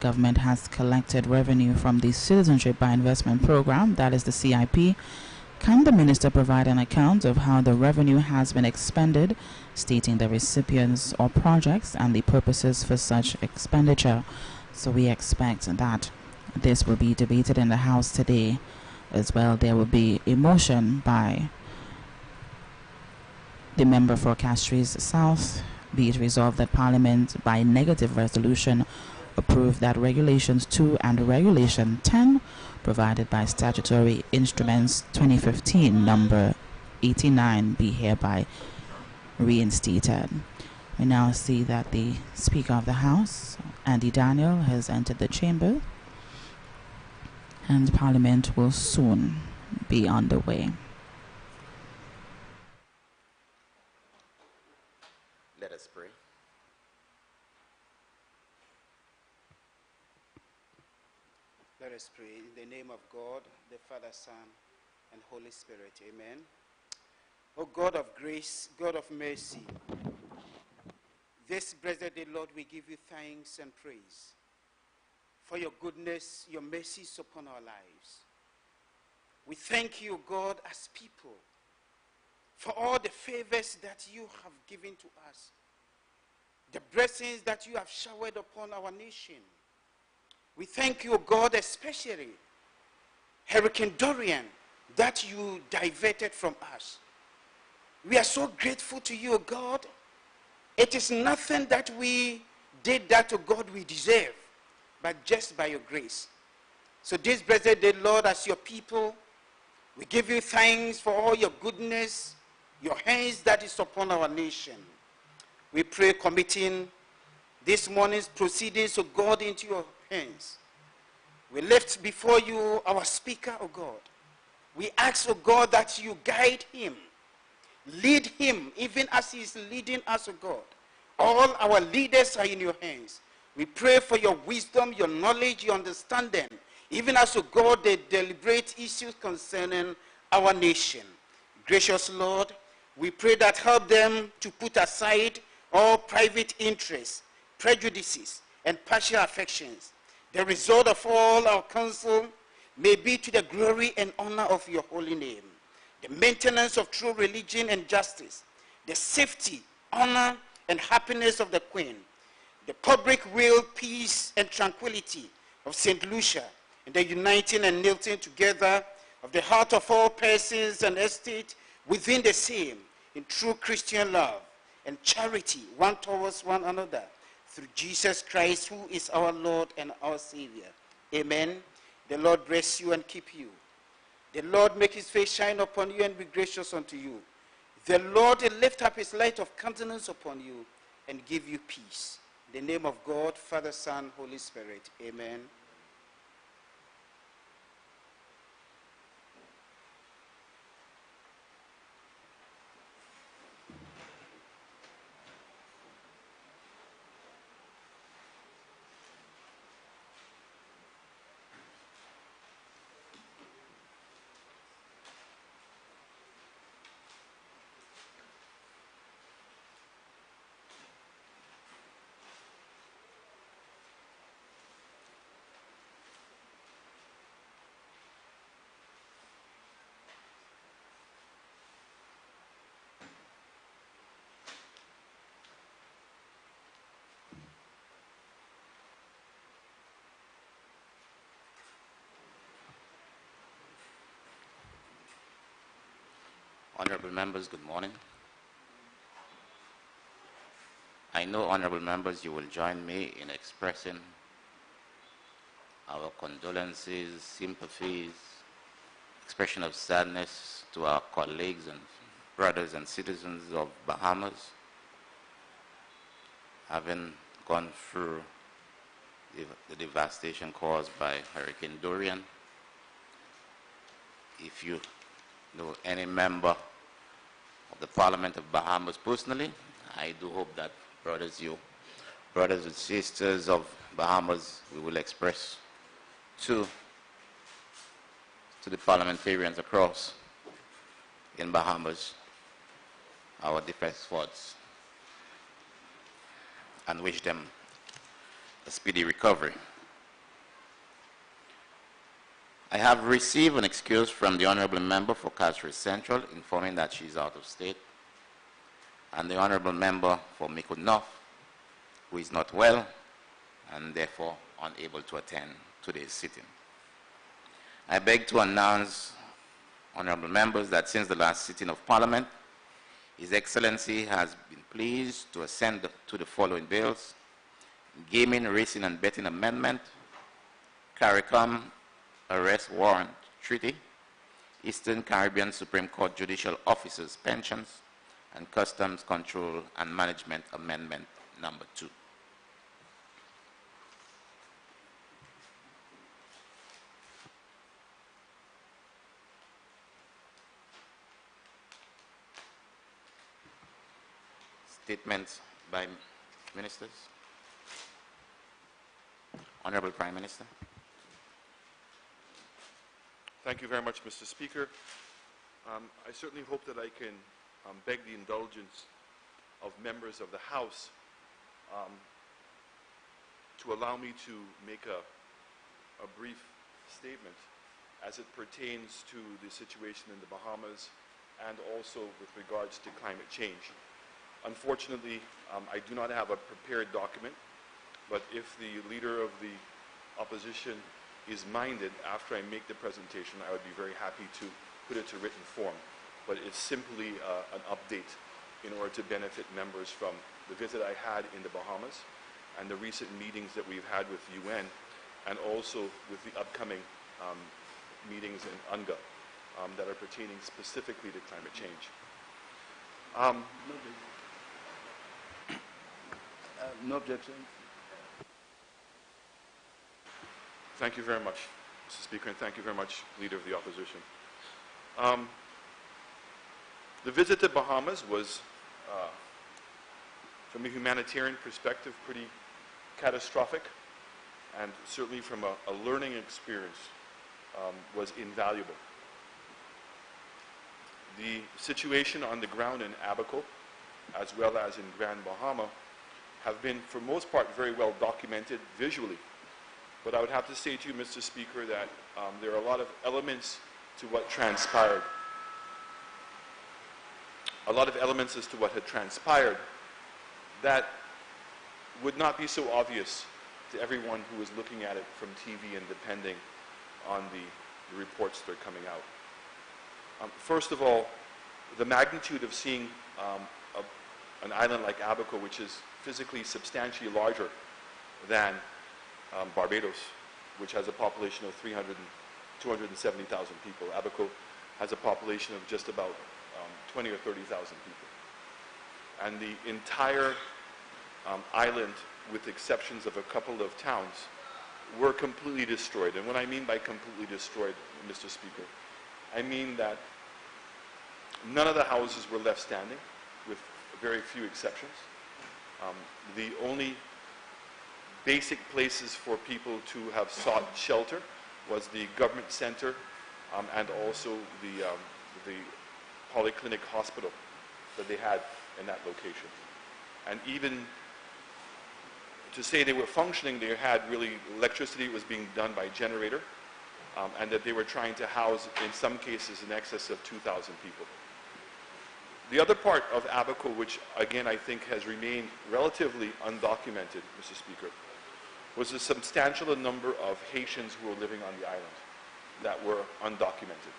government has collected revenue from the Citizenship by Investment Program, that is the CIP. Can the minister provide an account of how the revenue has been expended, stating the recipients or projects and the purposes for such expenditure? So we expect that this will be debated in the House today as well. There will be a motion by the member for Castries South, be it resolved that Parliament by negative resolution approve that Regulations 2 and Regulation 10 provided by Statutory Instruments 2015 number 89 be hereby reinstated. We now see that the Speaker of the House, Andy Daniel, has entered the chamber, and Parliament will soon be underway. Let us pray. Let us pray. In the name of God, the Father, Son, and Holy Spirit. Amen. O God of grace, God of mercy, this blessed day, Lord, we give you thanks and praise for your goodness, your mercies upon our lives. We thank you, God, as people, for all the favors that you have given to us, the blessings that you have showered upon our nation. We thank you, God, especially Hurricane Dorian, that you diverted from us. We are so grateful to you, God. It is nothing that we did that to God we deserve, but just by your grace. So this blessed day, Lord, as your people, we give you thanks for all your goodness, your hands that is upon our nation. We pray committing this morning's proceedings, O God, into your hands. We lift before you our speaker, O God. We ask, O God, that you guide him, lead him, even as he is leading us, O God. All our leaders are in your hands. We pray for your wisdom, your knowledge, your understanding, even as, O God, they deliberate issues concerning our nation. Gracious Lord, we pray that help them to put aside all private interests, prejudices, and partial affections. The result of all our counsel may be to the glory and honor of your holy name, the maintenance of true religion and justice, the safety, honor, and happiness of the Queen, the public will, peace, and tranquility of St. Lucia, and the uniting and knitting together of the heart of all persons and estate within the same, in true Christian love and charity one towards one another, through Jesus Christ, who is our Lord and our Savior. Amen. The Lord bless you and keep you. The Lord make his face shine upon you and be gracious unto you. The Lord lift up his light of countenance upon you and give you peace. In the name of God, Father, Son, Holy Spirit. Amen. Honorable members, good morning. I know, honorable members, you will join me in expressing our condolences, sympathies, expression of sadness to our colleagues and brothers and citizens of Bahamas, having gone through the devastation caused by Hurricane Dorian. If you know any member of the Parliament of Bahamas personally, I do hope that brothers and sisters of Bahamas, we will express to the parliamentarians across in Bahamas our deepest thoughts and wish them a speedy recovery. I have received an excuse from the Honorable Member for Castries Central informing that she is out of state, and the Honorable Member for Miko North, who is not well and therefore unable to attend today's sitting. I beg to announce, Honorable Members, that since the last sitting of Parliament, His Excellency has been pleased to assent to the following bills: Gaming, Racing and Betting Amendment, CARICOM Arrest Warrant Treaty, Eastern Caribbean Supreme Court Judicial Officers Pensions, and Customs Control and Management Amendment number 2. Statements by ministers. Honorable Prime Minister. Thank you very much, Mr. Speaker. I certainly hope that I can beg the indulgence of members of the House to allow me to make a brief statement as it pertains to the situation in the Bahamas and also with regards to climate change. Unfortunately, I do not have a prepared document, but if the Leader of the Opposition is minded, after I make the presentation, I would be very happy to put it to written form. But it's simply an update in order to benefit members from the visit I had in the Bahamas and the recent meetings that we've had with the UN, and also with the upcoming meetings in UNGA that are pertaining specifically to climate change. No objection. Thank you very much, Mr. Speaker, and thank you very much, Leader of the Opposition. The visit to Bahamas was, from a humanitarian perspective, pretty catastrophic, and certainly from a learning experience, was invaluable. The situation on the ground in Abaco, as well as in Grand Bahama, have been, for most part, very well documented visually. But I would have to say to you, Mr. Speaker, that there are a lot of elements to what transpired. A lot of elements as to what had transpired that would not be so obvious to everyone who was looking at it from TV and depending on the reports that are coming out. First of all, the magnitude of seeing an island like Abaco, which is physically substantially larger than Barbados, which has a population of 270,000 people. Abaco has a population of just about 20 or 30,000 people. And the entire island, with exceptions of a couple of towns, were completely destroyed. And what I mean by completely destroyed, Mr. Speaker, I mean that none of the houses were left standing, with very few exceptions. The only basic places for people to have sought shelter was the government center and also the polyclinic hospital that they had in that location. And even to say they were functioning, they had really electricity was being done by generator, and that they were trying to house, in some cases, in excess of 2,000 people. The other part of Abaco, which again I think has remained relatively undocumented, Mr. Speaker, was a substantial number of Haitians who were living on the island that were undocumented.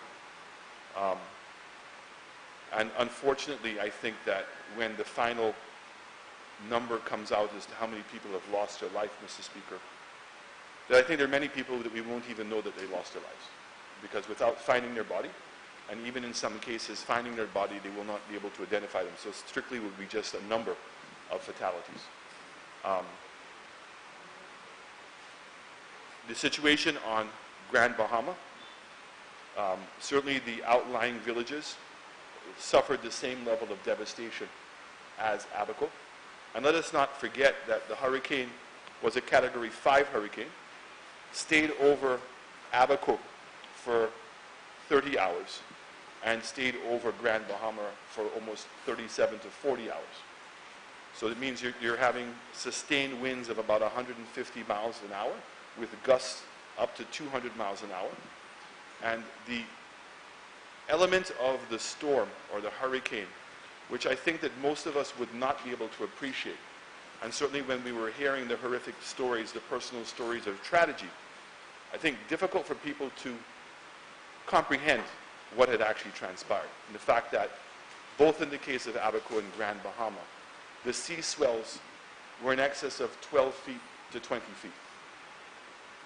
And unfortunately, I think that when the final number comes out as to how many people have lost their life, Mr. Speaker, that I think there are many people that we won't even know that they lost their lives. Because without finding their body, and even in some cases finding their body, they will not be able to identify them. So strictly would be just a number of fatalities. The situation on Grand Bahama, certainly the outlying villages suffered the same level of devastation as Abaco. And let us not forget that the hurricane was a Category 5 hurricane, stayed over Abaco for 30 hours, and stayed over Grand Bahama for almost 37 to 40 hours. So it means you're having sustained winds of about 150 miles an hour with gusts up to 200 miles an hour. And the element of the storm or the hurricane, which I think that most of us would not be able to appreciate, and certainly when we were hearing the horrific stories, the personal stories of tragedy, I think difficult for people to comprehend what had actually transpired. And the fact that both in the case of Abaco and Grand Bahama, the sea swells were in excess of 12 feet to 20 feet.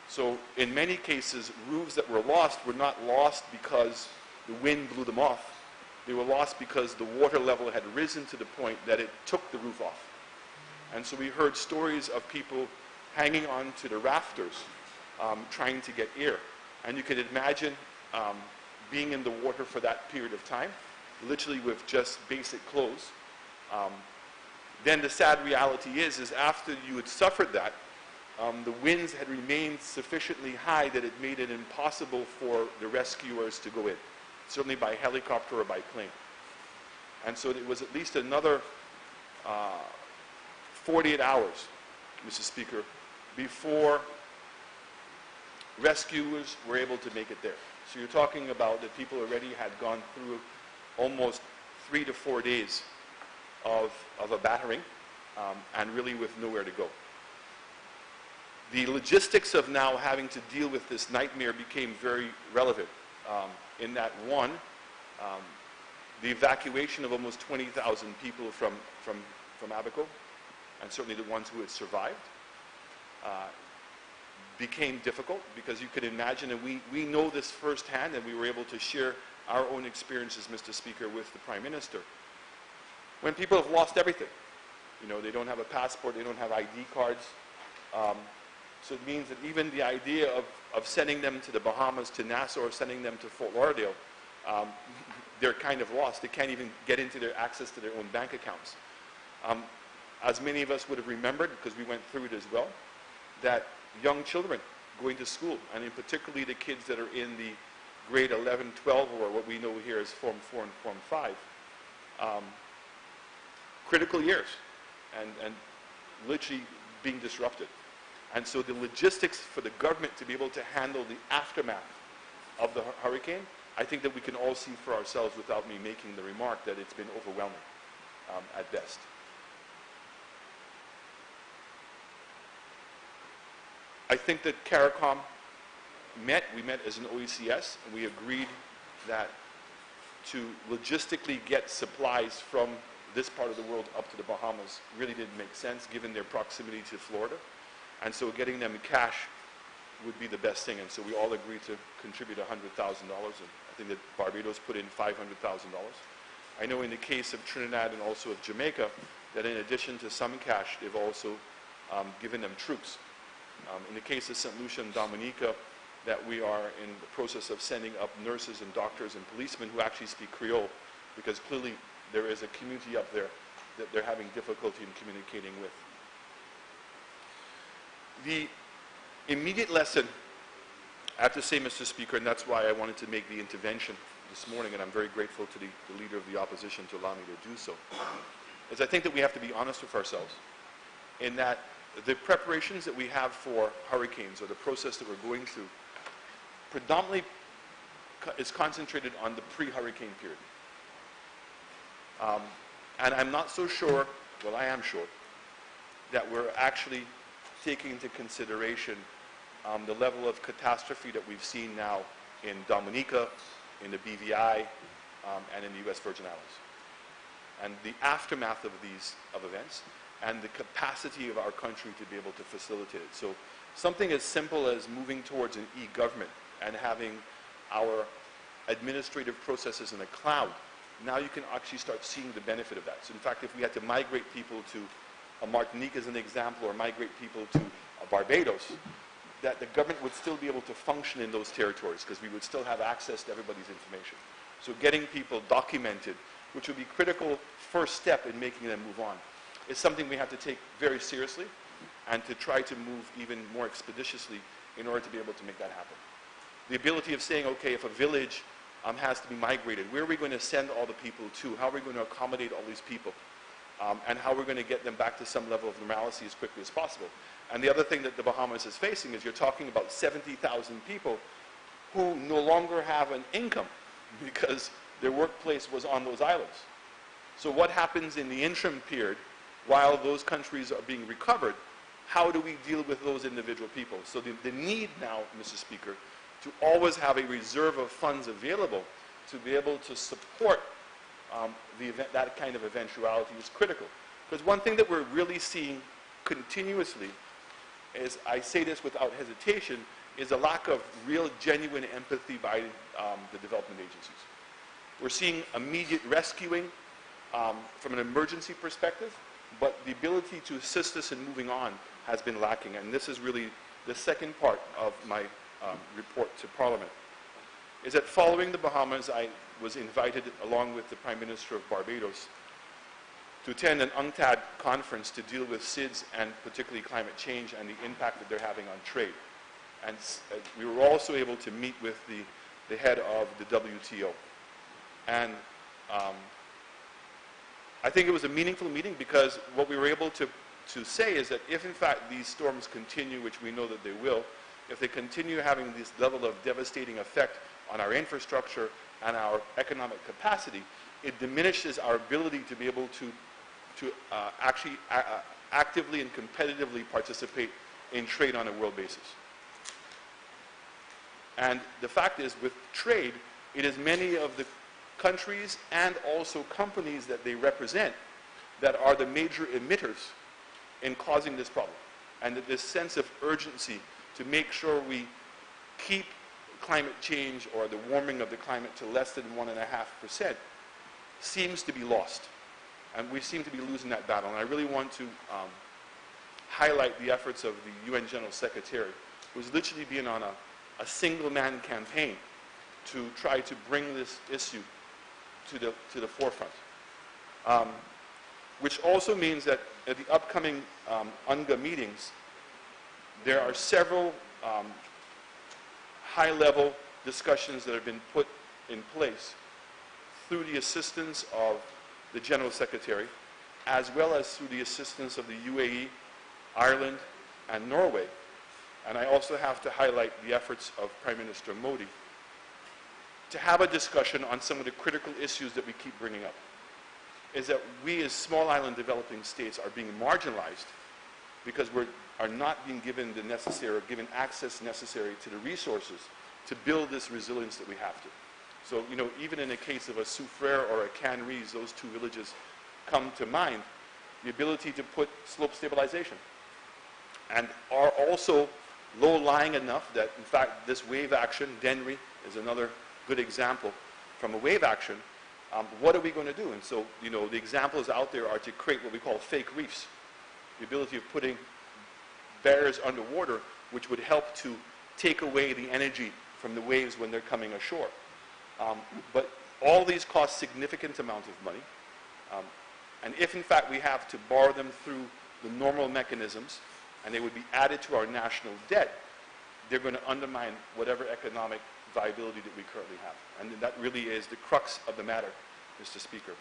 So in many cases, roofs that were lost because the wind blew them off. They were lost because the water level had risen to the point that it took the roof off. And so we heard stories of people hanging on to the rafters, trying to get air. And you can imagine being in the water for that period of time, literally with just basic clothes. Then the sad reality is after you had suffered that, the winds had remained sufficiently high that it made it impossible for the rescuers to go in, certainly by helicopter or by plane. And so it was at least another 48 hours, Mr. Speaker, before rescuers were able to make it there. So you're talking about that people already had gone through almost 3 to 4 days of a battering, and really with nowhere to go. The logistics of now having to deal with this nightmare became very relevant, in that one, the evacuation of almost 20,000 people from Abaco, and certainly the ones who had survived, became difficult, because you could imagine, and we know this firsthand, and we were able to share our own experiences, Mr. Speaker, with the Prime Minister. When people have lost everything, you know, they don't have a passport, they don't have ID cards, so it means that even the idea of sending them to the Bahamas, to Nassau, or sending them to Fort Lauderdale, they're kind of lost. They can't even get into their access to their own bank accounts. As many of us would have remembered, because we went through it as well, that young children going to school, and in particularly the kids that are in the grade 11, 12, or what we know here as Form 4 and Form 5, critical years, and literally being disrupted. And so the logistics for the government to be able to handle the aftermath of the hurricane, I think that we can all see for ourselves without me making the remark that it's been overwhelming at best. I think that CARICOM we met as an OECS, and we agreed that to logistically get supplies from this part of the world up to the Bahamas really didn't make sense given their proximity to Florida. And so getting them cash would be the best thing. And so we all agreed to contribute $100,000. And I think that Barbados put in $500,000. I know in the case of Trinidad and also of Jamaica, that in addition to some cash, they've also given them troops. In the case of St. Lucia and Dominica, that we are in the process of sending up nurses and doctors and policemen who actually speak Creole, because clearly there is a community up there that they're having difficulty in communicating with. The immediate lesson, I have to say, Mr. Speaker, and that's why I wanted to make the intervention this morning, and I'm very grateful to the Leader of the Opposition to allow me to do so, is I think that we have to be honest with ourselves in that the preparations that we have for hurricanes, or the process that we're going through, predominantly is concentrated on the pre-hurricane period. And I'm not so sure, well, I am sure, that we're actually taking into consideration the level of catastrophe that we've seen now in Dominica, in the BVI, and in the U.S. Virgin Islands. And the aftermath of these events, and the capacity of our country to be able to facilitate it. So something as simple as moving towards an e-government and having our administrative processes in the cloud, now you can actually start seeing the benefit of that. So in fact, if we had to migrate people to Martinique as an example, or migrate people to Barbados, that the government would still be able to function in those territories, because we would still have access to everybody's information. So getting people documented, which would be a critical first step in making them move on, is something we have to take very seriously, and to try to move even more expeditiously in order to be able to make that happen. The ability of saying, okay, if a village has to be migrated, where are we going to send all the people to? How are we going to accommodate all these people? And how we're going to get them back to some level of normalcy as quickly as possible. And the other thing that the Bahamas is facing is you're talking about 70,000 people who no longer have an income because their workplace was on those islands. So what happens in the interim period while those countries are being recovered? How do we deal with those individual people? So the need now, Mr. Speaker, to always have a reserve of funds available to be able to support that kind of eventuality is critical. Because one thing that we're really seeing continuously is, I say this without hesitation, is a lack of real genuine empathy by the development agencies. We're seeing immediate rescuing from an emergency perspective, but the ability to assist us in moving on has been lacking. And this is really the second part of my report to Parliament, is that following the Bahamas, I was invited, along with the Prime Minister of Barbados, to attend an UNCTAD conference to deal with SIDS and particularly climate change and the impact that they're having on trade. And we were also able to meet with the head of the WTO. And I think it was a meaningful meeting, because what we were able to say is that if in fact these storms continue, which we know that they will, if they continue having this level of devastating effect on our infrastructure and our economic capacity, it diminishes our ability to be able to actually actively and competitively participate in trade on a world basis. And the fact is, with trade, it is many of the countries and also companies that they represent that are the major emitters in causing this problem. And that this sense of urgency to make sure we keep climate change or the warming of the climate to less than 1.5% seems to be lost. And we seem to be losing that battle. And I really want to highlight the efforts of the UN General Secretary, who's literally been on a single-man campaign to try to bring this issue to the forefront. Which also means that at the upcoming UNGA meetings, there are several high-level discussions that have been put in place through the assistance of the General Secretary, as well as through the assistance of the UAE, Ireland, and Norway. And I also have to highlight the efforts of Prime Minister Modi to have a discussion on some of the critical issues that we keep bringing up. Is that we as small island developing states are being marginalized because we are not being given the necessary, or given access necessary to the resources to build this resilience that we have to. So, you know, even in the case of a Soufrière or a Canries, those two villages come to mind, the ability to put slope stabilization, and are also low-lying enough that, in fact, this wave action, Denri is another good example from a wave action. What are we going to do? And so, you know, the examples out there are to create what we call fake reefs, the ability of putting barriers underwater, which would help to take away the energy from the waves when they're coming ashore. But all these cost significant amount of money. And if, in fact, we have to borrow them through the normal mechanisms, and they would be added to our national debt, they're going to undermine whatever economic viability that we currently have. And that really is the crux of the matter, Mr. Speaker.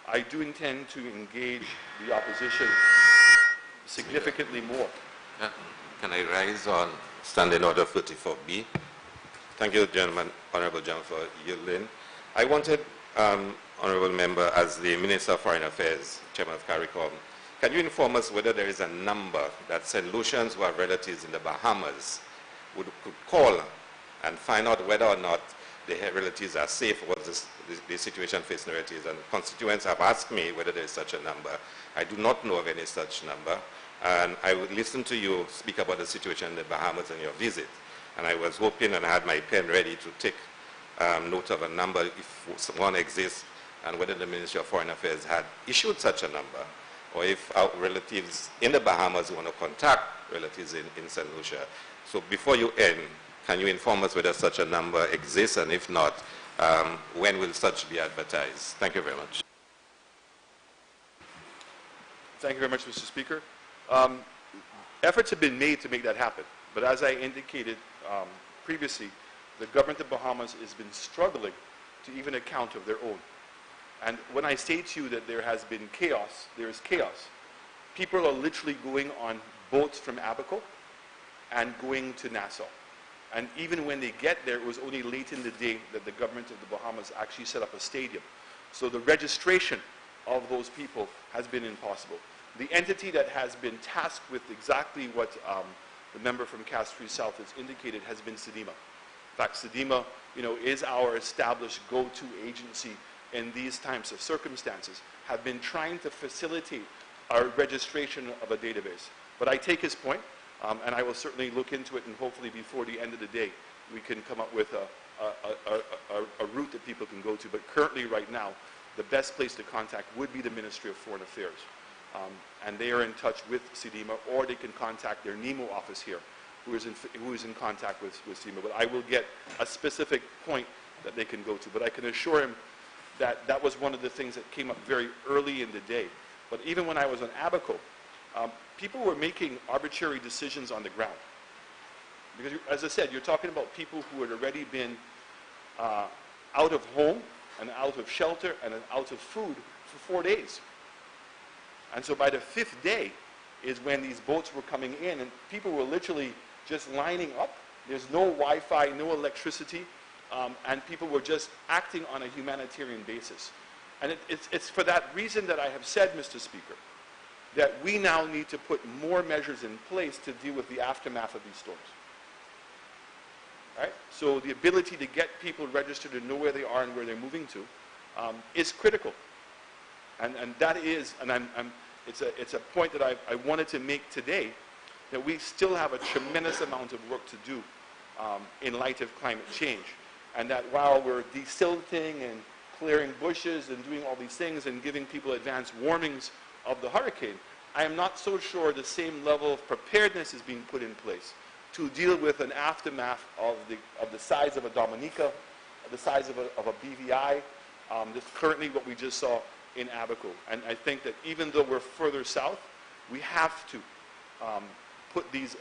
I do intend to engage the opposition significantly more. Can I rise on Standing Order 34B? Thank you, gentlemen, Honorable Gentleman, for yielding. I wanted, Honorable Member, as the Minister of Foreign Affairs, Chairman of CARICOM, can you inform us whether there is a number that St. Lucians who have relatives in the Bahamas could call and find out whether or not the relatives are safe, what the situation facing relatives? And constituents have asked me whether there is such a number. I do not know of any such number. And I would listen to you speak about the situation in the Bahamas and your visit. And I was hoping, and I had my pen ready to take note of a number if one exists, and whether the Ministry of Foreign Affairs had issued such a number, or if our relatives in the Bahamas want to contact relatives in St. Lucia. So before you end, can you inform us whether such a number exists, and if not, when will such be advertised? Thank you very much. Thank you very much, Mr. Speaker. Efforts have been made to make that happen. But as I indicated previously, the government of Bahamas has been struggling to even account of their own. And when I say to you that there has been chaos, there is chaos. People are literally going on boats from Abaco and going to Nassau. And even when they get there, it was only late in the day that the government of the Bahamas actually set up a stadium. So the registration of those people has been impossible. The entity that has been tasked with exactly what the member from Castries South has indicated has been SEDEMA. In fact, SEDEMA, is our established go-to agency in these types of circumstances, have been trying to facilitate our registration of a database. But I take his point, and I will certainly look into it, and hopefully before the end of the day, we can come up with a route that people can go to. But currently, right now, the best place to contact would be the Ministry of Foreign Affairs. And they are in touch with SEDEMA, or they can contact their NEMO office here, who is in contact with SEDEMA. But I will get a specific point that they can go to. But I can assure him that that was one of the things that came up very early in the day. But even when I was on Abaco, people were making arbitrary decisions on the ground. Because, as I said, you're talking about people who had already been out of home and out of shelter and out of food for 4 days. And so by the 5th day is when these boats were coming in, and people were literally just lining up. There's no Wi-Fi, no electricity, and people were just acting on a humanitarian basis. And it's for that reason that I have said, Mr. Speaker, that we now need to put more measures in place to deal with the aftermath of these storms. Right? So the ability to get people registered and know where they are and where they're moving to is critical. And that is, and it's a point that I wanted to make today, that we still have a tremendous amount of work to do in light of climate change. And that while we're desilting and clearing bushes and doing all these things and giving people advanced warnings of the hurricane, I am not so sure the same level of preparedness is being put in place to deal with an aftermath of the size of a Dominica, the size of a BVI, that's currently what we just saw in Abaco. And I think that even though we're further south, we have to put these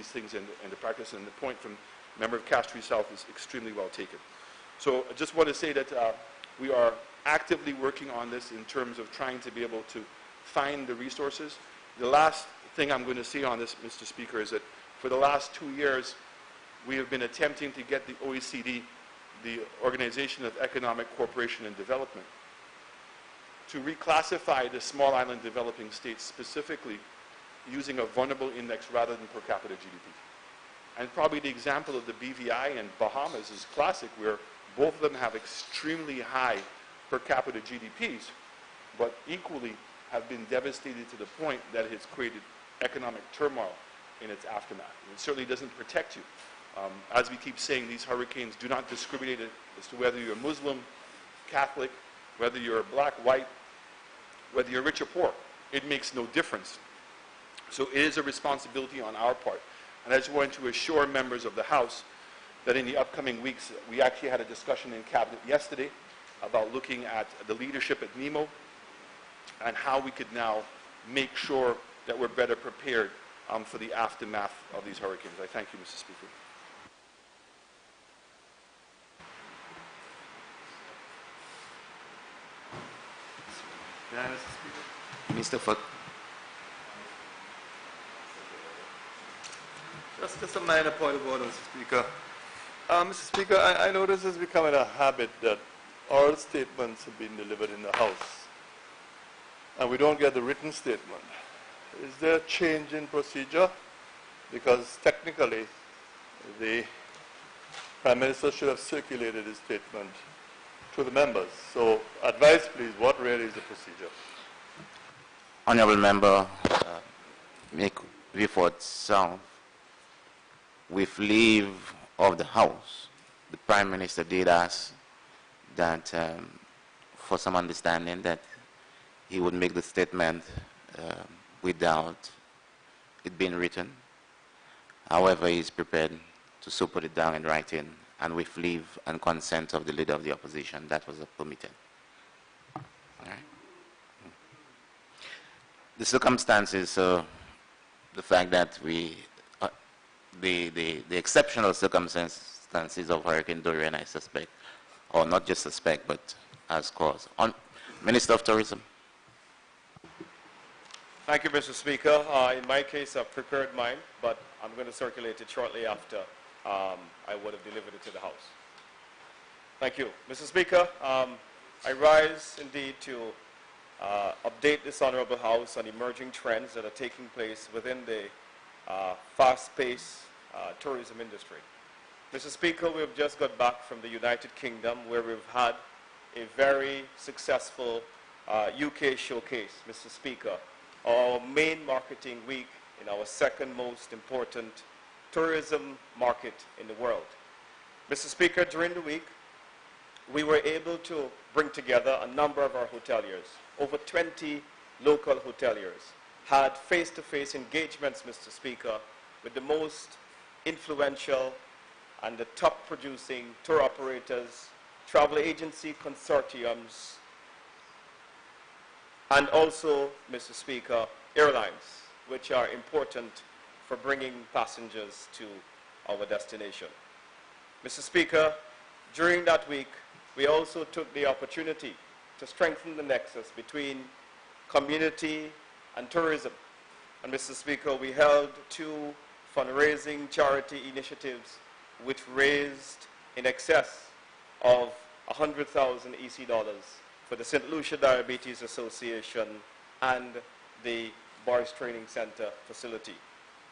things into practice. And the point from member of Castries South is extremely well taken. So I just want to say that we are actively working on this in terms of trying to be able to find the resources. The last thing I'm going to say on this, Mr. Speaker, is that for the last 2 years, we have been attempting to get the OECD, the Organization of Economic Cooperation and Development, to reclassify the small island developing states specifically using a vulnerable index rather than per capita GDP. And probably the example of the BVI and Bahamas is classic, where both of them have extremely high per capita GDPs, but equally have been devastated to the point that it has created economic turmoil in its aftermath. It certainly doesn't protect you. As we keep saying, these hurricanes do not discriminate as to whether you're Muslim, Catholic, whether you're black, white, whether you're rich or poor. It makes no difference. So it is a responsibility on our part. And I just wanted to assure members of the House that in the upcoming weeks, we actually had a discussion in Cabinet yesterday about looking at the leadership at NEMO and how we could now make sure that we're better prepared for the aftermath of these hurricanes. I thank you, Mr. Speaker. Mr. Foot. Just a minor point of order, Mr. Speaker. Mr. Speaker, I know this is becoming a habit that oral statements have been delivered in the House, and we don't get the written statement. Is there a change in procedure? Because technically, the Prime Minister should have circulated his statement to the members. So advise, please, what really is the procedure? Honourable Member, make Viewford South, with leave of the House, the Prime Minister did ask that for some understanding that he would make the statement without it being written. However, he is prepared to so put it down in writing, and with leave and consent of the Leader of the Opposition, that was permitted. All right. The circumstances, the fact that the exceptional circumstances of Hurricane Dorian, I suspect, or not just suspect, but as cause. Minister of Tourism. Thank you, Mr. Speaker. In my case, I've prepared mine, but I'm going to circulate it shortly after I would have delivered it to the House. Thank you. Mr. Speaker, I rise indeed to update this Honorable House on emerging trends that are taking place within the fast-paced tourism industry. Mr. Speaker, we've just got back from the United Kingdom where we've had a very successful UK showcase, Mr. Speaker, our main marketing week in our second most important tourism market in the world. Mr. Speaker, during the week, we were able to bring together a number of our hoteliers. Over 20 local hoteliers had face-to-face engagements, Mr. Speaker, with the most influential and the top-producing tour operators, travel agency consortiums, and also, Mr. Speaker, airlines, which are important for bringing passengers to our destination. Mr. Speaker, during that week, we also took the opportunity to strengthen the nexus between community and tourism. And Mr. Speaker, we held 2 fundraising charity initiatives which raised in excess of 100,000 EC dollars for the St. Lucia Diabetes Association and the Boys Training Center facility.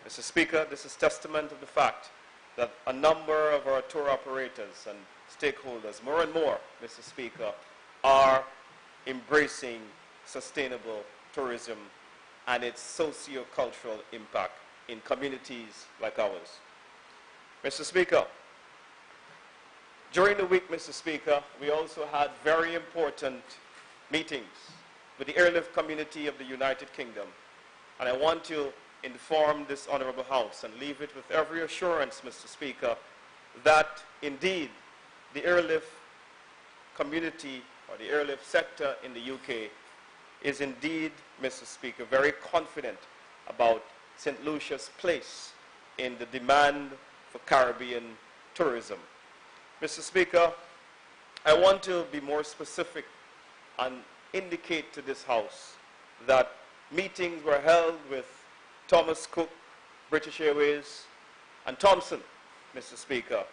Mr. Speaker, this is testament of the fact that a number of our tour operators and stakeholders, more and more, Mr. Speaker, are embracing sustainable tourism and its socio-cultural impact in communities like ours. Mr. Speaker, during the week, Mr. Speaker, we also had very important meetings with the airlift community of the United Kingdom. And I want to inform this Honorable House and leave it with every assurance, Mr. Speaker, that indeed the airlift community or the airlift sector in the UK is indeed, Mr. Speaker, very confident about St. Lucia's place in the demand for Caribbean tourism. Mr. Speaker, I want to be more specific and indicate to this House that meetings were held with Thomas Cook, British Airways, and Thomson, Mr. Speaker,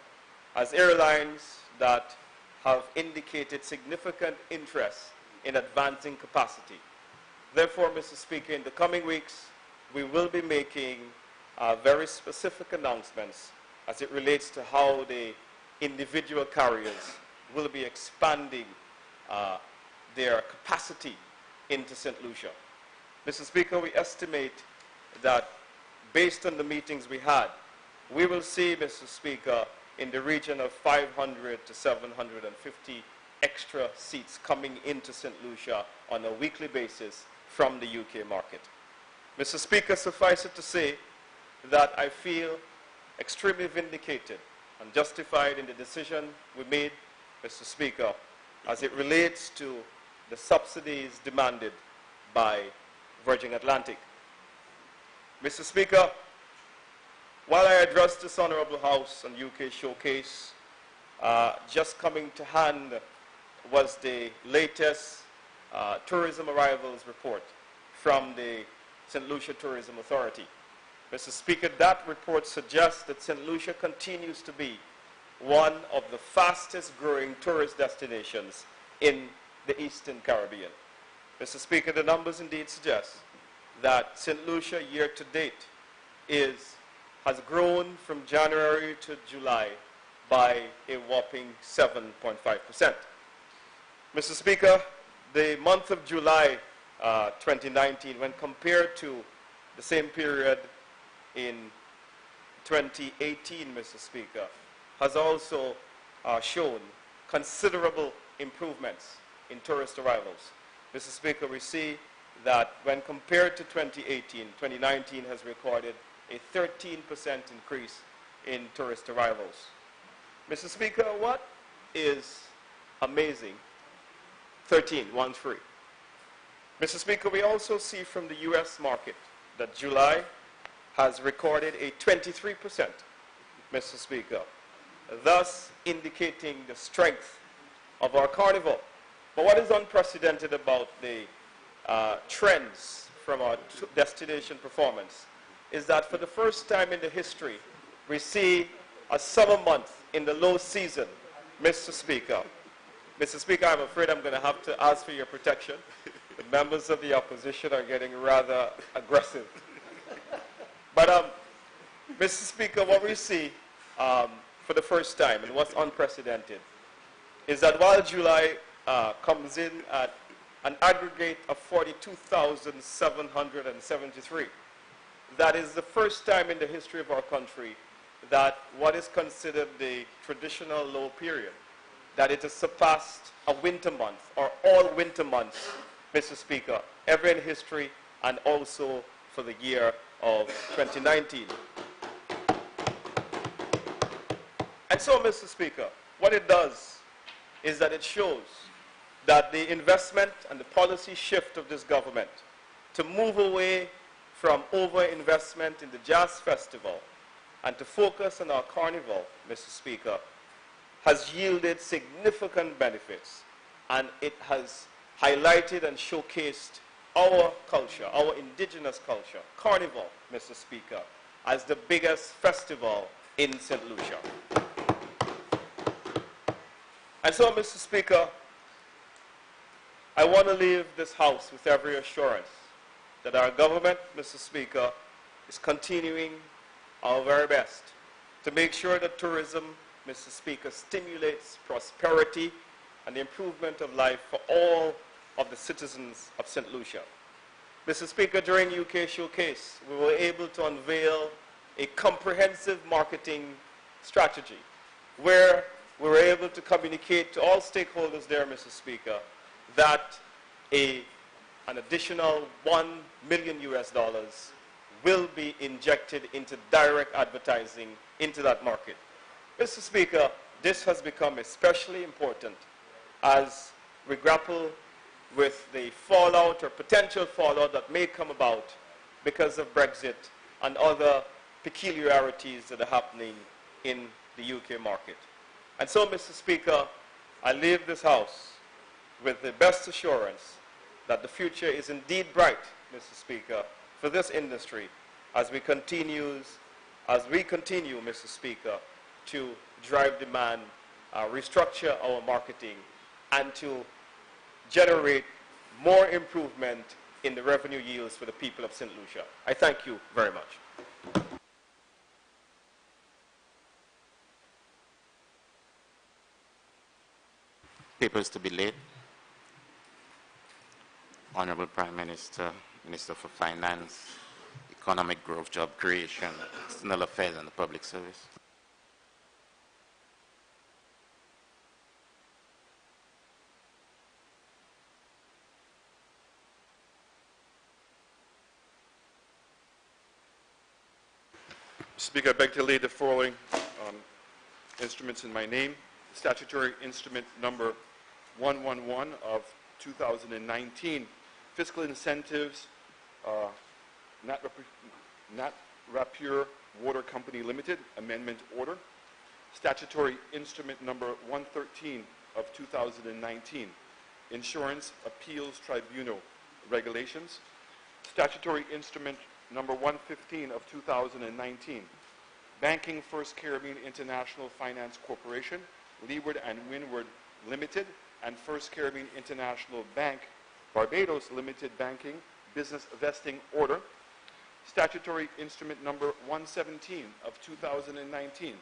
as airlines that have indicated significant interest in advancing capacity. Therefore, Mr. Speaker, in the coming weeks, we will be making very specific announcements as it relates to how the individual carriers will be expanding their capacity into St. Lucia. Mr. Speaker, we estimate that based on the meetings we had, we will see, Mr. Speaker, in the region of 500 to 750 extra seats coming into St. Lucia on a weekly basis from the UK market. Mr. Speaker, suffice it to say that I feel extremely vindicated and justified in the decision we made, Mr. Speaker, as it relates to the subsidies demanded by Virgin Atlantic. Mr. Speaker, while I address this Honourable House on UK Showcase, just coming to hand was the latest tourism arrivals report from the St. Lucia Tourism Authority. Mr. Speaker, that report suggests that St. Lucia continues to be one of the fastest growing tourist destinations in the Eastern Caribbean. Mr. Speaker, the numbers indeed suggest that St. Lucia year to date has grown from January to July by a whopping 7.5%. Mr. Speaker, the month of July 2019, when compared to the same period in 2018, Mr. Speaker, has also shown considerable improvements in tourist arrivals. Mr. Speaker, we see that when compared to 2018, 2019 has recorded a 13% increase in tourist arrivals. Mr. Speaker, what is amazing? 13. Mr. Speaker, we also see from the US market that July has recorded a 23%, Mr. Speaker, thus indicating the strength of our carnival. But what is unprecedented about the trends from our destination performance is that for the first time in the history, we see a summer month in the low season, Mr. Speaker. Mr. Speaker, I'm afraid I'm going to have to ask for your protection. The members of the opposition are getting rather aggressive. But, Mr. Speaker, what we see for the first time, and what's unprecedented, is that while July comes in at an aggregate of 42,773, that is the first time in the history of our country that what is considered the traditional low period, that it has surpassed a winter month, or all winter months, Mr. Speaker, ever in history, and also for the year of 2019. And so, Mr. Speaker, what it does is that it shows that the investment and the policy shift of this government to move away from over-investment in the Jazz Festival and to focus on our carnival, Mr. Speaker, has yielded significant benefits, and it has highlighted and showcased our culture, our indigenous culture, carnival, Mr. Speaker, as the biggest festival in St. Lucia. And so, Mr. Speaker, I want to leave this House with every assurance that our government, Mr. Speaker, is continuing our very best to make sure that tourism, Mr. Speaker, stimulates prosperity and the improvement of life for all of the citizens of St. Lucia. Mr. Speaker, during UK Showcase, we were able to unveil a comprehensive marketing strategy where we were able to communicate to all stakeholders there, Mr. Speaker, that an additional $1 million will be injected into direct advertising into that market. Mr. Speaker, this has become especially important as we grapple with the fallout or potential fallout that may come about because of Brexit and other peculiarities that are happening in the UK market. And so, Mr. Speaker, I leave this House with the best assurance that the future is indeed bright, Mr. Speaker, for this industry as we continue, Mr. Speaker, to drive demand, restructure our marketing, and to generate more improvement in the revenue yields for the people of St. Lucia. I thank you very much. Papers to be laid. Honorable Prime Minister, Minister for Finance, Economic Growth, Job Creation, External Affairs and the Public Service. Speaker, I beg to lay the following instruments in my name. Statutory Instrument Number 111 of 2019, Fiscal Incentives, Nat Rapure Water Company Limited, Amendment Order. Statutory Instrument Number 113 of 2019, Insurance Appeals Tribunal Regulations. Statutory Instrument Number 115 of 2019, Banking First Caribbean International Finance Corporation, Leeward and Windward Limited, and First Caribbean International Bank, Barbados Limited Banking Business Vesting Order. Statutory Instrument Number 117 of 2019,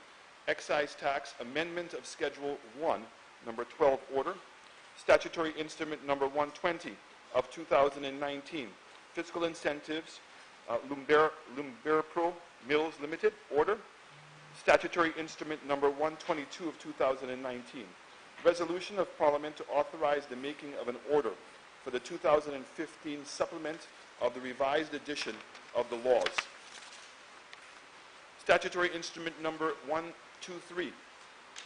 Excise Tax Amendment of Schedule 1, Number 12 Order. Statutory Instrument Number 120 of 2019, Fiscal Incentives, Lumberpro Mills Limited, Order. Statutory Instrument Number 122 of 2019, Resolution of Parliament to authorize the making of an order for the 2015 supplement of the revised edition of the laws. Statutory Instrument Number 123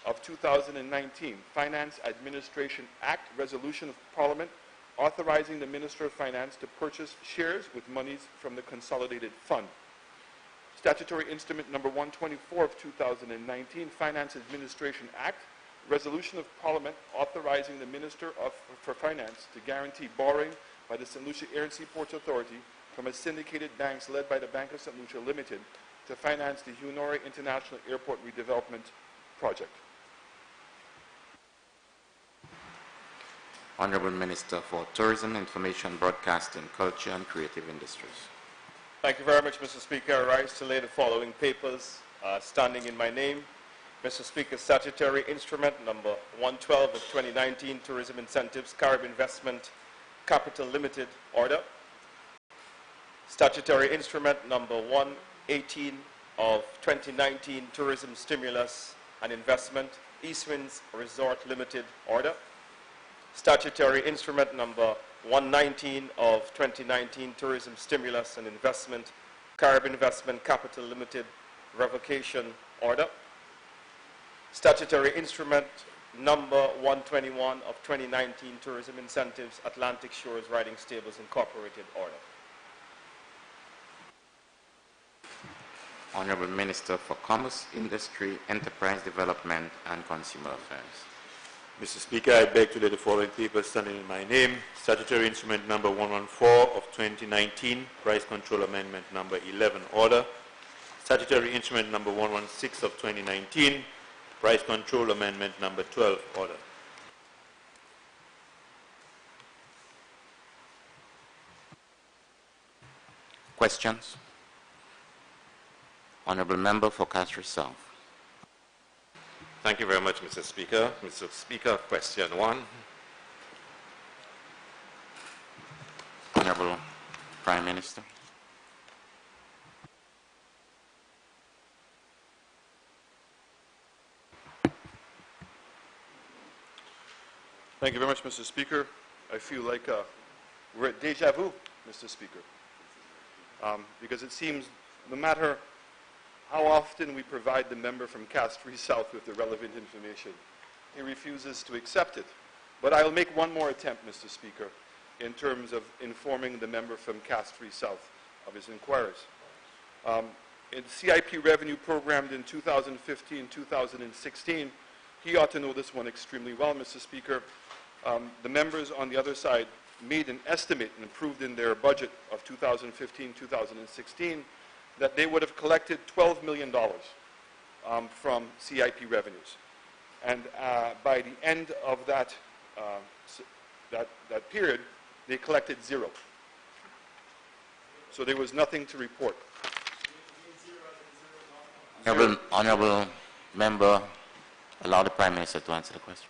of 2019, Finance Administration Act, Resolution of Parliament authorizing the Minister of Finance to purchase shares with monies from the Consolidated Fund. Statutory Instrument Number 124 of 2019, Finance Administration Act, Resolution of Parliament authorizing the Minister for Finance to guarantee borrowing by the St. Lucia Air and Seaports Authority from a syndicated banks led by the Bank of St. Lucia Limited to finance the Hunori International Airport Redevelopment Project. Honorable Minister for Tourism, Information, Broadcasting, Culture and Creative Industries. Thank you very much, Mr. Speaker. I rise to lay the following papers standing in my name. Mr. Speaker, statutory instrument number 112 of 2019, Tourism Incentives, Carib Investment Capital Limited order. Statutory instrument number 118 of 2019, Tourism Stimulus and Investment, Eastwinds Resort Limited order. Statutory instrument number 119 of 2019, Tourism Stimulus and Investment, Carib Investment Capital Limited revocation order. Statutory instrument number 121 of 2019, Tourism Incentives, Atlantic Shores Riding Stables Incorporated order. Honorable Minister for Commerce, Industry, Enterprise Development and Consumer Affairs. Mr. Speaker, I beg to lay the following papers standing in my name. Statutory instrument number 114 of 2019, Price Control Amendment number 11 order. Statutory instrument number 116 of 2019, Price Control Amendment number 12 order. Questions? Honorable Member for Castries South. Thank you very much, Mr. Speaker. Mr. Speaker, question 1. Honorable Prime Minister. Thank you very much, Mr. Speaker. I feel like we're at deja vu, Mr. Speaker, because it seems no matter how often we provide the member from Castries South with the relevant information, he refuses to accept it. But I'll make one more attempt, Mr. Speaker, in terms of informing the member from Castries South of his inquiries. In CIP revenue programmed in 2015-2016, he ought to know this one extremely well, Mr. Speaker. The members on the other side made an estimate and approved in their budget of 2015-2016 that they would have collected $12 million from CIP revenues. And by the end of that period, they collected zero. So there was nothing to report. Honorable Member, allow the Prime Minister to answer the question.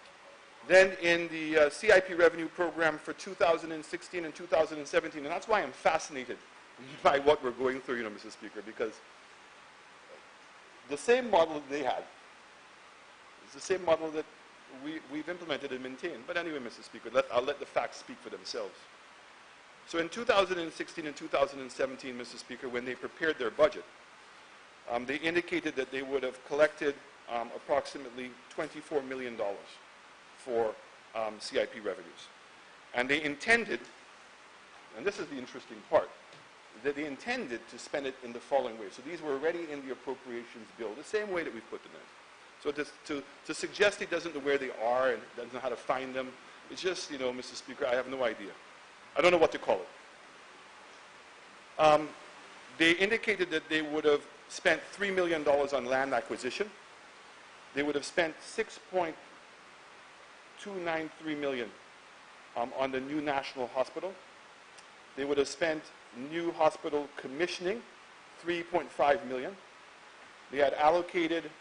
Then in the CIP revenue program for 2016 and 2017, and that's why I'm fascinated by what we're going through, Mr. Speaker, because the same model that they had is the same model that we've implemented and maintained. But anyway, Mr. Speaker, I'll let the facts speak for themselves. So in 2016 and 2017, Mr. Speaker, when they prepared their budget, they indicated that they would have collected approximately $24 million for CIP revenues. And they intended, and this is the interesting part, that they intended to spend it in the following way. So these were already in the appropriations bill, the same way that we've put them in. So to suggest he doesn't know where they are and doesn't know how to find them, it's just, Mr. Speaker, I have no idea. I don't know what to call it. They indicated that they would have spent $3 million on land acquisition. They would have spent $6.293 million on the new National Hospital. They would have spent new hospital commissioning, $3.5 million. They had allocated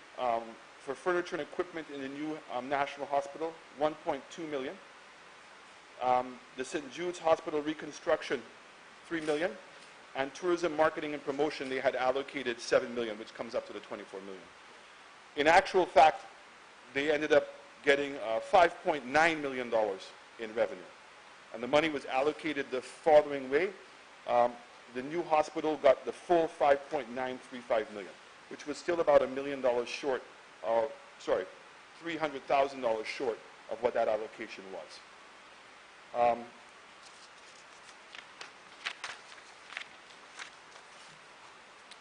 for furniture and equipment in the new National Hospital, $1.2 million. The St. Jude's Hospital reconstruction, $3 million. And tourism, marketing, and promotion, they had allocated $7 million, which comes up to the $24 million. In actual fact, they ended up getting $5.9 million in revenue. And the money was allocated the following way. The new hospital got the full $5.935 million, which was still about $1 million short, $300,000 short of what that allocation was.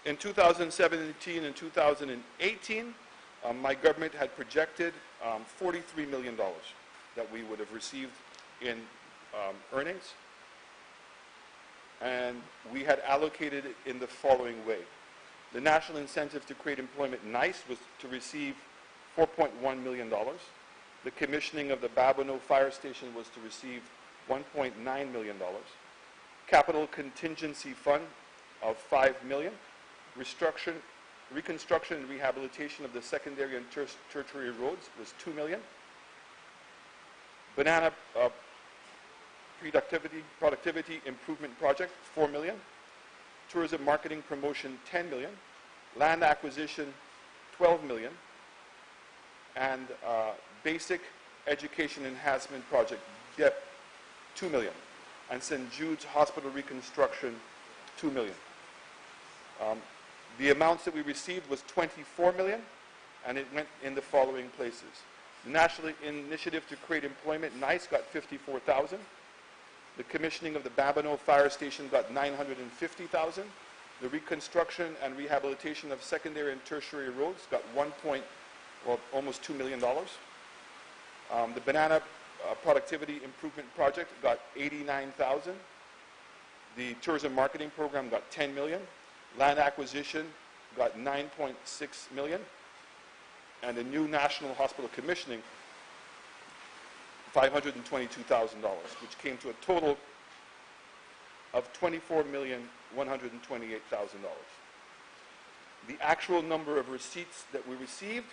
In 2017 and 2018, my government had projected $43 million that we would have received in earnings. And we had allocated it in the following way. The National Incentive to Create Employment, NICE, was to receive $4.1 million. The commissioning of the Babonneau Fire Station was to receive $1.9 million. Capital Contingency Fund of $5 million. Reconstruction and rehabilitation of the secondary and tertiary roads was $2 million. Banana Productivity Improvement Project, $4 million. Tourism Marketing Promotion, $10 million. Land Acquisition, $12 million. And Basic Education Enhancement Project, $2 million. And St. Jude's Hospital Reconstruction, $2 million. The amounts that we received was $24 million, and it went in the following places. The National Initiative to Create Employment, NICE, got $54,000. The commissioning of the Babonneau Fire Station got $950,000. The reconstruction and rehabilitation of secondary and tertiary roads got almost $2 million. The Banana Productivity Improvement Project got $89,000. The Tourism Marketing Program got $10 million. Land Acquisition got $9.6 million. And the new National Hospital Commissioning, $522,000, which came to a total of $24,128,000. The actual number of receipts that we received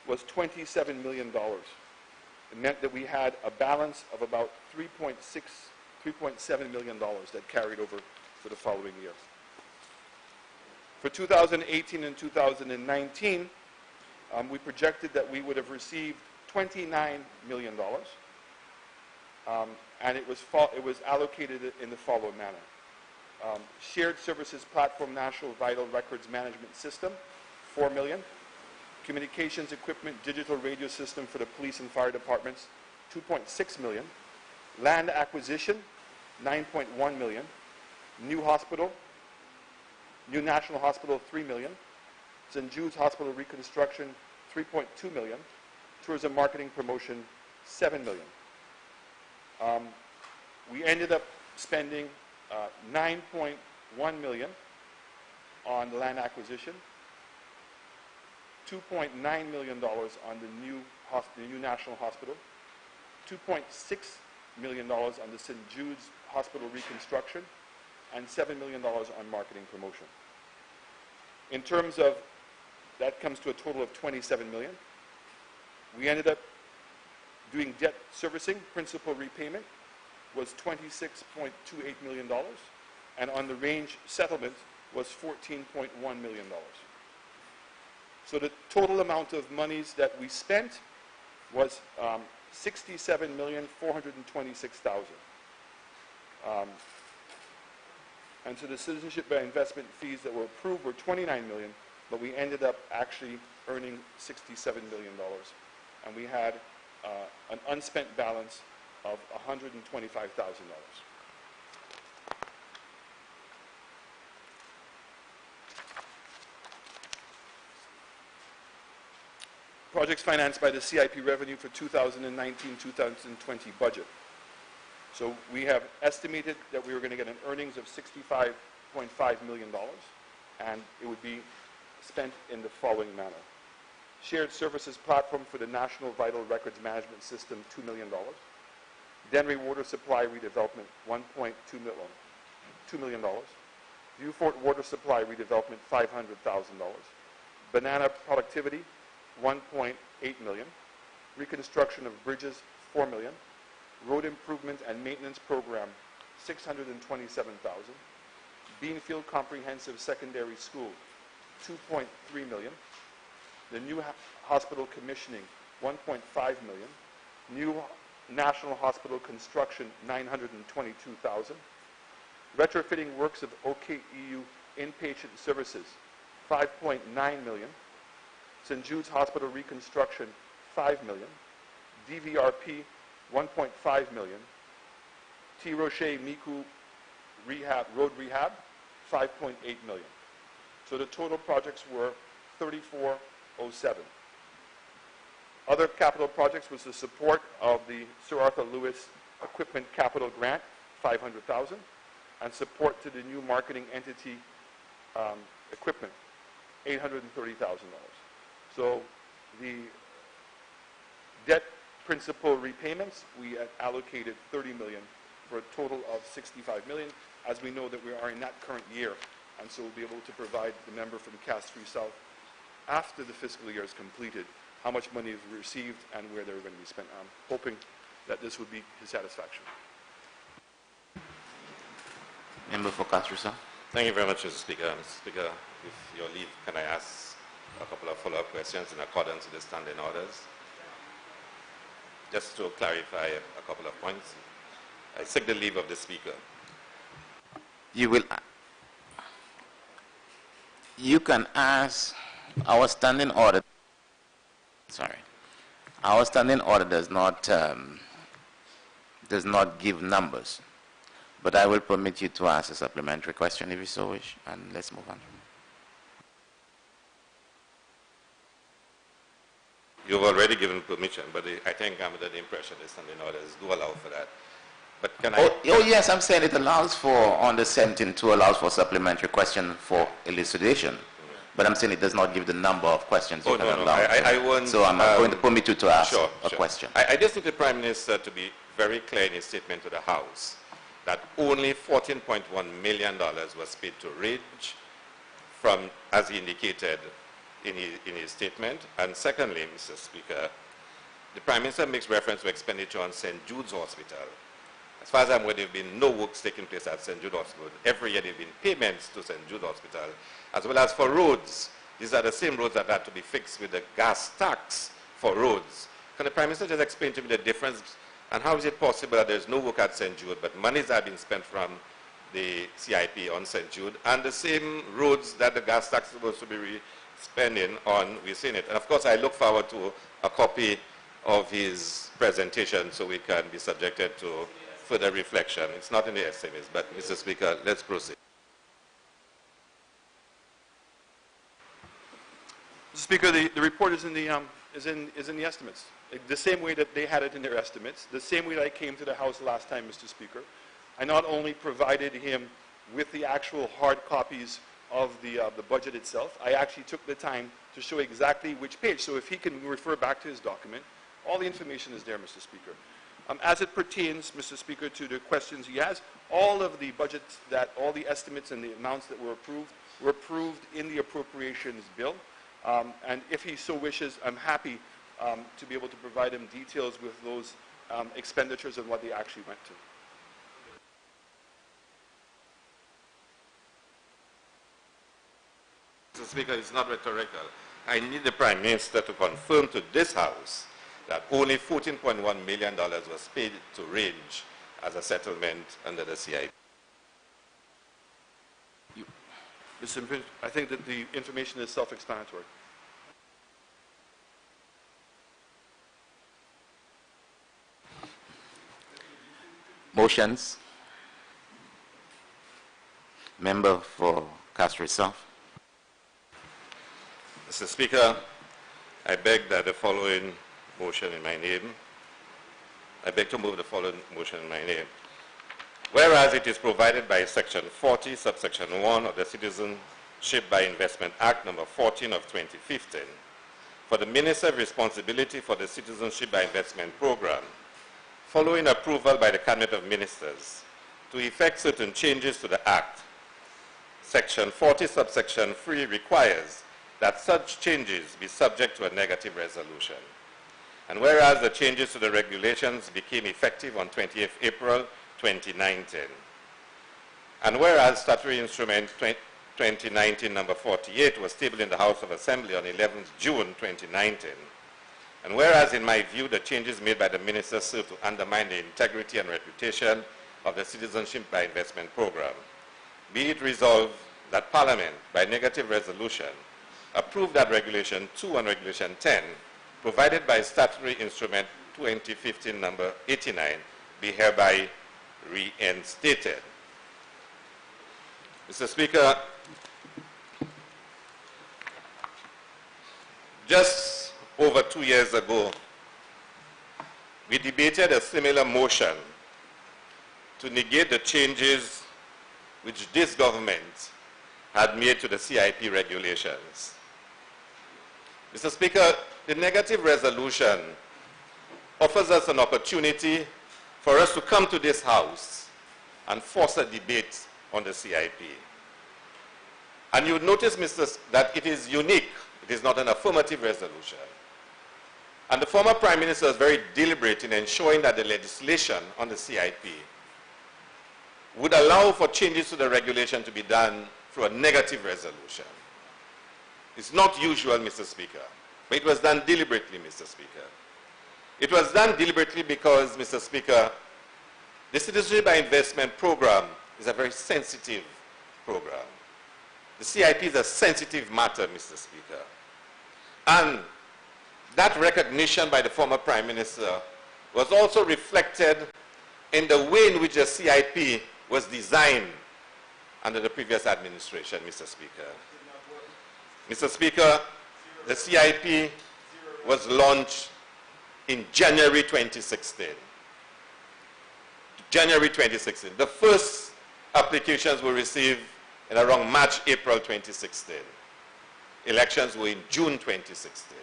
was $27 million. It meant that we had a balance of about $3.7 million that carried over for the following year. For 2018 and 2019, we projected that we would have received $29 million, and it was allocated in the following manner. Shared Services Platform National Vital Records Management System, $4 million. Communications Equipment Digital Radio System for the police and fire departments, $2.6 million. Land Acquisition, $9.1 million. New Hospital, New National Hospital, $3 million. St. Jude's Hospital Reconstruction, $3.2 million. Tourism Marketing Promotion, $7 million. We ended up spending $9.1 million on the land acquisition, $2.9 million on the new National Hospital, $2.6 million on the St. Jude's Hospital Reconstruction, and $7 million on marketing promotion. In terms of, that comes to a total of $27 million. We ended up doing debt servicing, principal repayment was $26.28 million, and on the range settlement was $14.1 million. So the total amount of monies that we spent was $67,426,000. And so the citizenship by investment fees that were approved were $29 million, but we ended up actually earning $67 million. And we had an unspent balance of $125,000. Projects financed by the CIP revenue for 2019-2020 budget. So we have estimated that we were going to get an earnings of $65.5 million, and it would be spent in the following manner. Shared Services Platform for the National Vital Records Management System, $2 million. Dennery Water Supply Redevelopment, $2 million. Viewfort Water Supply Redevelopment, $500,000. Banana Productivity, $1.8 million. Reconstruction of bridges, $4 million. Road Improvement and Maintenance Program, $627,000. Beanfield Comprehensive Secondary School, $2.3 million. The new hospital commissioning, $1.5 million. New National Hospital construction, $922,000. Retrofitting works of OKEU inpatient services, $5.9 million. St. Jude's Hospital reconstruction, $5 million. DVRP, $1.5 million. T. Rocher Miku road rehab, $5.8 million. So the total projects were 3407. Other capital projects was the support of the Sir Arthur Lewis Equipment Capital Grant, $500,000, and support to the new marketing entity equipment, $830,000. So the debt principal repayments, we had allocated $30 million for a total of $65 million, as we know that we are in that current year. And so we'll be able to provide the member from Cass-3 South, after the fiscal year is completed, how much money is received and where they're going to be spent. I'm hoping that this would be his satisfaction. Member for Cass-3 South. Thank you very much, Mr. Speaker. Mr. Speaker, with your leave, can I ask a couple of follow-up questions in accordance with the standing orders? Just to clarify a couple of points. I seek the leave of the Speaker. You can ask. Our standing order. Our standing order does not give numbers, but I will permit you to ask a supplementary question if you so wish, and let's move on. You've already given permission, but I think I'm under the impression the standing orders do allow for that. But can I? Oh yes, I'm saying it allows for, on the 17.2 allows for supplementary question for elucidation. But I'm saying it does not give the number of questions you can allow. I won't. So I'm going to permit you to ask a question. I just need the Prime Minister to be very clear in his statement to the House that only $14.1 million was paid to Ridge from, as he indicated in his statement. And secondly, Mr. Speaker, the Prime Minister makes reference to expenditure on St. Jude's Hospital. As far as I'm aware, there have been no works taking place at St. Jude Hospital. Every year there have been payments to St. Jude Hospital, as well as for roads. These are the same roads that had to be fixed with the gas tax for roads. Can the Prime Minister just explain to me the difference, and how is it possible that there's no work at St. Jude, but monies have been spent from the CIP on St. Jude, and the same roads that the gas tax is supposed to be spending on, we've seen it. And of course, I look forward to a copy of his presentation so we can be subjected to further reflection. It's not in the estimates, but Mr. Speaker, let's proceed. Mr. Speaker, the report is in the estimates. The same way that they had it in their estimates, the same way that I came to the House last time, Mr. Speaker. I not only provided him with the actual hard copies of the budget itself, I actually took the time to show exactly which page. So if he can refer back to his document, all the information is there, Mr. Speaker. As it pertains, Mr. Speaker, to the questions he has, all of the budgets all the estimates and the amounts that were approved in the appropriations bill. And if he so wishes, I'm happy to be able to provide him details with those expenditures and what they actually went to. Mr. Speaker, it's not rhetorical. I need the Prime Minister to confirm to this House that only $14.1 million was paid to Ridge as a settlement under the CIP. Mr. President, I think that the information is self-explanatory. Motions. Member for Cass-3 South. Mr. Speaker, I beg that the following motion in my name. I beg to move the following motion in my name. Whereas it is provided by Section 40, subsection 1 of the Citizenship by Investment Act number 14 of 2015, for the Minister's responsibility for the Citizenship by Investment Program, following approval by the Cabinet of Ministers, to effect certain changes to the Act, Section 40, subsection 3 requires that such changes be subject to a negative resolution. And whereas the changes to the regulations became effective on 20th April 2019, and whereas Statutory Instrument 2019 number 48 was tabled in the House of Assembly on 11th June 2019, and whereas in my view the changes made by the Minister serve to undermine the integrity and reputation of the Citizenship by Investment Program, be it resolved that Parliament, by negative resolution, approve that Regulation 2 and Regulation 10, provided by Statutory Instrument 2015 number 89, be hereby reinstated. Mr. Speaker, just over 2 years ago, we debated a similar motion to negate the changes which this government had made to the CIP regulations. Mr. Speaker, the negative resolution offers us an opportunity for us to come to this House and force a debate on the CIP. And you notice, that it is unique. It is not an affirmative resolution. And the former Prime Minister was very deliberate in ensuring that the legislation on the CIP would allow for changes to the regulation to be done through a negative resolution. It's not usual, Mr. Speaker, but it was done deliberately, Mr. Speaker. It was done deliberately because, Mr. Speaker, the Citizenship by Investment program is a very sensitive program. The CIP is a sensitive matter, Mr. Speaker. And that recognition by the former Prime Minister was also reflected in the way in which the CIP was designed under the previous administration, Mr. Speaker. Mr. Speaker, the CIP was launched in January 2016. January 2016. The first applications were received in around March, April 2016. Elections were in June 2016.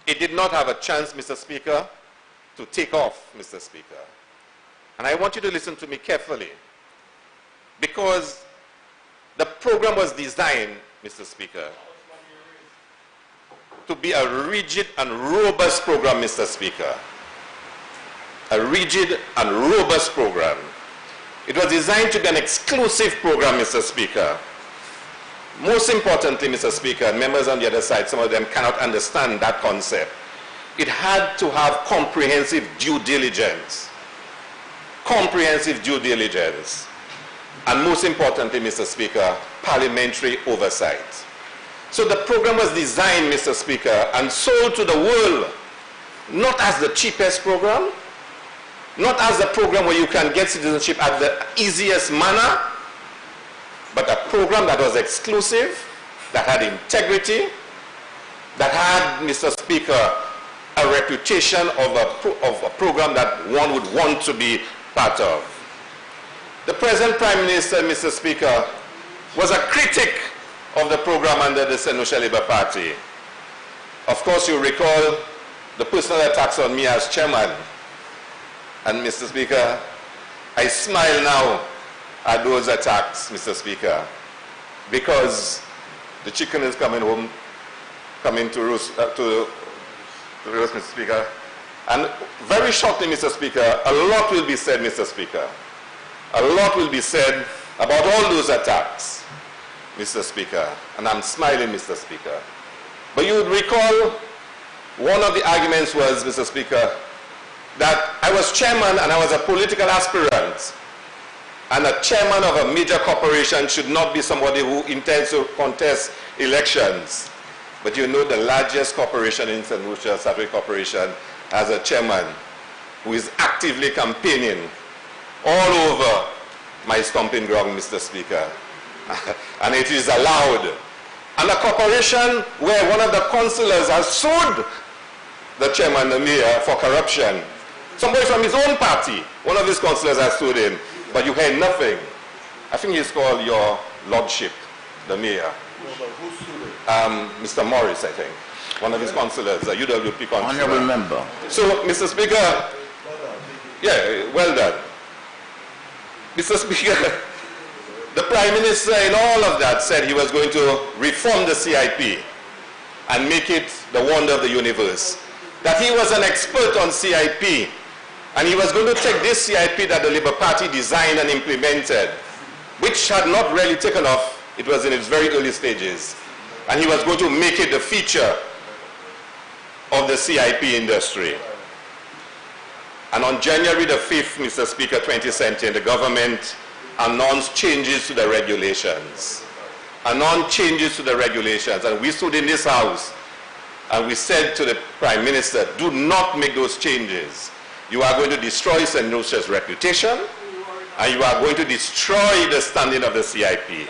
It did not have a chance, Mr. Speaker, to take off, Mr. Speaker. And I want you to listen to me carefully, because the program was designed, Mr. Speaker, to be a rigid and robust program, Mr. Speaker. A rigid and robust program. It was designed to be an exclusive program, Mr. Speaker. Most importantly, Mr. Speaker, and members on the other side, some of them cannot understand that concept. It had to have comprehensive due diligence. Comprehensive due diligence. And most importantly, Mr. Speaker, parliamentary oversight. So the program was designed, Mr. Speaker, and sold to the world, not as the cheapest program, not as the program where you can get citizenship at the easiest manner, but a program that was exclusive, that had integrity, that had, Mr. Speaker, a reputation of a program that one would want to be part of. The present Prime Minister, Mr. Speaker, was a critic of the program under the St. Lucia Labour Party. Of course, you recall the personal attacks on me as chairman. And, Mr. Speaker, I smile now at those attacks, Mr. Speaker, because the chicken is coming home, coming to roost, Mr. Speaker. And very shortly, Mr. Speaker, a lot will be said, Mr. Speaker. A lot will be said about all those attacks, Mr. Speaker. And I'm smiling, Mr. Speaker. But you would recall one of the arguments was, Mr. Speaker, that I was chairman and I was a political aspirant. And a chairman of a major corporation should not be somebody who intends to contest elections. But you know, the largest corporation in St. Lucia, Saturday Corporation, has a chairman who is actively campaigning all over my stomping ground, Mr. Speaker. And it is allowed. And a corporation where one of the councillors has sued the chairman, the mayor, for corruption. Somebody from his own party, one of his councillors has sued him. But you heard nothing. I think he's called your lordship, the mayor. Mr. Morris, I think. One of his councillors, a UWP councillor. Honourable member. So, Mr. Speaker, yeah, well done. Mr. Speaker, the Prime Minister in all of that said he was going to reform the CIP and make it the wonder of the universe. That he was an expert on CIP, and he was going to take this CIP that the Labour Party designed and implemented, which had not really taken off. It was in its very early stages. And he was going to make it the feature of the CIP industry. And on January the 5th, Mr. Speaker, 2017, the government announced changes to the regulations. Announced changes to the regulations. And we stood in this House and we said to the Prime Minister, do not make those changes. You are going to destroy St. Lucia's reputation, and you are going to destroy the standing of the CIP.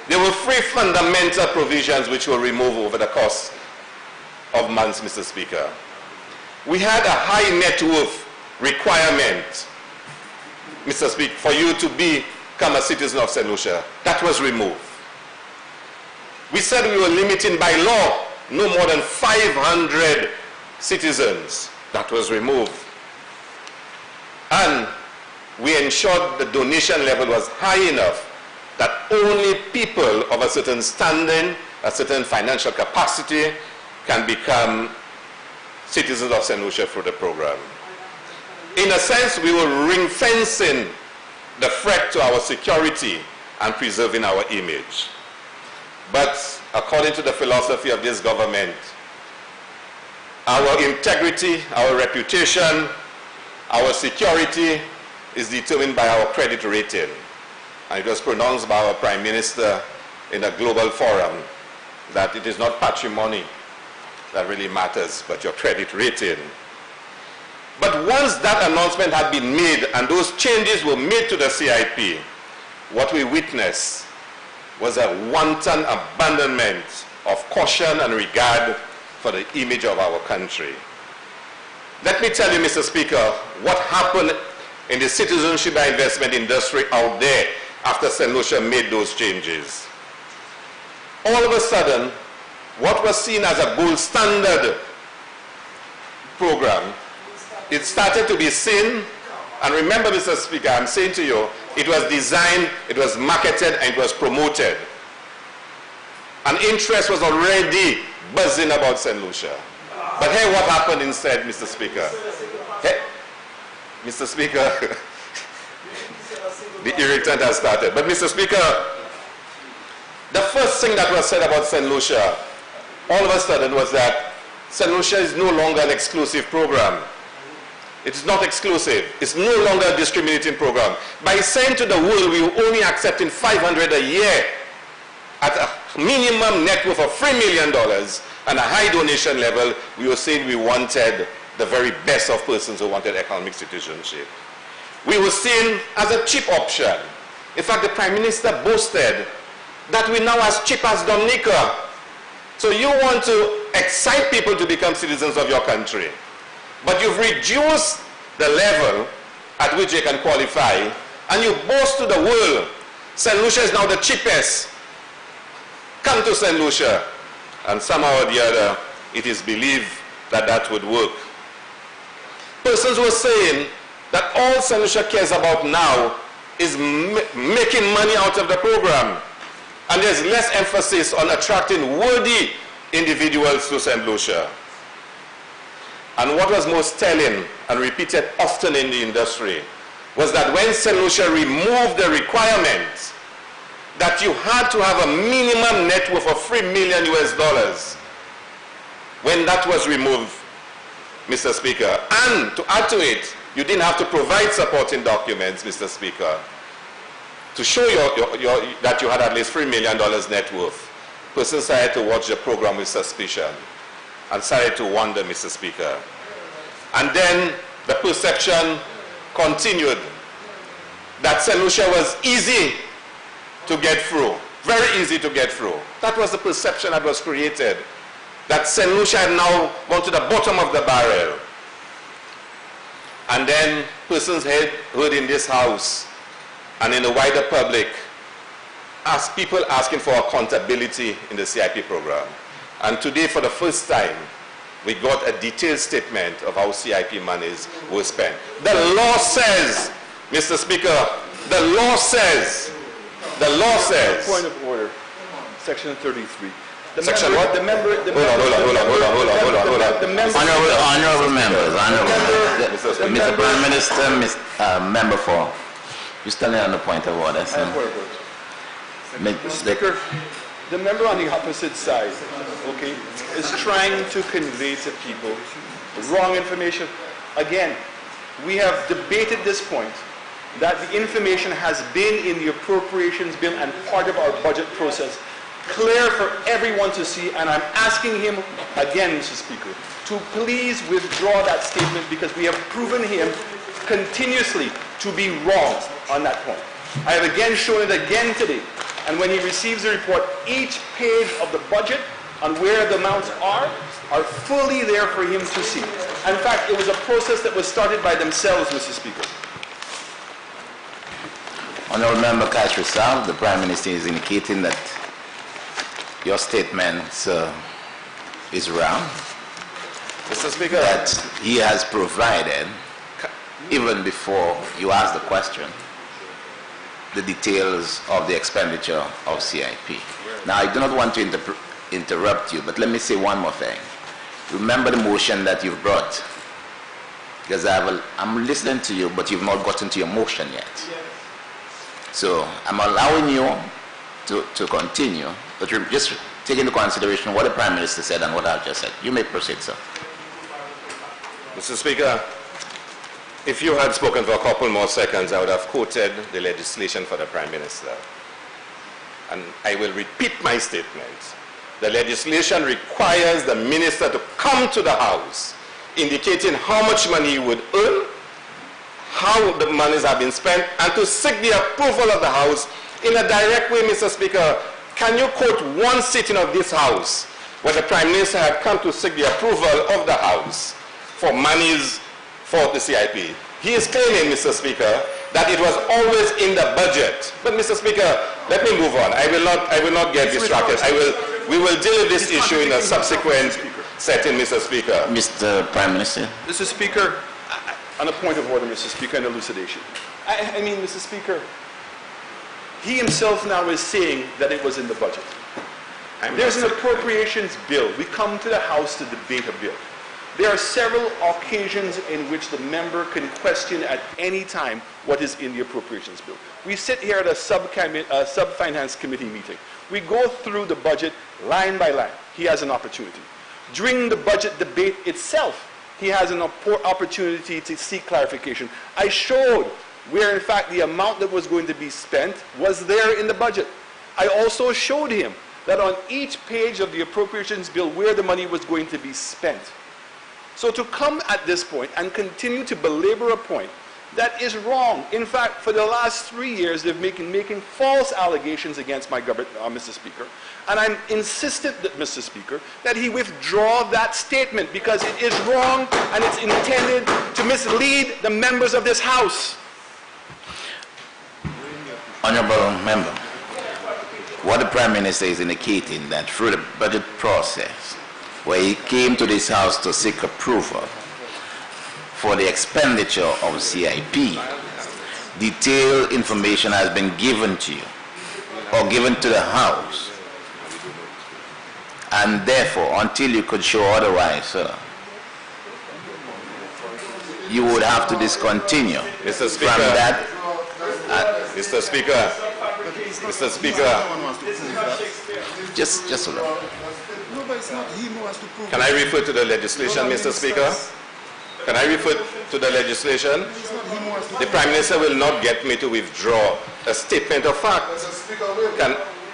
There were 3 fundamental provisions which were removed over the course of months, Mr. Speaker. We had a high net worth requirement, Mr. Speaker, for you to be become a citizen of St. Lucia. That was removed. We said we were limiting by law no more than 500 citizens. That was removed. And we ensured the donation level was high enough that only people of a certain standing, a certain financial capacity can become citizens of St. Lucia through the program. In a sense, we were ring-fencing the threat to our security and preserving our image. But according to the philosophy of this government, our integrity, our reputation, our security is determined by our credit rating. And it was pronounced by our Prime Minister in a global forum that it is not patrimony that really matters, but your credit rating. But once that announcement had been made and those changes were made to the CIP, what we witnessed was a wanton abandonment of caution and regard for the image of our country. Let me tell you, Mr. Speaker, what happened in the citizenship and investment industry out there after St. Lucia made those changes. All of a sudden, what was seen as a gold standard program, it started to be seen, and remember, Mr. Speaker, I'm saying to you, it was designed, it was marketed, and it was promoted. And interest was already buzzing about St. Lucia. But hey, what happened instead, Mr. Speaker? Hey, Mr. Speaker, the irritant has started. But Mr. Speaker, the first thing that was said about St. Lucia, all of a sudden, was that St. Lucia is no longer an exclusive program. It is not exclusive. It's no longer a discriminating program. By saying to the world we were only accepting $500 a year at a minimum net worth of $3 million and a high donation level, we were saying we wanted the very best of persons who wanted economic citizenship. We were seen as a cheap option. In fact, the Prime Minister boasted that we now as cheap as Dominica. So you want to excite people to become citizens of your country, but you've reduced the level at which they can qualify, and you boast to the world, St. Lucia is now the cheapest. Come to St. Lucia. And somehow or the other, it is believed that that would work. Persons were saying that all St. Lucia cares about now is making money out of the program. And there's less emphasis on attracting worthy individuals to St. Lucia. And what was most telling and repeated often in the industry was that when St. Lucia removed the requirement that you had to have a minimum net worth of $3 million US, when that was removed, Mr. Speaker, and to add to it, you didn't have to provide supporting documents, Mr. Speaker, to show that you had at least $3 million net worth. Persons started to watch the program with suspicion and started to wonder, Mr. Speaker. And then the perception continued that St. Lucia was easy to get through, very easy to get through. That was the perception that was created, that St. Lucia had now gone to the bottom of the barrel. And then persons heard in this house and in the wider public as people asking for accountability in the CIP program. And today, for the first time, we got a detailed statement of how CIP monies were spent. The law says, Mr. Speaker, the law says. Point of order, section 33. Section what? The member. Hold on. Honorable members, Mr. Prime Minister, Member 4, you're standing on the point of order. Mr. Speaker, the member on the opposite side, okay, is trying to convey to people wrong information. Again, we have debated this point, that the information has been in the appropriations bill and part of our budget process, clear for everyone to see, and I'm asking him again, Mr. Speaker, to please withdraw that statement, because we have proven him continuously to be wrong on that point. I have again shown it again today, and when he receives the report, each page of the budget on where the amounts are fully there for him to see. In fact, it was a process that was started by themselves, Mr. Speaker. Honourable Member Castro South, the Prime Minister is indicating that your statement is wrong. Mr. Speaker. That he has provided, even before you ask the question, the details of the expenditure of CIP. Now, I do not want to interrupt you, but let me say one more thing. Remember the motion that you've brought, because I'm listening to you, but you've not gotten to your motion yet. So I'm allowing you to continue, but you're just taking into consideration what the Prime Minister said and what I've just said. You may proceed, sir. Mr. Speaker, if you had spoken for a couple more seconds, I would have quoted the legislation for the Prime Minister. And I will repeat my statement. The legislation requires the Minister to come to the House, indicating how much money he would earn, how the monies have been spent, and to seek the approval of the House in a direct way, Mr. Speaker. Can you quote one sitting of this House where the Prime Minister had come to seek the approval of the House for monies for the CIP? He is claiming, Mr. Speaker, that it was always in the budget. But, Mr. Speaker, let me move on. I will not get distracted. We will deal with this issue in a subsequent setting, Mr. Speaker. Mr. Prime Minister. Mr. Speaker, on a point of order, Mr. Speaker, an elucidation. I mean, Mr. Speaker, he himself now is saying that it was in the budget. There's an appropriations bill. We come to the House to debate a bill. There are several occasions in which the member can question at any time what is in the appropriations bill. We sit here at a sub-finance committee meeting. We go through the budget line by line. He has an opportunity. During the budget debate itself, he has an opportunity to seek clarification. I showed where, in fact, the amount that was going to be spent was there in the budget. I also showed him that on each page of the appropriations bill where the money was going to be spent. So to come at this point and continue to belabor a point that is wrong. In fact, for the last 3 years, they've been making false allegations against my government, Mr. Speaker. And I'm insistent that, Mr. Speaker, that he withdraw that statement because it is wrong and it's intended to mislead the members of this House. Honourable Member, what the Prime Minister is indicating that through the budget process, where he came to this House to seek approval for the expenditure of CIP, detailed information has been given to you or given to the House, and therefore, until you could show otherwise, sir, you would have to discontinue. Mr. Speaker, from that. Mr. Speaker, Mr. Speaker, just hold on. Can I refer to the legislation, Mr. Speaker? Can I refer to the legislation? The Prime Minister will not get me to withdraw a statement of fact.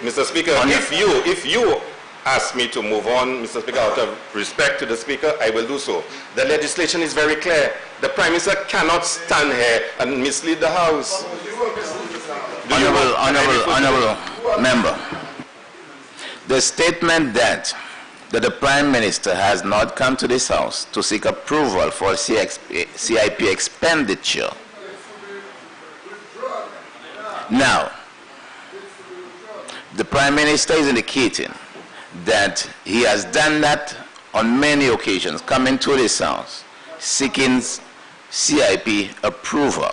Mr. Speaker, if you ask me to move on, Mr. Speaker, out of respect to the Speaker, I will do so. The legislation is very clear. The Prime Minister cannot stand here and mislead the House. Honourable Member, the statement that the Prime Minister has not come to this House to seek approval for CIP expenditure. Now, the Prime Minister is indicating that he has done that on many occasions, coming to this House, seeking CIP approval,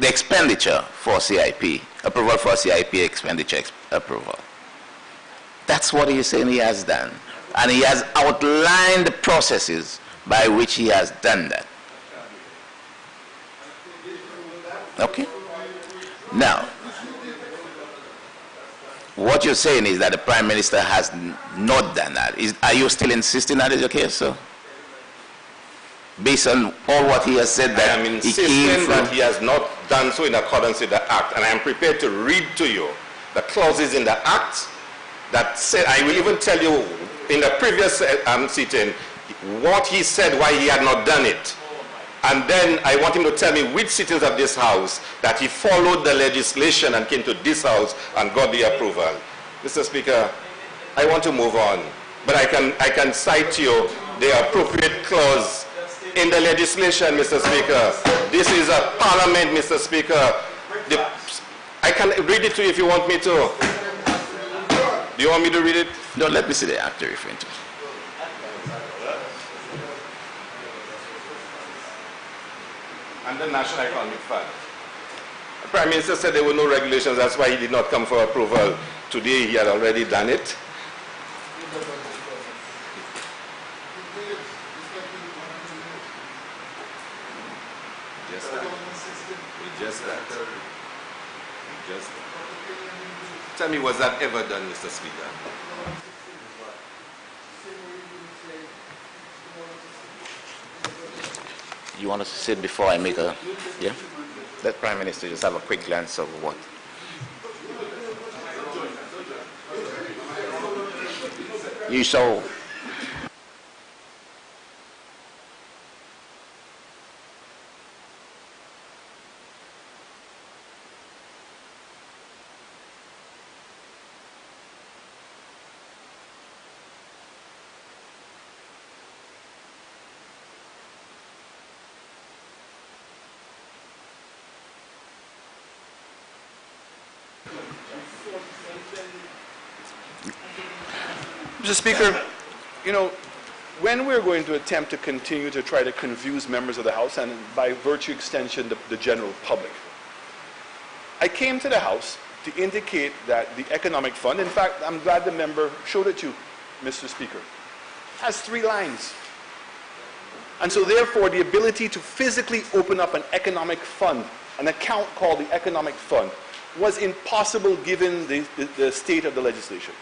the expenditure for CIP, approval for CIP expenditure approval. That's what he is saying he has done. And he has outlined the processes by which he has done that. Okay? Now, what you're saying is that the Prime Minister has not done that. Are you still insisting that is the case, sir? Based on all what he has said that I am insisting that he has not done so in accordance with the Act. And I am prepared to read to you the clauses in the Act that said, I will even tell you in the previous sitting what he said, why he had not done it. And then I want him to tell me which sittings of this House that he followed the legislation and came to this House and got the approval. Mr. Speaker, I want to move on, but I can cite to you the appropriate clause in the legislation, Mr. Speaker. This is a parliament, Mr. Speaker. I can read it to you if you want me to. Do you want me to read it? No, let me see the act you're referring to. And the National Economic Fund. The Prime Minister said there were no regulations, that's why he did not come for approval. Today he had already done it. Just that. Tell me, was that ever done, Mr. Speaker? You want us to sit before I make a, yeah? Let Prime Minister just have a quick glance of what. You saw. Mr. Speaker, you know, when we're going to attempt to continue to try to confuse members of the House and by virtue extension the general public, I came to the House to indicate that the Economic Fund, in fact, I'm glad the member showed it to you, Mr. Speaker, has 3 lines. And so therefore the ability to physically open up an economic fund, an account called the Economic Fund, was impossible given the state of the legislation.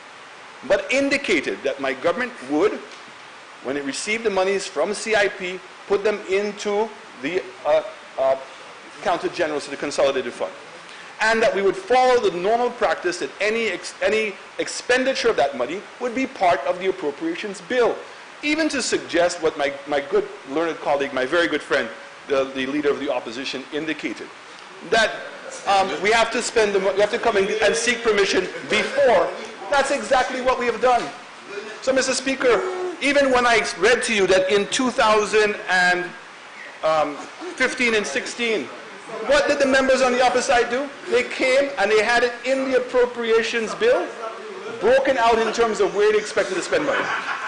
But indicated that my government would, when it received the monies from CIP, put them into the accountant general to the consolidated fund. And that we would follow the normal practice that any expenditure of that money would be part of the appropriations bill. Even to suggest what my good learned colleague, my very good friend, the leader of the opposition indicated, that we have to spend the money, we have to come and seek permission before. That's exactly what we have done. So, Mr. Speaker, even when I read to you that in 2015 and 16, what did the members on the opposite side do? They came and they had it in the appropriations bill, broken out in terms of where they expected to spend money.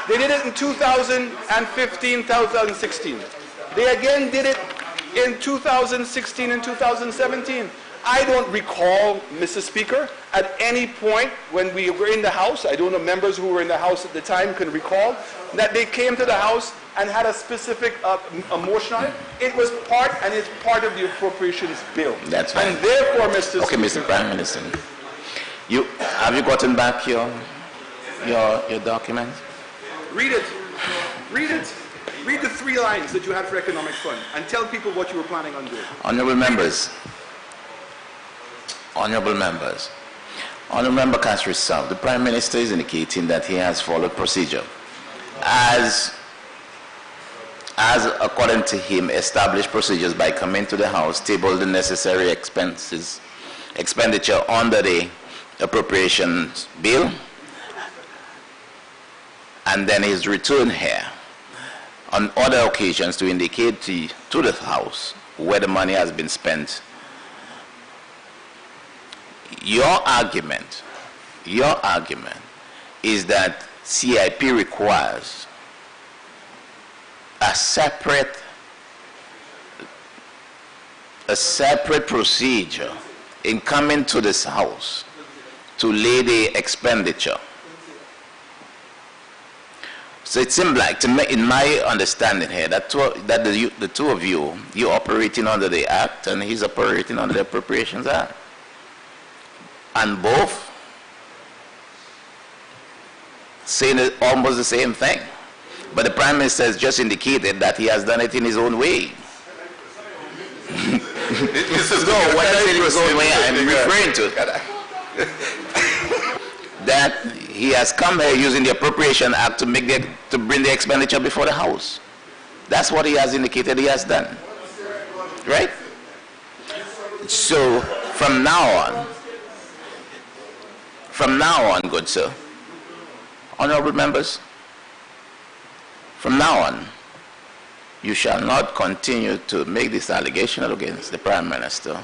They did it in 2015, 2016. They again did it in 2016 and 2017. I don't recall, Mr. Speaker, at any point when we were in the House, I don't know members who were in the House at the time can recall, that they came to the House and had a specific motion on it. It was part, and it's part of the appropriations bill. That's fine. And therefore, Mr. Okay, Speaker, Mr. Prime Minister, have you gotten back your document? read it. Read it. Read the 3 lines that you had for Economic Fund and tell people what you were planning on doing. Honorable members, Honorable Member Castro South, the Prime Minister is indicating that he has followed procedure as according to him established procedures by coming to the House, table the necessary expenditure under the appropriations bill, and then he's returned here on other occasions to indicate to the House where the money has been spent. Your argument is that CIP requires a separate procedure in coming to this House to lay the expenditure. So it seems like, to me, in my understanding here, that the two of you, you're operating under the Act and he's operating under the Appropriations Act. And both saying almost the same thing. But the Prime Minister has just indicated that he has done it in his own way. So when I say his own way, I'm referring to that he has come here using the Appropriation Act to bring the expenditure before the House. That's what he has indicated he has done. Right? So from now on, good sir, honorable members, from now on, you shall not continue to make this allegation against the Prime Minister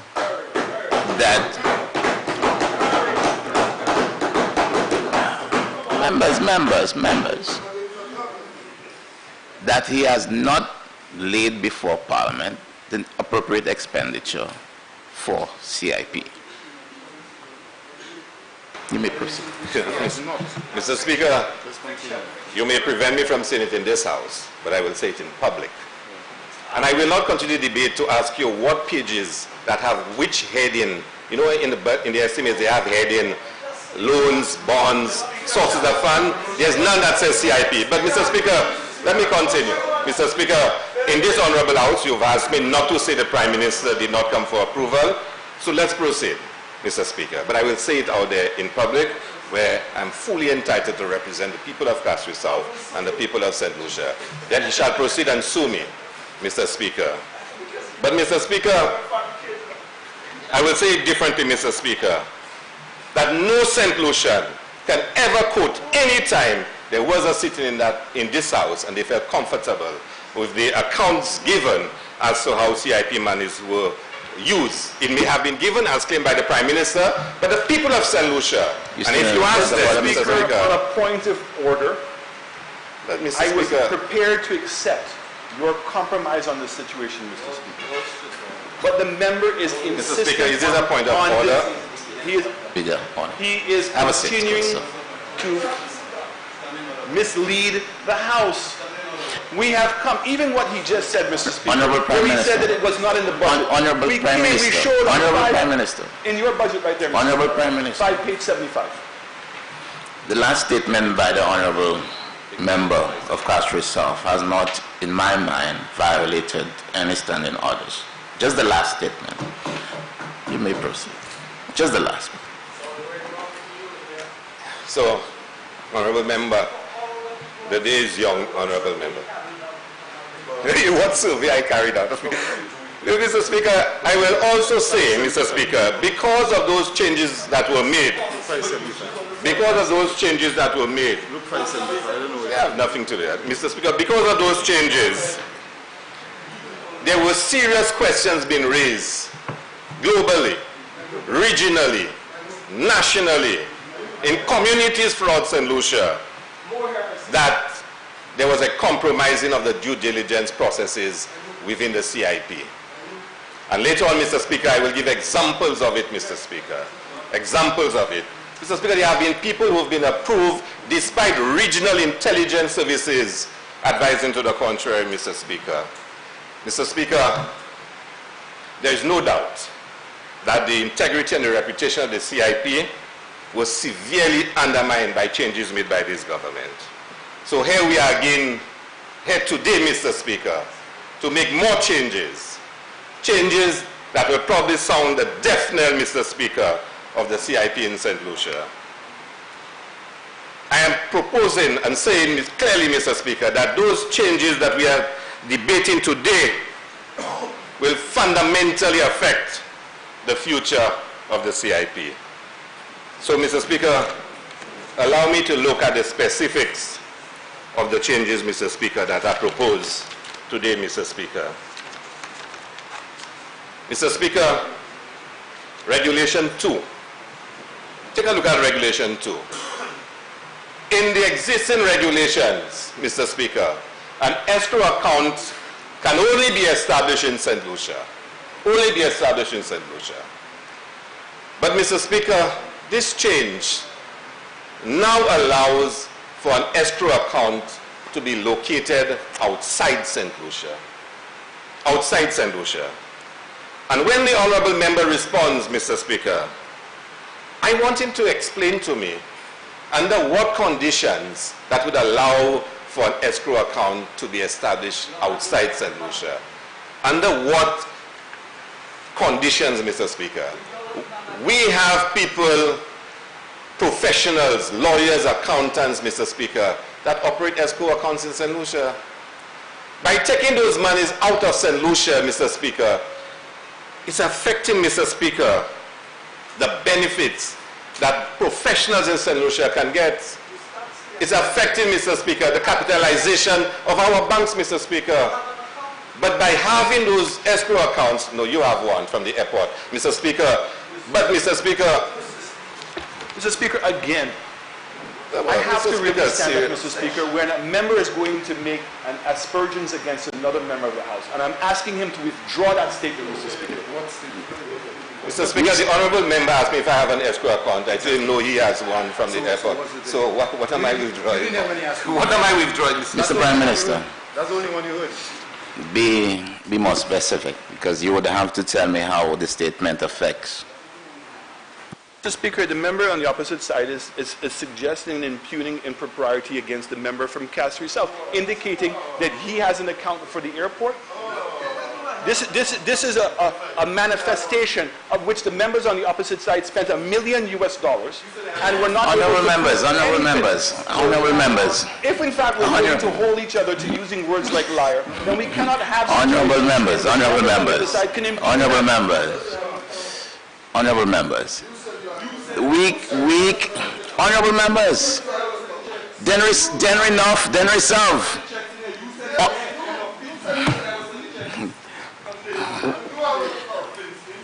that members, that he has not laid before Parliament the appropriate expenditure for CIP. You may proceed. Mr. Speaker, you may prevent me from saying it in this House, but I will say it in public. And I will not continue the debate to ask you what pages that have which heading. You know, in the estimates, they have heading loans, bonds, sources of fund. There's none that says CIP. But Mr. Speaker, let me continue. Mr. Speaker, in this honorable House, you've asked me not to say the Prime Minister did not come for approval. So let's proceed, Mr. Speaker. But I will say it out there in public, where I'm fully entitled to represent the people of Castries South and the people of St. Lucia. Then he shall proceed and sue me, Mr. Speaker. But Mr. Speaker, I will say it differently, Mr. Speaker, that no St. Lucian can ever quote any time there was a sitting in this House and they felt comfortable with the accounts given as to how CIP monies were used. It may have been given as claimed by the Prime Minister, but the people of St. Lucia, and if you ask them, Mr. Speaker, on a point of order, Mr. I was Speaker, prepared to accept your compromise on this situation, Mr. Speaker. But the member is insisting Mr. Speaker, is this a point of order? He is continuing to mislead the House. We have come, even what he just said, Mr. Speaker, Honorable Prime where he Minister. said that it was not in the budget. Honorable Prime Minister. Honorable Prime Minister. In your budget right there, Mr. Honorable Prime Minister. Page 75. The last statement by the Honorable Member of Castries South has not, in my mind, violated any standing orders. Just the last statement. You may proceed. Just the last one. So, Honorable Member, the day is young, Honorable Member. What survey I carried out? Mr. Speaker, I will also say, Mr. Speaker, because of those changes that were made, I have nothing to do with that. Mr. Speaker, because of those changes, there were serious questions being raised globally, regionally, nationally, in communities throughout St. Lucia, that there was a compromising of the due diligence processes within the CIP. And later on, Mr. Speaker, I will give examples of it, Mr. Speaker. Examples of it. Mr. Speaker, there have been people who have been approved despite regional intelligence services advising to the contrary, Mr. Speaker. Mr. Speaker, there is no doubt that the integrity and the reputation of the CIP was severely undermined by changes made by this government. So here we are again, here today, Mr. Speaker, to make more changes. Changes that will probably sound the death knell, Mr. Speaker, of the CIP in St. Lucia. I am proposing and saying clearly, Mr. Speaker, that those changes that we are debating today will fundamentally affect the future of the CIP. So, Mr. Speaker, allow me to look at the specifics of the changes, Mr. Speaker, that are proposed today, Mr. Speaker. Mr. Speaker, Regulation 2. Take a look at Regulation 2. In the existing regulations, Mr. Speaker, an escrow account can only be established in St. Lucia. Only be established in St. Lucia. But, Mr. Speaker, this change now allows for an escrow account to be located outside St. Lucia. Outside St. Lucia. And when the honorable member responds, Mr. Speaker, I want him to explain to me under what conditions that would allow for an escrow account to be established outside St. Lucia. Under what conditions, Mr. Speaker? We have people, professionals, lawyers, accountants, Mr. Speaker, that operate escrow accounts in St. Lucia. By taking those monies out of St. Lucia, Mr. Speaker, it's affecting, Mr. Speaker, the benefits that professionals in St. Lucia can get. It's affecting, Mr. Speaker, the capitalization of our banks, Mr. Speaker. But by having those escrow accounts, no, you have one from the airport, Mr. Speaker. But, Mr. Speaker, Mr. Speaker, again, I have to really stand up, Mr. Speaker, when a member is going to make an aspersions against another member of the House, and I'm asking him to withdraw that statement, Mr. Speaker. Mr. Speaker, the honourable member asked me if I have an escrow account. I didn't know he has one from the airport. So what am I withdrawing? What am I withdrawing, Mr. Prime Minister? That's the only one you heard. Be more specific, because you would have to tell me how the statement affects. Mr. Speaker, the member on the opposite side is suggesting and impugning impropriety against the member from Castries South, indicating that he has an account for the airport. This is a manifestation of which the members on the opposite side spent $1 million, and we're not Honourable members. If in fact we're going to hold each other to using words like liar, then we cannot have Honourable members. Honourable members. Then enough, then resolve.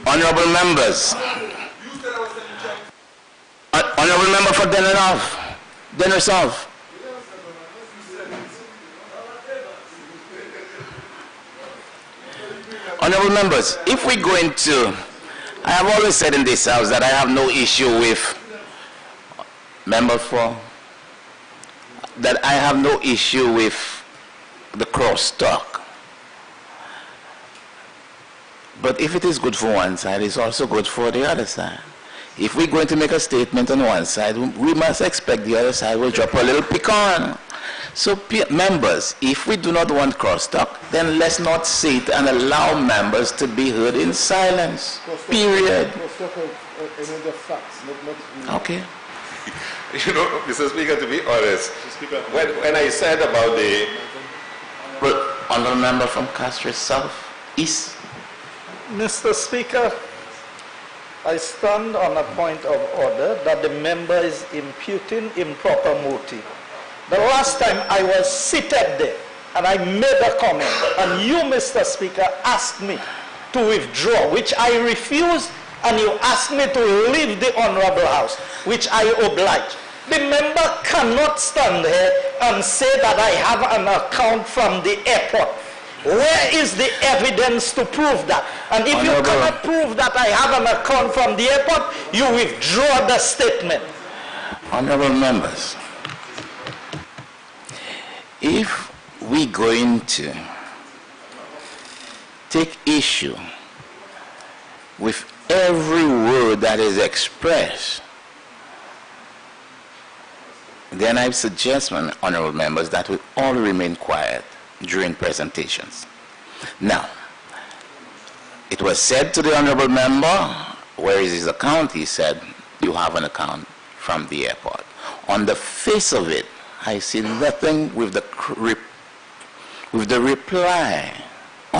Honourable members. Honourable member for then enough, then resolve. Honourable members, if we go into, I have always said in this house that I have no issue with member for, that I have no issue with the crosstalk. But if it is good for one side, it's also good for the other side. If we're going to make a statement on one side, we must expect the other side will drop a little pecan. So members, if we do not want crosstalk, then let's not say it and allow members to be heard in silence. Period. Okay. You know, Mr. Speaker, to be honest, when I said about the... Honourable member from Castries South, East. Mr. Speaker, I stand on a point of order that the member is imputing improper motive. The last time I was seated there and I made a comment and you, Mr. Speaker, asked me to withdraw, which I refused, and you asked me to leave the Honourable House, which I obliged. The member cannot stand here and say that I have an account from the airport. Where is the evidence to prove that? And if you cannot prove that I have an account from the airport, you withdraw the statement. Honourable members, if we're going to take issue with every word that is expressed, then I suggest, honourable members, that we all remain quiet during presentations. Now, it was said to the honourable member, where is his account? He said, you have an account from the airport. On the face of it, I see nothing with the reply.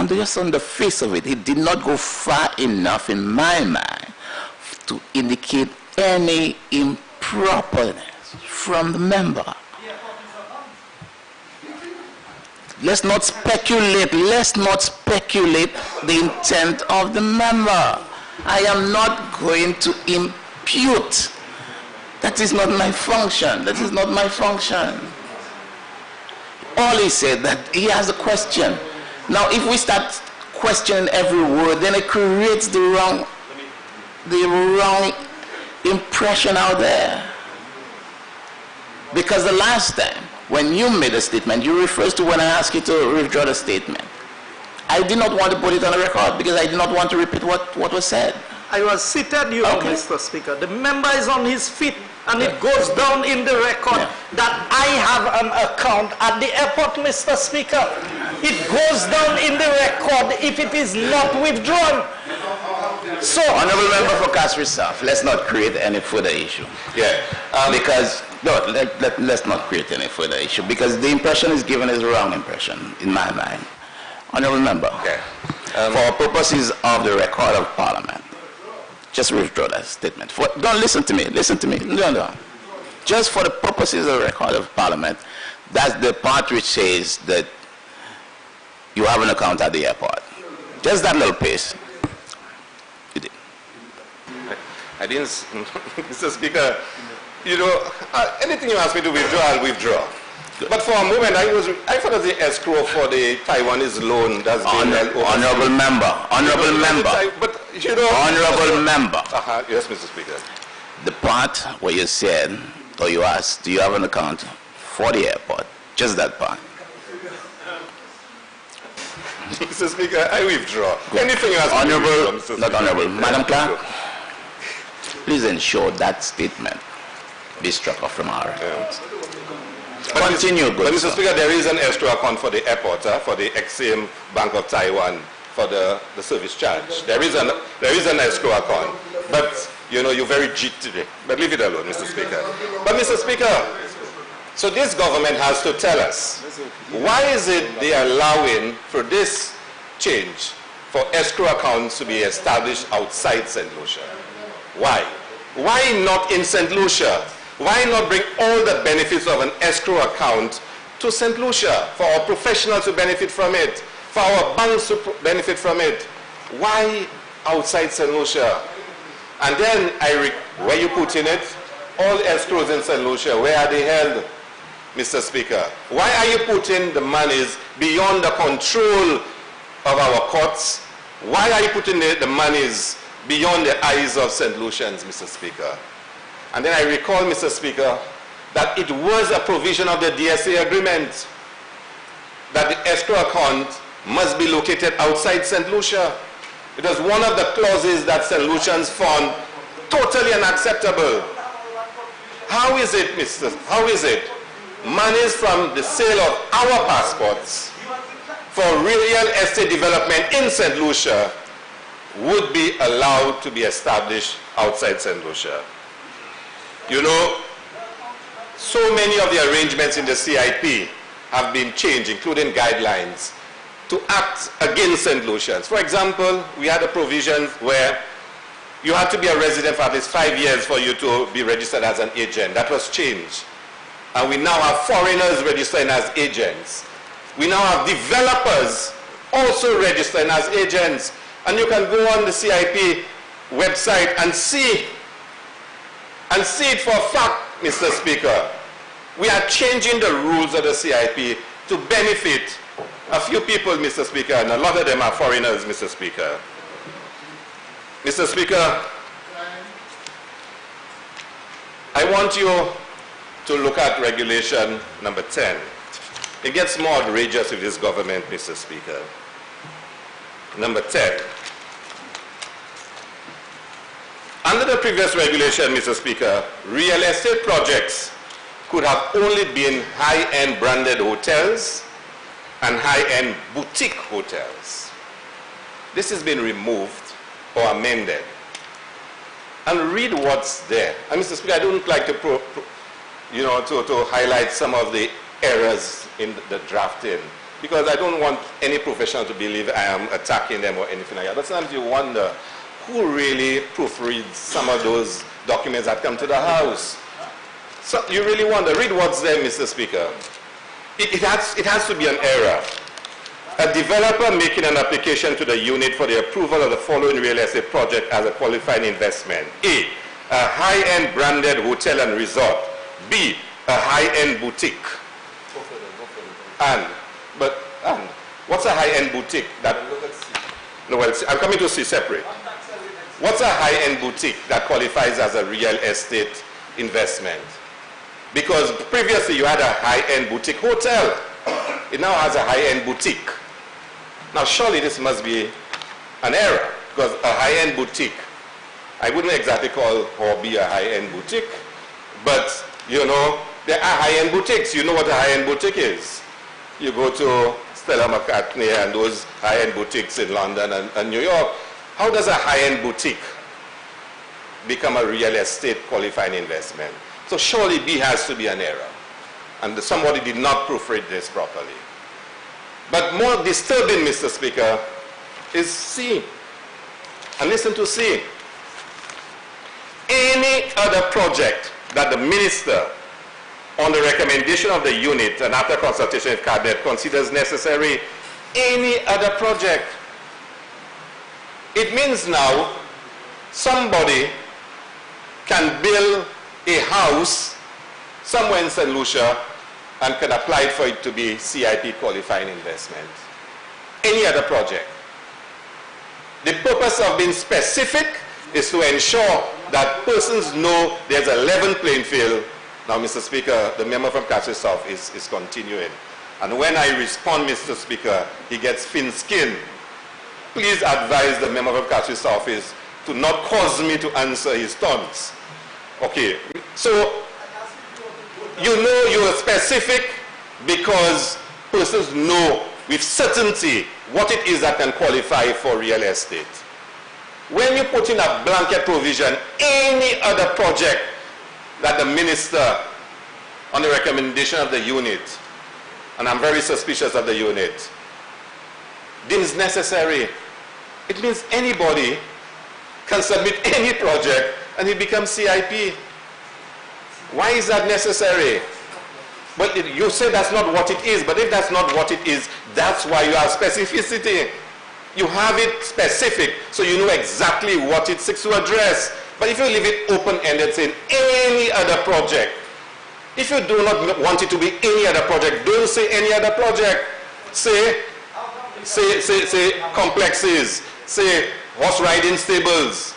Just on the face of it, he did not go far enough in my mind to indicate any improperness from the member. Let's not speculate the intent of the member. I am not going to impute. That is not my function. All he said that he has a question. Now if we start questioning every word, then it creates the wrong impression out there. Because the last time when you made a statement, you referred to when I asked you to withdraw the statement. I did not want to put it on the record because I did not want to repeat what was said. I was seated, Mr. Speaker. The member is on his feet, and it goes down in the record that I have an account at the airport, Mr. Speaker. It goes down in the record if it is not withdrawn. So, honourable member for Castries South, let's not create any further issue. Let's not create any further issue because the impression is given is a wrong impression in my mind. Honourable member, for purposes of the record of Parliament, just withdraw that statement. Don't listen to me. No. Just for the purposes of the record of Parliament, that's the part which says that you have an account at the airport. Just that little piece. I didn't, Mr. Speaker, you know, anything you ask me to withdraw, I'll withdraw. But for a moment, I thought of the escrow for the Taiwanese loan that's been held over. Honorable member, but, you know, honorable member. Yes, Mr. Speaker. The part where you said, or you asked, do you have an account for the airport? Just that part. Mr. Speaker, I withdraw. Anything you ask honorable, me to withdraw, Mr. not Speaker. honorable. Madam Clerk, please ensure that statement be struck off from our accounts. Continue, good But Mr. sir. Speaker, there is an escrow account for the airport, for the Exim Bank of Taiwan, for the service charge. There is an escrow account. But, you know, you're very jittery. But leave it alone, Mr. Speaker. But, Mr. Speaker, so this government has to tell us, why is it they are allowing for this change for escrow accounts to be established outside St. Lucia? Why? Why not in St. Lucia? Why not bring all the benefits of an escrow account to St. Lucia for our professionals to benefit from it, for our banks to benefit from it? Why outside St. Lucia? And then, where you put in it, all escrows in St. Lucia, where are they held, Mr. Speaker? Why are you putting the monies beyond the control of our courts? Why are you putting the monies beyond the eyes of St. Lucians, Mr. Speaker? And then I recall, Mr. Speaker, that it was a provision of the DSA agreement that the escrow account must be located outside St. Lucia. It was one of the clauses that St. Lucians found totally unacceptable. How is it, how is it monies from the sale of our passports for real estate development in St. Lucia would be allowed to be established outside St. Lucia? You know, so many of the arrangements in the CIP have been changed, including guidelines, to act against St. Lucians. For example, we had a provision where you had to be a resident for at least 5 years for you to be registered as an agent. That was changed. And we now have foreigners registering as agents. We now have developers also registering as agents. And you can go on the CIP website and see it for a fact, Mr. Speaker. We are changing the rules of the CIP to benefit a few people, Mr. Speaker, and a lot of them are foreigners, Mr. Speaker. Mr. Speaker, I want you to look at regulation number 10. It gets more outrageous with this government, Mr. Speaker. Number 10. Under the previous regulation, Mr. Speaker, real estate projects could have only been high-end branded hotels and high-end boutique hotels. This has been removed or amended. And read what's there. And Mr. Speaker, I don't like to, to highlight some of the errors in the drafting, because I don't want any professional to believe I am attacking them or anything like that. But sometimes you wonder, who really proofreads some of those documents that come to the House? So you really wonder. Read what's there, Mr. Speaker. It has to be an error. A developer making an application to the unit for the approval of the following real estate project as a qualifying investment. A high-end branded hotel and resort. B, a high-end boutique. And what's a high-end boutique? No, well, I'm coming to C separate. What's a high-end boutique that qualifies as a real estate investment? Because previously you had a high-end boutique hotel. It now has a high-end boutique. Now surely this must be an error, because a high-end boutique, I wouldn't exactly call Hobby a high-end boutique, but you know, there are high-end boutiques. You know what a high-end boutique is. You go to Stella McCartney and those high-end boutiques in London and New York. How does a high-end boutique become a real estate qualifying investment? So surely B has to be an error. And somebody did not proofread this properly. But more disturbing, Mr. Speaker, is C. And listen to C. Any other project that the minister, on the recommendation of the unit and after consultation with cabinet, considers necessary, any other project. It means now somebody can build a house somewhere in St. Lucia and can apply for it to be CIP qualifying investment. Any other project. The purpose of being specific is to ensure that persons know there's a level playing field. Now, Mr. Speaker, the member from Castle South is continuing. And when I respond, Mr. Speaker, he gets thin skin. Please advise the member from Castle South is to not cause me to answer his taunts. Okay, so you know you are specific because persons know with certainty what it is that can qualify for real estate. When you put in a blanket provision, any other project that the minister, on the recommendation of the unit, and I'm very suspicious of the unit, deems necessary, it means anybody can submit any project and it becomes CIP. Why is that necessary? Well, you say that's not what it is, but if that's not what it is, that's why you have specificity. You have it specific, so you know exactly what it seeks to address. But if you leave it open-ended, saying any other project, if you do not want it to be any other project, don't say any other project. Say complexes, say horse riding stables.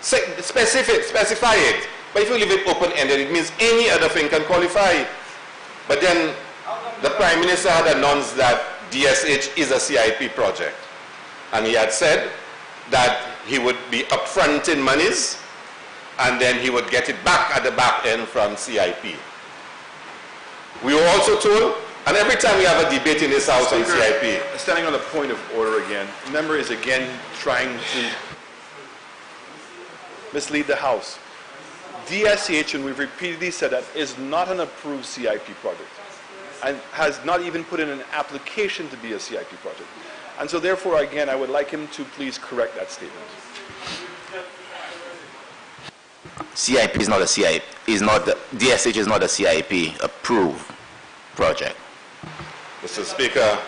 Say, specify it. But if you leave it open-ended, it means any other thing can qualify. But then the Prime Minister had announced that DSH is a CIP project. And he had said that he would be upfronting monies and then he would get it back at the back end from CIP. We were also told, and every time we have a debate in this house on CIP. Standing on the point of order again, the member is again trying to mislead the House. DSH, and we've repeatedly said that, is not an approved CIP project and has not even put in an application to be a CIP project. And so therefore, again, I would like him to please correct that statement. CIP is not a CIP, DSH is not a CIP approved project. Mr. Speaker,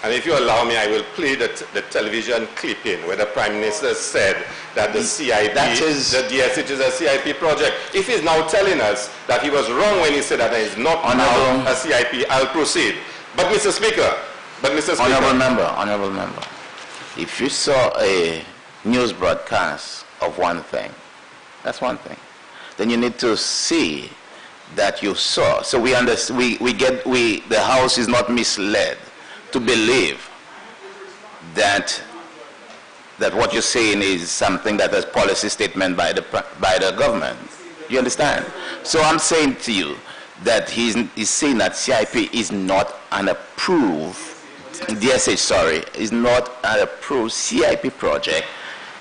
and if you allow me, I will play the television clipping where the Prime Minister said that the CIP, the DSH is a CIP project. If he's now telling us that he was wrong when he said that it's not now a CIP, I'll proceed. But Mr. Speaker, Honorable member, if you saw a news broadcast of one thing, that's one thing. Then you need to see that you saw. So the House is not misled to believe that what you're saying is something that is policy statement by the government. You understand? So I'm saying to you that he's saying that CIP is not an approved, DSH, sorry, is not an approved CIP project,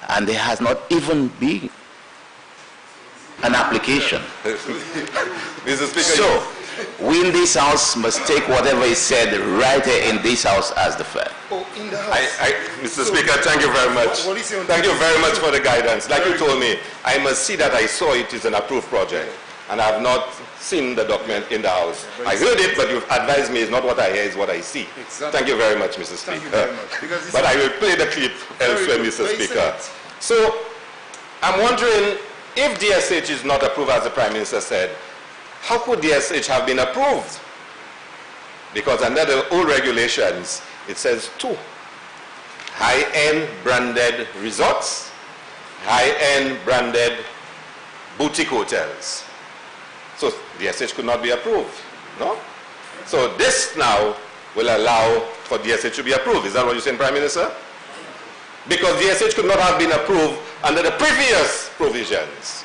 and there has not even been an application. Mr. Speaker, so we in this House must take whatever is said right here in this House as the fact. Mr. Speaker, thank you very much. Thank you very much for the guidance. Like you told me, I must see that I saw it is an approved project, and I have not seen the document in the House. I heard it, but you've advised me it's not what I hear, it's what I see. Exactly. Thank you very much, Mr. Speaker. Thank you very much. But I will play the clip elsewhere, Mr. Speaker. So I'm wondering, if DSH is not approved, as the Prime Minister said, how could DSH have been approved? Because under the old regulations, it says 2. High-end branded resorts, high-end branded boutique hotels. So DSH could not be approved, no? So this now will allow for DSH to be approved. Is that what you're saying, Prime Minister? Because DSH could not have been approved under the previous provisions.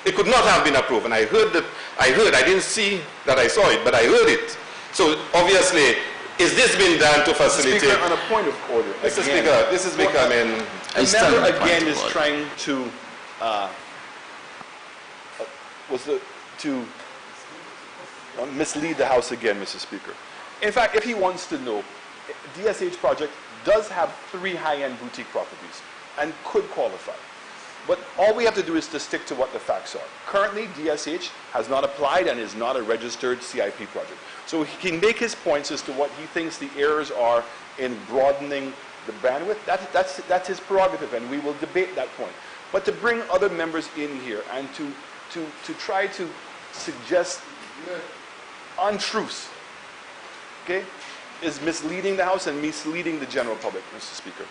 It could not have been approved, and I didn't see that I saw it, but I heard it. So obviously, is this being done to facilitate? Speaker, on a point of order. Mr. Speaker, this is becoming... The member again is trying to mislead the House again, Mr. Speaker. In fact, if he wants to know, DSH project does have 3 high-end boutique properties and could qualify. But all we have to do is to stick to what the facts are. Currently, DSH has not applied and is not a registered CIP project. So he can make his points as to what he thinks the errors are in broadening the bandwidth. That's his prerogative, and we will debate that point. But to bring other members in here and to to try to suggest untruths, okay, is misleading the House and misleading the general public, Mr. Speaker.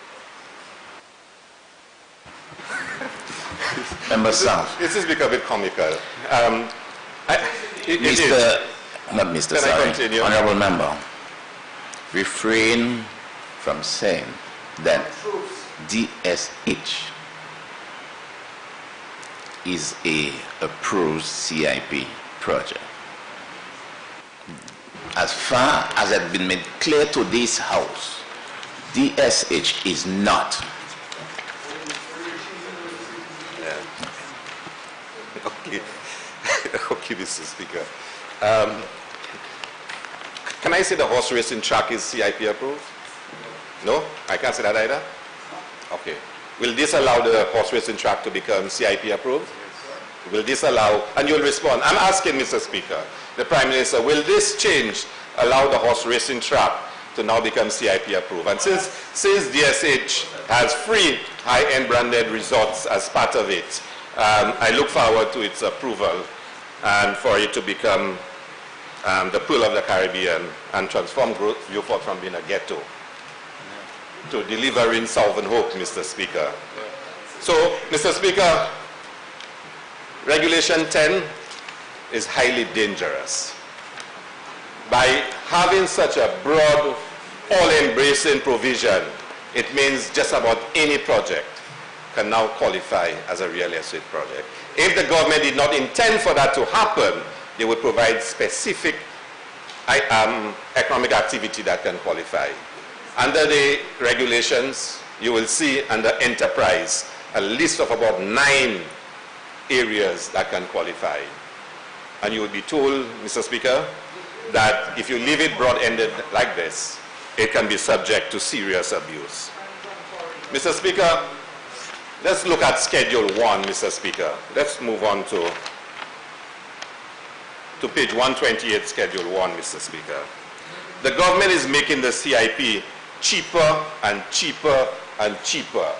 Member South. This has become a bit comical. Honorable Member, refrain from saying that DSH is a approved CIP project. As far as it has been made clear to this House, DSH is not. Okay. Okay, Mr. Speaker. Can I say the horse racing track is CIP approved? No? I can't say that either? Okay. Will this allow the horse racing track to become CIP approved? Yes, will this allow, and you'll respond, I'm asking Mr. Speaker, the Prime Minister, will this change allow the horse racing track to now become CIP approved? And since DSH has free high-end branded resorts as part of it, I look forward to its approval and for it to become the Pearl of the Caribbean and transform Beaufort from being a ghetto to delivering solvent hope, Mr. Speaker. So, Mr. Speaker, Regulation 10 is highly dangerous. By having such a broad, all-embracing provision, it means just about any project can now qualify as a real estate project. If the government did not intend for that to happen, they would provide specific economic activity that can qualify. Under the regulations, you will see under enterprise a list of about 9 areas that can qualify. And you will be told, Mr. Speaker, that if you leave it broad-ended like this, it can be subject to serious abuse. Mr. Speaker, let's look at Schedule 1, Mr. Speaker. Let's move on to page 128, Schedule 1, Mr. Speaker. The government is making the CIP cheaper and cheaper and cheaper.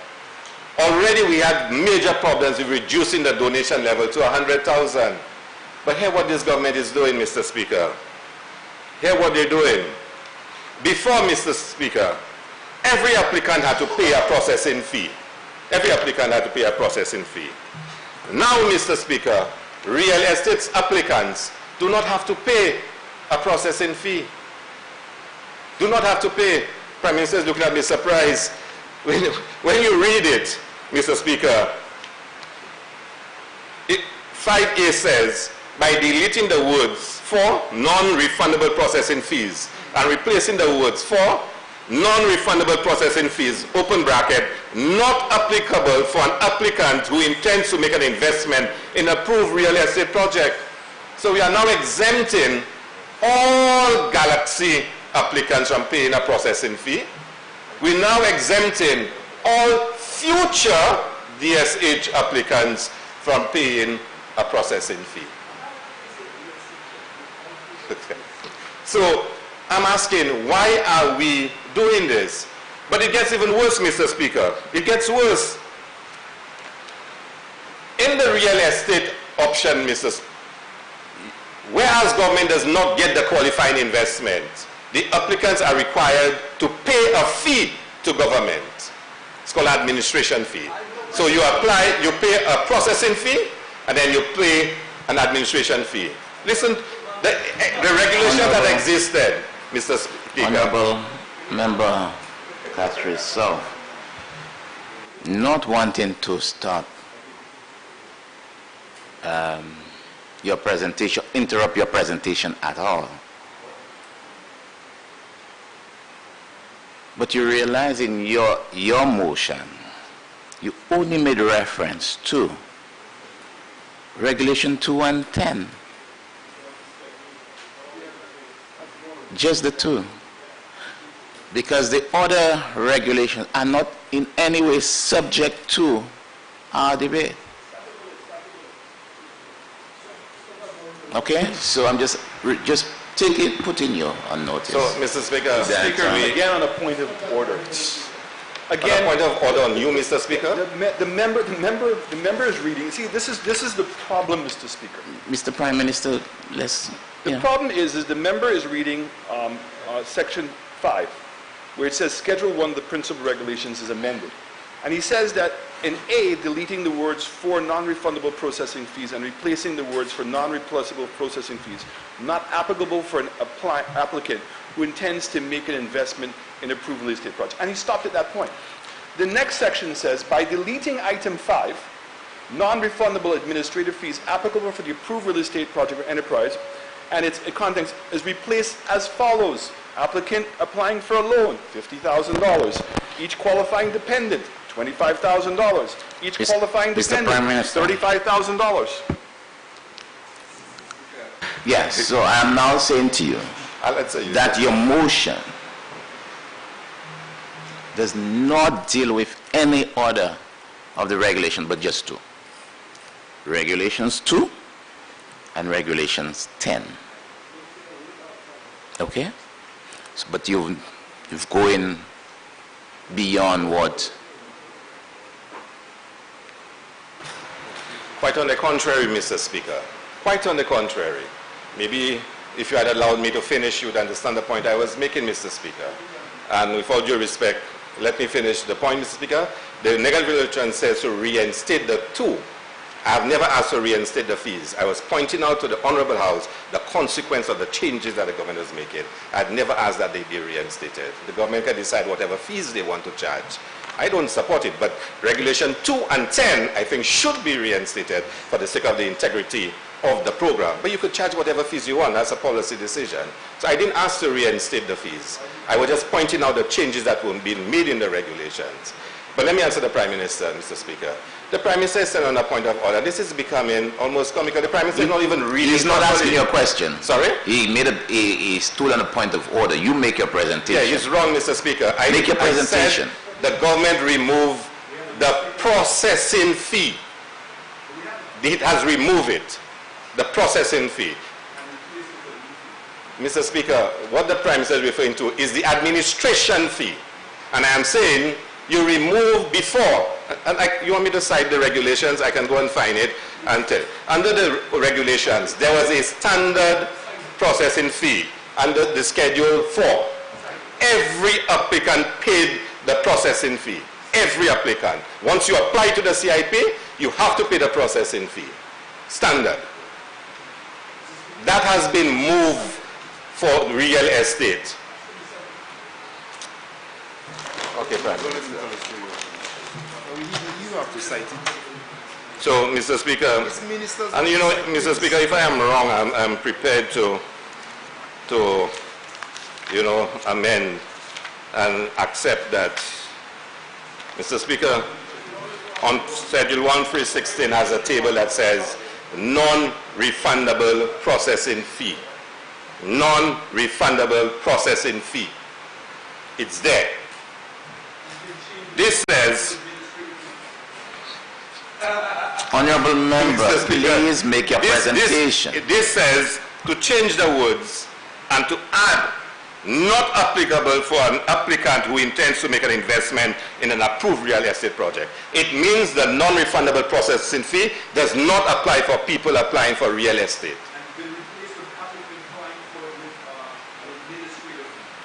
Already we had major problems with reducing the donation level to 100,000. But hear what this government is doing, Mr. Speaker. Hear what they're doing. Before, Mr. Speaker, every applicant had to pay a processing fee. Every applicant had to pay a processing fee. Now, Mr. Speaker, real estate applicants do not have to pay a processing fee. Do not have to pay. Prime Minister is looking at me surprised. When you read it, Mr. Speaker, 5A says, by deleting the words for non-refundable processing fees and replacing the words for non-refundable processing fees, open bracket, not applicable for an applicant who intends to make an investment in an approved real estate project. So we are now exempting all Galaxy applicants from paying a processing fee. We're now exempting all future DSH applicants from paying a processing fee. So I'm asking, why are we doing this? But it gets even worse, Mr. Speaker. It gets worse. In the real estate option, Mr. Speaker, whereas government does not get the qualifying investment, the applicants are required to pay a fee to government. It's called administration fee. So you apply, you pay a processing fee, and then you pay an administration fee. Listen, the regulations that existed, Mr. Speaker. Honorable Member Catherine South, not wanting to stop your presentation, interrupt your presentation at all. But you realize in your motion, you only made reference to Regulation 2 and 10. Just the two. Because the other regulations are not in any way subject to our debate. Okay? So I'm just take it, put in your on notice. So, Mr. Speaker, Speaker, we again on a point of order. Again, a point of order on you, Mr. Speaker. The member is reading. See, this is the problem, Mr. Speaker. Mr. Prime Minister, let's... The problem is the member is reading Section 5, where it says Schedule 1 of the Principal Regulations is amended. And he says that in A, deleting the words for non-refundable processing fees and replacing the words for non-replaceable processing fees, not applicable for an applicant who intends to make an investment in approved real estate project. And he stopped at that point. The next section says, by deleting item 5, non-refundable administrative fees applicable for the approved real estate project or enterprise, and its contents is replaced as follows. Applicant applying for a loan, $50,000. Each qualifying dependent, $25,000. Each qualifying dependent, $35,000. Yes, so I am now saying to you that your motion does not deal with any order of the regulation, but just two. Regulations 2 and Regulations 10. Okay? So, but you've going beyond what? Quite on the contrary, Mr. Speaker. Quite on the contrary. Maybe if you had allowed me to finish, you would understand the point I was making, Mr. Speaker. And with all due respect, let me finish the point, Mr. Speaker. The negative resolution says to reinstate the 2. I have never asked to reinstate the fees. I was pointing out to the Honorable House the consequence of the changes that the government is making. I had never asked that they be reinstated. The government can decide whatever fees they want to charge. I don't support it, but Regulation 2 and 10, I think, should be reinstated for the sake of the integrity of the program. But you could charge whatever fees you want. That's a policy decision. So I didn't ask to reinstate the fees. I was just pointing out the changes that were being made in the regulations. But let me answer the Prime Minister, Mr. Speaker. The Prime Minister is still on a point of order. This is becoming almost comical. The Prime Minister is not even reading. He's not asking your question. Sorry? He stood on a point of order. You make your presentation. Yeah, he's wrong, Mr. Speaker. Make your presentation. I said the government remove the processing fee. It has removed it. The processing fee. Mr. Speaker, what the Prime Minister is referring to is the administration fee. And I am saying you remove before, and you want me to cite the regulations, I can go and find it and tell. Under the regulations, there was a standard processing fee under the Schedule 4. Every applicant paid the processing fee. Every applicant. Once you apply to the CIP, you have to pay the processing fee. Standard. That has been moved for real estate. Okay, Prime Minister. You have to cite it. So, Mr. Speaker, and you know, Mr. Speaker, if I am wrong, I'm prepared to you know, amend and accept that. Mr. Speaker, on Schedule 1.3.16 has a table that says non-refundable processing fee. Non-refundable processing fee. It's there. This says, Honorable Member, please make your presentation. This says to change the words and to add not applicable for an applicant who intends to make an investment in an approved real estate project. It means the non-refundable processing fee does not apply for people applying for real estate.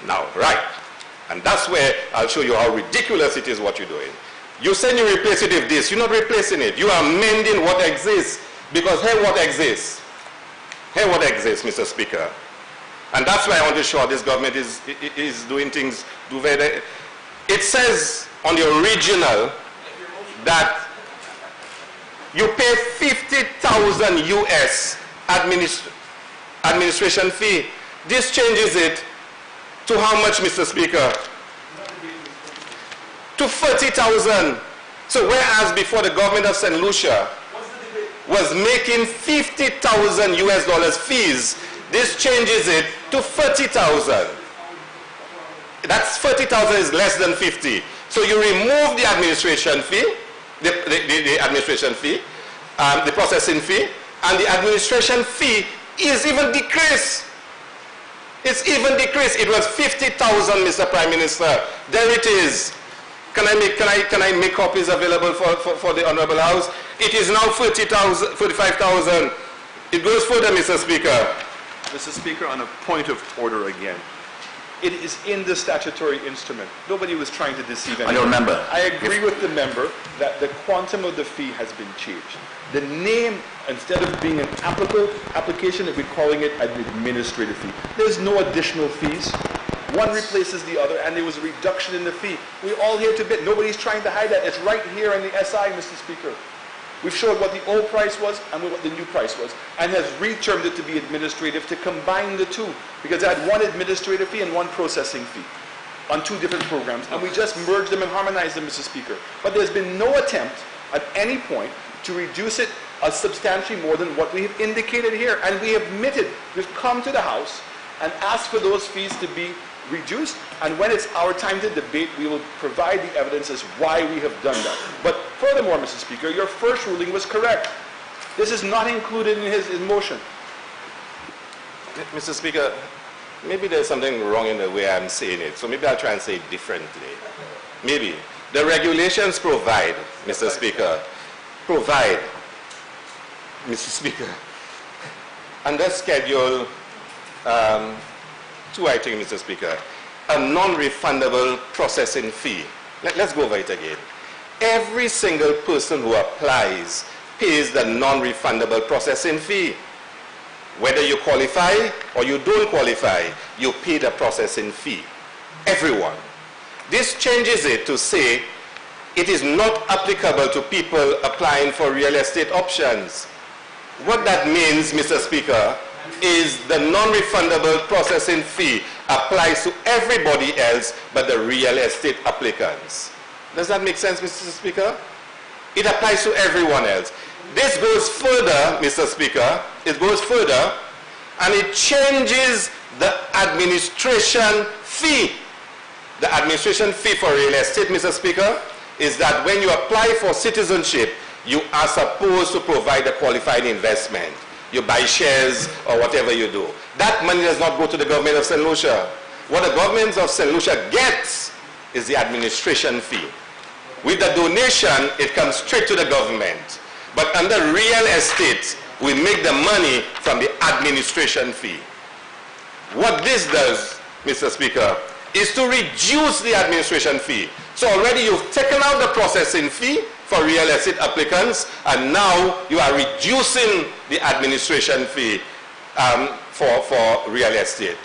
Now, right. And that's where I'll show you how ridiculous it is what you're doing. You say you replace it with this. You're not replacing it. You are amending what exists. Because here what exists. Here what exists, Mr. Speaker. And that's why I want to show this government is doing things. It says on the original that you pay 50,000 US administration fee. This changes it to how much, Mr. Speaker? To 30,000. So whereas before the government of St. Lucia was making 50,000 US dollars fees, this changes it to 30,000. That's 30,000 is less than 50. So you remove the administration fee, the administration fee, the processing fee, and the administration fee is even decreased. It's even decreased. It was 50,000, Mr. Prime Minister. There it is. Can I make copies available for the Honorable House? It is now 45,000. It goes further, Mr. Speaker. Mr. Speaker, on a point of order again. It is in the statutory instrument. Nobody was trying to deceive anyone. Honourable Member. I agree with the member that the quantum of the fee has been changed. The name, instead of being an application, we're calling it an administrative fee. There's no additional fees. One replaces the other, and there was a reduction in the fee. We're all here to bid. Nobody's trying to hide that. It's right here in the SI, Mr. Speaker. We've showed what the old price was and what the new price was, and has retermed it to be administrative to combine the two, because I had one administrative fee and one processing fee on two different programs, and we just merged them and harmonized them, Mr. Speaker. But there's been no attempt at any point to reduce it substantially more than what we have indicated here, and we have admitted, we've come to the House and asked for those fees to be reduced, and when it's our time to debate, we will provide the evidence as why we have done that. But furthermore, Mr. Speaker, your first ruling was correct. This is not included in his motion. Mr. Speaker, maybe there's something wrong in the way I'm saying it, so maybe I'll try and say it differently. Maybe. The regulations provide, Mr. Speaker, Mr. Speaker, under Schedule 2, I think, Mr. Speaker, a non-refundable processing fee. Let's go over it again. Every single person who applies pays the non-refundable processing fee. Whether you qualify or you don't qualify, you pay the processing fee. Everyone. This changes it to say it is not applicable to people applying for real estate options. What that means, Mr. Speaker, is the non-refundable processing fee applies to everybody else but the real estate applicants. Does that make sense, Mr. Speaker? It applies to everyone else. This goes further, Mr. Speaker, it goes further, and it changes the administration fee. The administration fee for real estate, Mr. Speaker, is that when you apply for citizenship, you are supposed to provide a qualified investment. You buy shares or whatever you do. That money does not go to the government of St. Lucia. What the government of St. Lucia gets is the administration fee. With the donation, it comes straight to the government. But under real estate, we make the money from the administration fee. What this does, Mr. Speaker, is to reduce the administration fee. So already you've taken out the processing fee for real estate applicants, and now you are reducing the administration fee for real estate.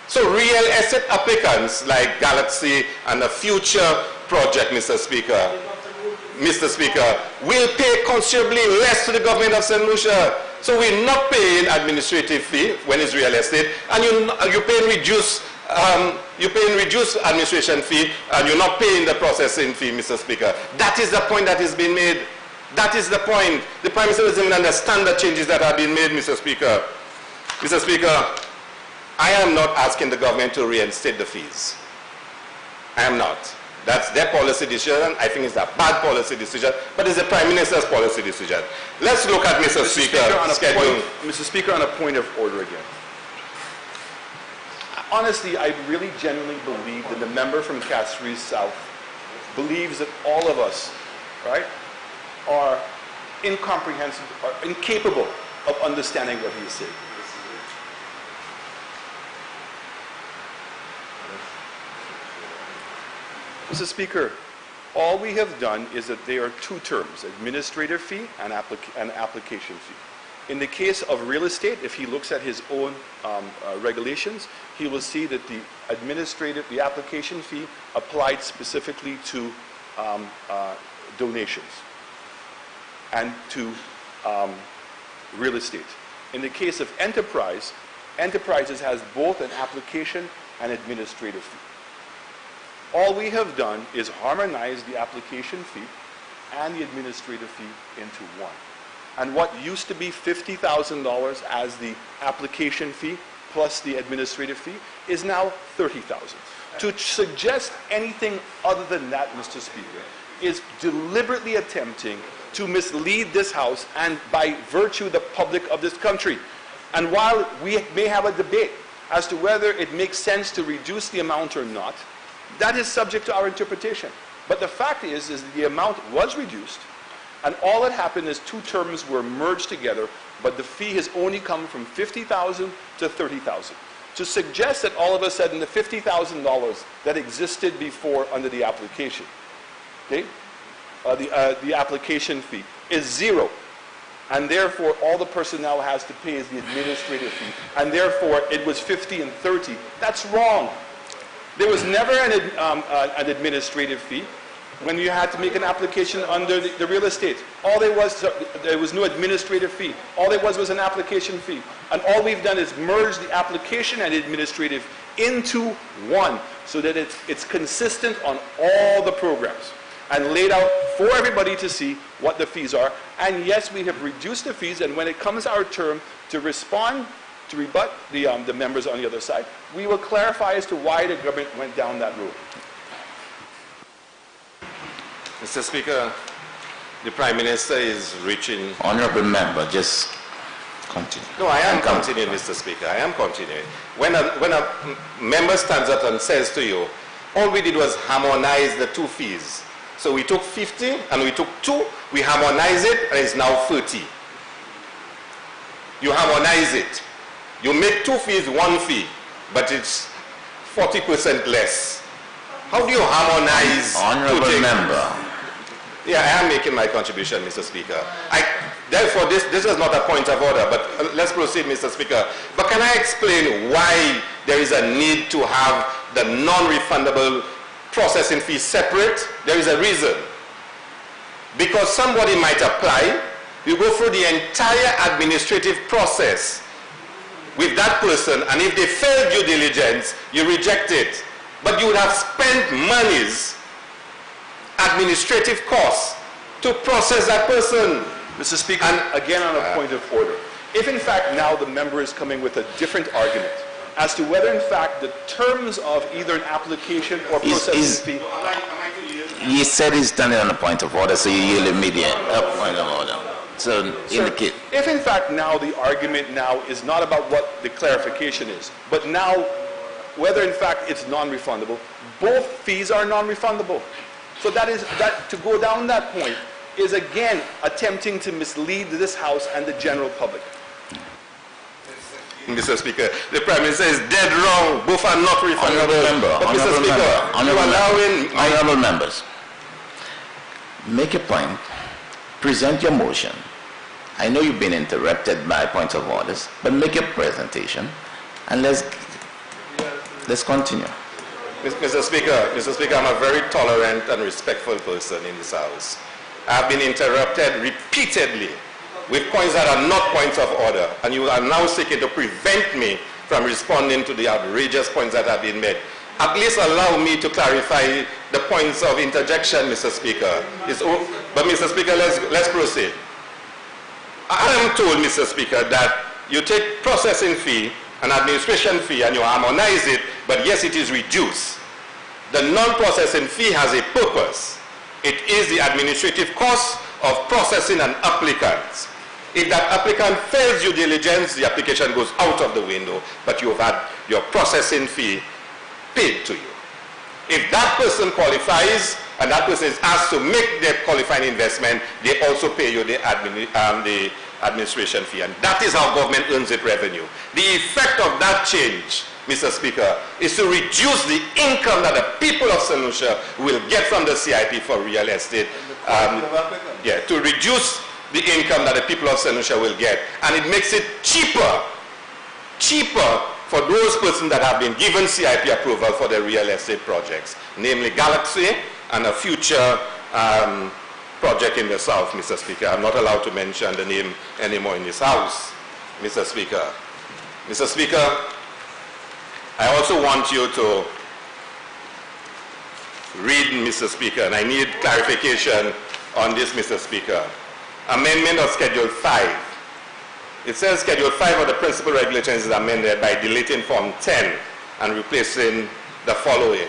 So real estate applicants like Galaxy and the future project, Mr. Speaker, will pay considerably less to the government of St. Lucia. So we're not paying administrative fee when it's real estate, and you're paying reduced administration fee, and you're not paying the processing fee, Mr. Speaker. That is the point that is being made. That is the point. The Prime Minister doesn't even understand the changes that have been made, Mr. Speaker. Mr. Speaker, I am not asking the government to reinstate the fees. I am not. That's their policy decision. I think it's a bad policy decision, but it's the Prime Minister's policy decision. Let's look at Mr. Speaker's schedule. Mr. Speaker, on a point of order again. Honestly, I really genuinely believe that the member from Castries South believes that all of us, right, are incomprehensible, are incapable of understanding what he is saying. Mr. Speaker, all we have done is that there are two terms, administrative fee and application fee. In the case of real estate, if he looks at his own regulations, he will see that the application fee applied specifically to donations and to real estate. In the case of enterprises has both an application and administrative fee. All we have done is harmonize the application fee and the administrative fee into one. And what used to be $50,000 as the application fee plus the administrative fee is now $30,000. To suggest anything other than that, Mr. Speaker, is deliberately attempting to mislead this House and by virtue the public of this country. And while we may have a debate as to whether it makes sense to reduce the amount or not, that is subject to our interpretation. But the fact is the amount was reduced, and all that happened is 2 terms were merged together, but the fee has only come from $50,000 to $30,000. To suggest that all of a sudden the $50,000 that existed before under the application, okay, the application fee is zero, and therefore all the person now has to pay is the administrative fee, and therefore it was 50 and 30. That's wrong. There was never an administrative fee when you had to make an application under the real estate. There was no administrative fee. All there was an application fee. And all we've done is merge the application and administrative into one so that it's consistent on all the programs and laid out for everybody to see what the fees are. And yes, we have reduced the fees, and when it comes our term to respond, to rebut the members on the other side, we will clarify as to why the government went down that road. Mr. Speaker, the Prime Minister is reaching... Honorable member, just continue. No, I am continuing, Mr. Speaker. I am continuing. When a member stands up and says to you, all we did was harmonize the 2 fees. So we took 50 and we took 2, we harmonize it, and it's now 30. You harmonize it. You make 2 fees 1 fee, but it's 40% less. How do you harmonize? Honorable member. Yeah, I am making my contribution, Mr. Speaker. Therefore, this is not a point of order, but let's proceed, Mr. Speaker. But can I explain why there is a need to have the non-refundable processing fee separate? There is a reason. Because somebody might apply, you go through the entire administrative process with that person, and if they fail due diligence, you reject it. But you would have spent monies, administrative costs, to process that person. Mr. Speaker, and again on a point of order. If in fact now the member is coming with a different argument as to whether in fact the terms of either an application or processing fee... He said he's standing on a point of order, so you yield immediate point of order. So indicate. If in fact now the argument now is not about what the clarification is, but now whether in fact it's non-refundable, both fees are non-refundable. So that to go down that point is again attempting to mislead this House and the general public. Mr. Speaker, the Prime Minister is dead wrong. Both are not refundable. Honorable members, make a point, present your motion. I know you've been interrupted by points of orders, but make your presentation and let's continue. Mr. Speaker, I'm a very tolerant and respectful person in this House. I've been interrupted repeatedly with points that are not points of order, and you are now seeking to prevent me from responding to the outrageous points that have been made. At least allow me to clarify the points of interjection, Mr. Speaker. But Mr. Speaker, let's proceed. I am told, Mr. Speaker, that you take processing fee and administration fee and you harmonize it, but yes, it is reduced. The non-processing fee has a purpose. It is the administrative cost of processing an applicant. If that applicant fails due diligence, the application goes out of the window, but you've had your processing fee paid to you. If that person qualifies and that person is asked to make their qualifying investment, they also pay you the administration fee, and that is how government earns its revenue. The effect of that change, Mr. Speaker, is to reduce the income that the people of St. Lucia will get from the CIP for real estate. To reduce the income that the people of St. Lucia will get, and it makes it cheaper for those persons that have been given CIP approval for their real estate projects, namely Galaxy and a future project in the south, Mr. Speaker. I'm not allowed to mention the name anymore in this House, Mr. Speaker. Mr. Speaker, I also want you to read, Mr. Speaker, and I need clarification on this, Mr. Speaker. Amendment of Schedule 5. It says Schedule 5 of the principal regulations is amended by deleting Form 10 and replacing the following.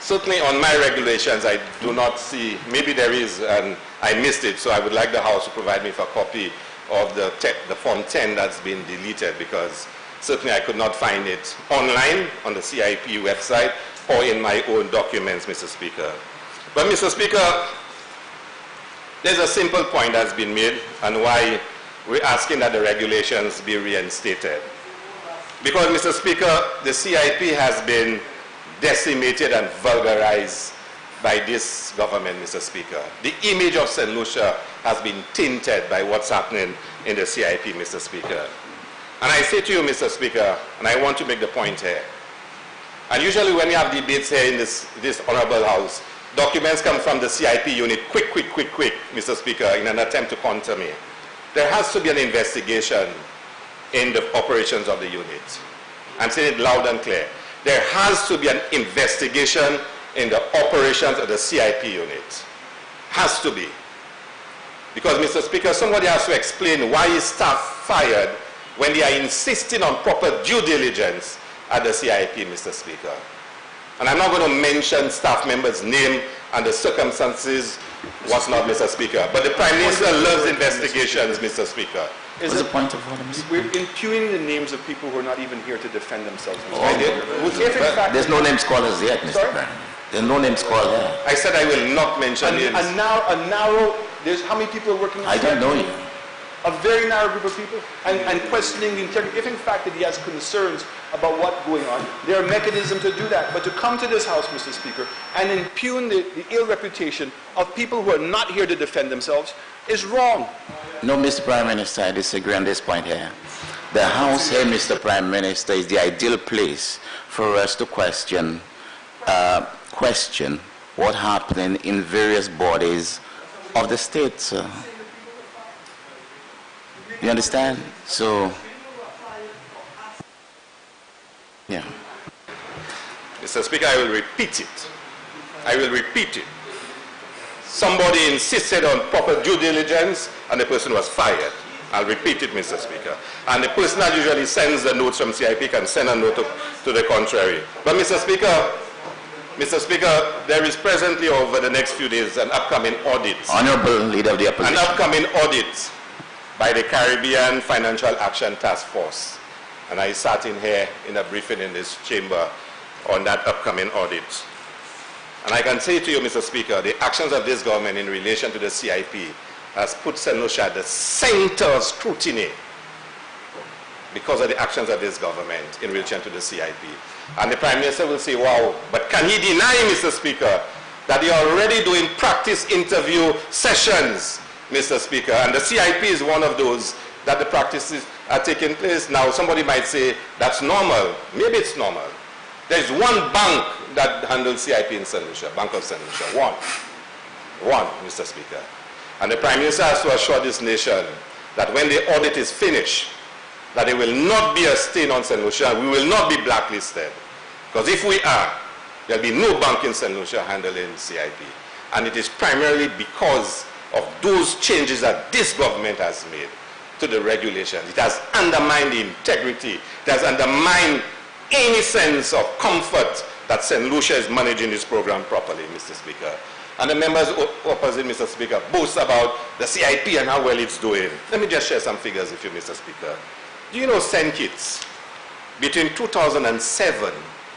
Certainly on my regulations, I do not see, maybe there is, and I missed it, so I would like the House to provide me with a copy of the Form 10 that's been deleted, because certainly I could not find it online on the CIP website or in my own documents, Mr. Speaker. But Mr. Speaker, there's a simple point that's been made and why we're asking that the regulations be reinstated. Because, Mr. Speaker, the CIP has been decimated and vulgarized by this government, Mr. Speaker. The image of St. Lucia has been tainted by what's happening in the CIP, Mr. Speaker. And I say to you, Mr. Speaker, and I want to make the point here, and usually when we have debates here in this honorable house, documents come from the CIP unit quick, Mr. Speaker, in an attempt to counter me. There has to be an investigation in the operations of the unit. I'm saying it loud and clear. There has to be an investigation in the operations of the CIP unit. Has to be. Because, Mr. Speaker, somebody has to explain why is staff fired when they are insisting on proper due diligence at the CIP, Mr. Speaker. And I'm not going to mention staff members' name and the circumstances, what's not, Mr. Speaker. But the Prime Minister loves investigations, Mr. Speaker. What's the point of order, Mr. We're impugning the names of people who are not even here to defend themselves, Mr. Oh, Speaker. There's no names called as yet, Mr. Sorry? Prime. There's no names called here. I said I will not mention names. A narrow, there's how many people are working? I don't know you. A very narrow group of people, and questioning the integrity. If in fact that he has concerns about what's going on, there are mechanisms to do that. But to come to this house, Mr. Speaker, and impugn the ill reputation of people who are not here to defend themselves is wrong. No, Mr. Prime Minister, I disagree on this point here. The House here, Mr. Prime Minister, is the ideal place for us to question what happening in various bodies of the state, sir. You understand? So, yeah. Mr. Speaker, I will repeat it. I will repeat it. Somebody insisted on proper due diligence and the person was fired. I'll repeat it, Mr. Speaker. And the person that usually sends the notes from CIP can send a note to the contrary. But Mr. Speaker, there is presently over the next few days an upcoming audit. Honorable Leader of the Opposition. An upcoming audit by the Caribbean Financial Action Task Force. And I sat in here in a briefing in this chamber on that upcoming audit. And I can say to you, Mr. Speaker, the actions of this government in relation to the CIP has put St. Lucia at the center of scrutiny because of the actions of this government in relation to the CIP. And the Prime Minister will say, wow, but can he deny, Mr. Speaker, that they are already doing practice interview sessions, Mr. Speaker, and the CIP is one of those that the practices are taking place. Now, somebody might say, that's normal. Maybe it's normal. There's one bank that handles CIP in St. Lucia, Bank of St. Lucia, one, Mr. Speaker. And the Prime Minister has to assure this nation that when the audit is finished, that there will not be a stain on St. Lucia, we will not be blacklisted. Because if we are, there will be no bank in St. Lucia handling CIP. And it is primarily because of those changes that this government has made to the regulations. It has undermined the integrity. It has undermined any sense of comfort that St. Lucia is managing this program properly, Mr. Speaker. And the members opposite, Mr. Speaker, boast about the CIP and how well it's doing. Let me just share some figures with you, Mr. Speaker. Do you know St. Kitts, between 2007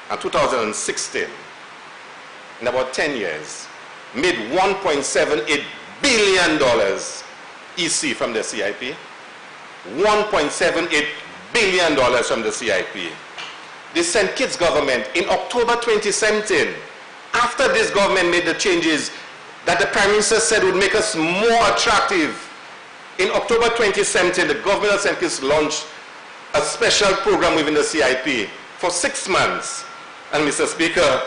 and 2016, in about 10 years, made $1.78 billion EC from the CIP? $1.78 billion from the CIP. The St. Kitts government, in October 2017, after this government made the changes that the Prime Minister said would make us more attractive, in October 2017, the government of St. Kitts launched a special program within the CIP for 6 months. And Mr. Speaker,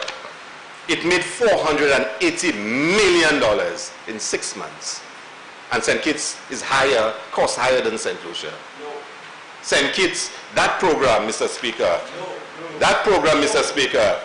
it made $480 million in 6 months. And St. Kitts is higher, cost higher than St. Lucia. No. St. Kitts, that program, Mr. Speaker, that program, Mr. Speaker,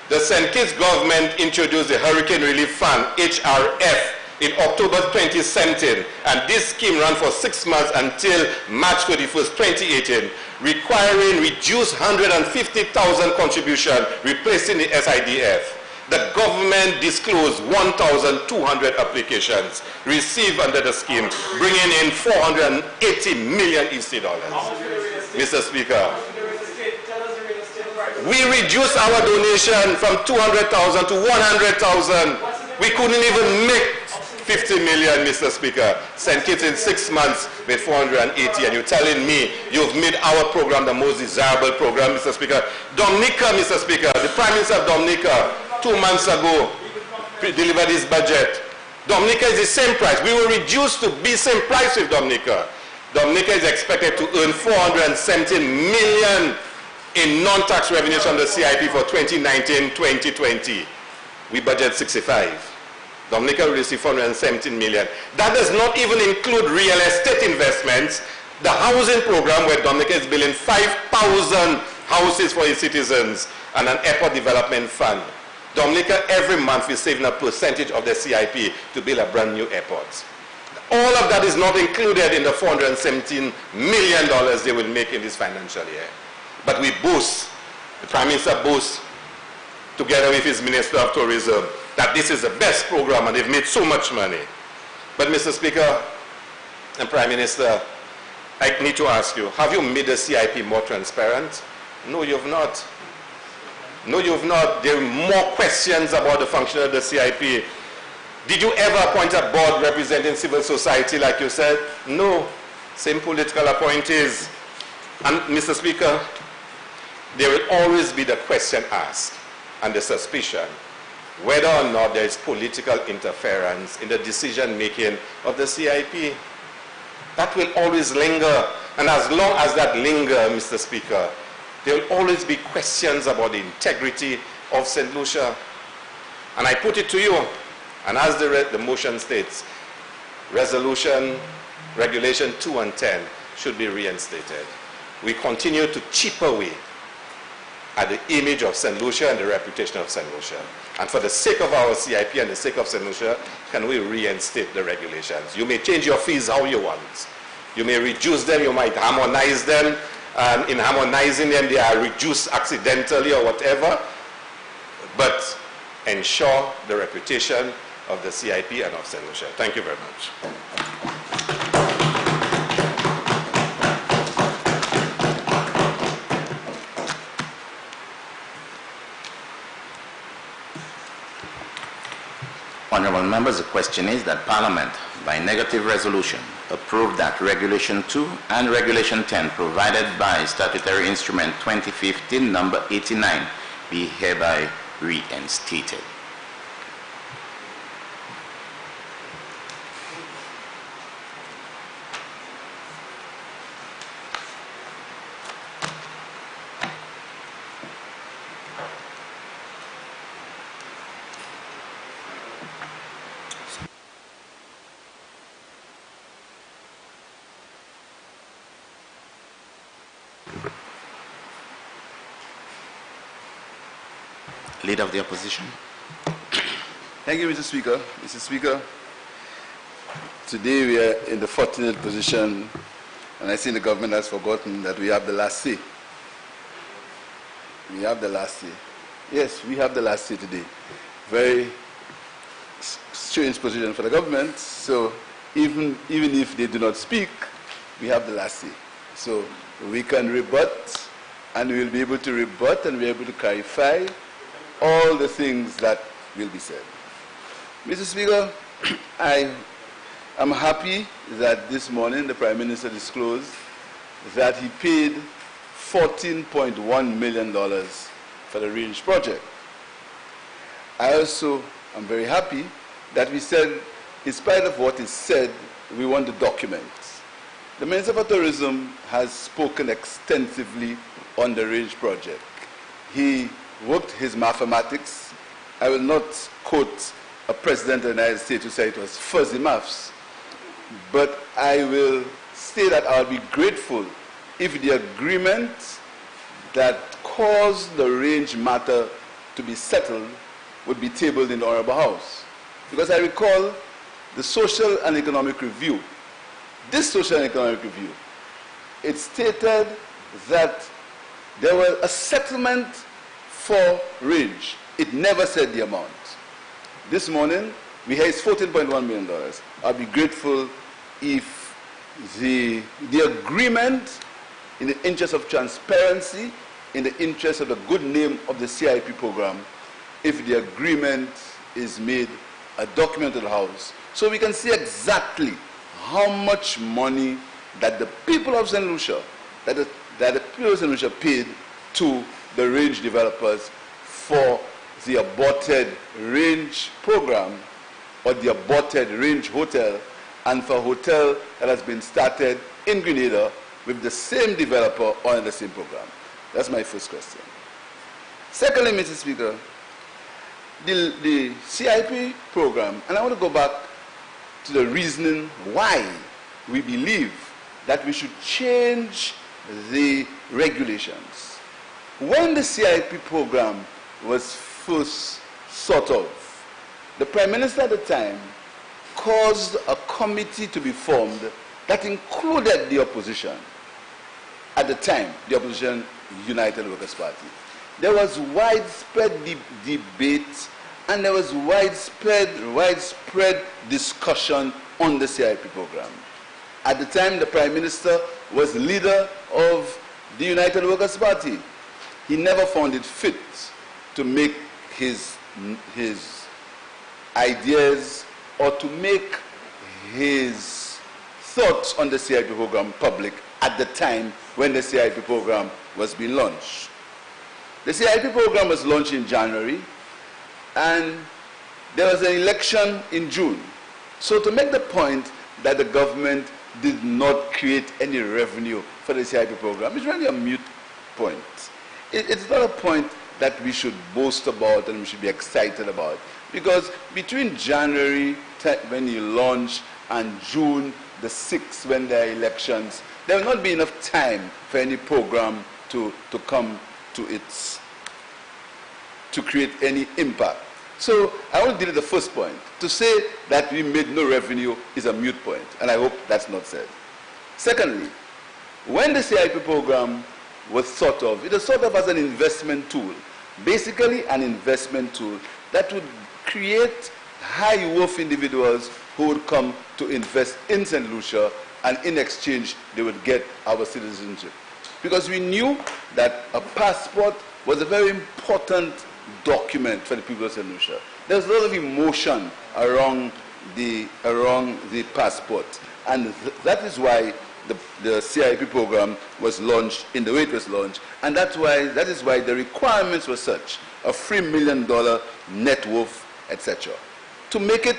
the St. Kitts government introduced the Hurricane Relief Fund, HRF, in October 2017, and this scheme ran for 6 months until March 31st, 2018, requiring reduced 150,000 contribution, replacing the SIDF. The government disclosed 1,200 applications received under the scheme, bringing in $480 million EC dollars. Mr. Speaker, we reduced our donation from 200,000 to 100,000. We couldn't even make 50 million, Mr. Speaker. St. Kitts in 6 months made 480, and you're telling me you've made our program the most desirable program, Mr. Speaker. Dominica, Mr. Speaker, the Prime Minister of Dominica, 2 months ago, delivered his budget. Dominica is the same price. We were reduced to be same price with Dominica. Dominica is expected to earn 470 million in non-tax revenues from the CIP for 2019-2020. We budget 65. Dominica will receive 417 million. That does not even include real estate investments. The housing program where Dominica is building 5,000 houses for its citizens and an airport development fund. Dominica every month is saving a percentage of the CIP to build a brand new airport. All of that is not included in the $417 million they will make in this financial year. But we boast, the Prime Minister boasts, together with his Minister of Tourism, that this is the best program and they've made so much money. But Mr. Speaker and Prime Minister, I need to ask you, have you made the CIP more transparent? No, you've not. No, you've not. There are more questions about the function of the CIP. Did you ever appoint a board representing civil society like you said? No. Same political appointees. And Mr. Speaker, there will always be the question asked and the suspicion whether or not there is political interference in the decision-making of the CIP. That will always linger. And as long as that lingers, Mr. Speaker, there will always be questions about the integrity of St. Lucia. And I put it to you, and as the motion states, Regulation 2 and 10 should be reinstated. We continue to chip away at the image of St. Lucia and the reputation of St. Lucia. And for the sake of our CIP and the sake of St. Lucia, can we reinstate the regulations? You may change your fees how you want. You may reduce them, you might harmonize them, and in harmonizing them they are reduced accidentally or whatever, but ensure the reputation of the CIP and of St. Lucia. Thank you very much. Honourable members, the question is that Parliament, by negative resolution, approve that Regulation 2 and Regulation 10 provided by Statutory Instrument 2015 number 89 be hereby reinstated. Leader of the Opposition. Thank you, Mr. Speaker. Mr. Speaker, today we are in the fortunate position, and I think the government has forgotten that we have the last say. We have the last say. Yes, we have the last say today. Very strange position for the government, so even if they do not speak, we have the last say. So we can rebut, and we will be able to rebut and be able to clarify all the things that will be said. Mr. Speaker, I am happy that this morning the Prime Minister disclosed that he paid $14.1 million for the range project. I also am very happy that we said, in spite of what is said, we want the documents. The Minister for Tourism has spoken extensively on the range project. He worked his mathematics. I will not quote a president of the United States who said it was fuzzy maths, but I will say that I'll be grateful if the agreement that caused the range matter to be settled would be tabled in the Honorable House. Because I recall the Social and Economic Review. This Social and Economic Review, it stated that there was a settlement for range. It never said the amount. This morning, we hear it's $14.1 million. I'll be grateful if the agreement, in the interest of transparency, in the interest of the good name of the CIP program, if the agreement is made a document to the House so we can see exactly how much money that the people of St. Lucia, that the people of St. Lucia paid to the range developers for the aborted range program or the aborted range hotel, and for a hotel that has been started in Grenada with the same developer on the same program. That's my first question. Secondly, Mr. Speaker, the CIP program, and I want to go back to the reasoning why we believe that we should change the regulations. When the CIP program was first thought of, the Prime Minister at the time caused a committee to be formed that included the opposition. At the time, the opposition United Workers' Party. There was widespread debate and there was widespread discussion on the CIP program. At the time, the Prime Minister was leader of the United Workers' Party. He never found it fit to make his ideas or to make his thoughts on the CIP program public at the time when the CIP program was being launched. The CIP program was launched in January, and there was an election in June. So to make the point that the government did not create any revenue for the CIP program is really a moot point. It's not a point that we should boast about and we should be excited about, because between January when you launch and June the 6th when there are elections, there will not be enough time for any program to come to create any impact. So I want to deal with the first point. To say that we made no revenue is a moot point, and I hope that's not said. Secondly, when the CIP program was thought of, it was thought of as an investment tool, basically an investment tool that would create high-worth individuals who would come to invest in St. Lucia, and in exchange they would get our citizenship. Because we knew that a passport was a very important document for the people of St. Lucia. There was a lot of emotion around the passport, and that is why the CIP program was launched in the way it was launched, and that is why the requirements were such: a $3 million net worth, etc. To make it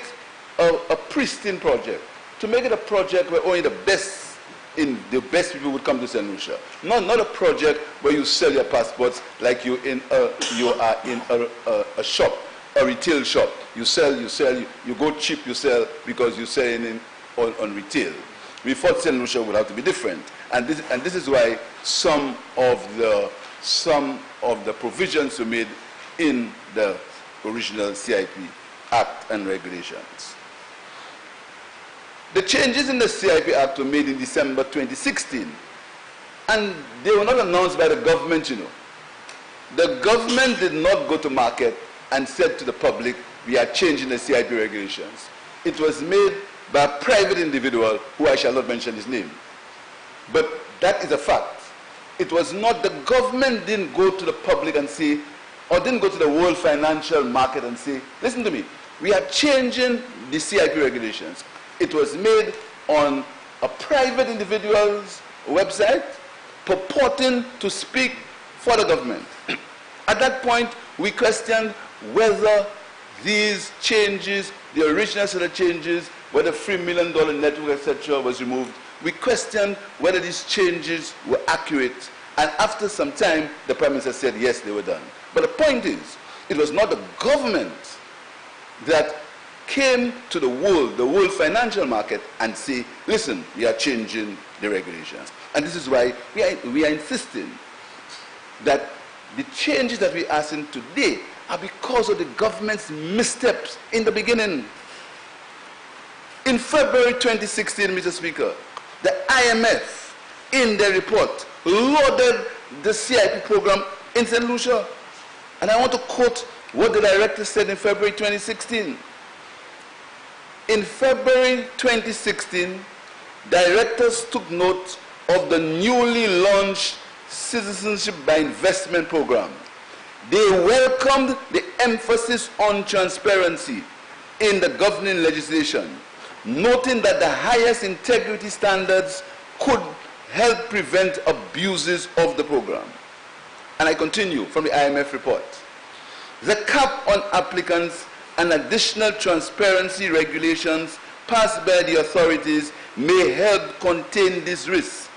a pristine project, to make it a project where only the best people would come to St. Lucia. Not a project where you sell your passports like you are in a shop, a retail shop. You sell, you go cheap, you sell because you sell on retail. We thought St. Lucia would have to be different, and this is why some of the provisions were made in the original CIP Act and regulations. The changes in the CIP Act were made in December 2016, and they were not announced by the government, you know. The government did not go to market and said to the public, we are changing the CIP regulations. It was made by a private individual who I shall not mention his name. But that is a fact. It was not, the government didn't go to the public and say, or didn't go to the world financial market and say, listen to me, we are changing the CIP regulations. It was made on a private individual's website purporting to speak for the government. At that point, we questioned whether these changes, the original set of changes, whether $3 million network, etc., was removed. We questioned whether these changes were accurate, and after some time, the Prime Minister said, yes, they were done. But the point is, it was not the government that came to the world financial market, and say, listen, we are changing the regulations. And this is why we are insisting that the changes that we are asking today are because of the government's missteps in the beginning. In February 2016, Mr. Speaker, the IMF, in their report, lauded the CIP program in St. Lucia. And I want to quote what the director said in February 2016. In February 2016, directors took note of the newly launched Citizenship by Investment program. They welcomed the emphasis on transparency, in the governing legislation, noting that the highest integrity standards could help prevent abuses of the program. And I continue from the IMF report. The cap on applicants and additional transparency regulations passed by the authorities may help contain this risk.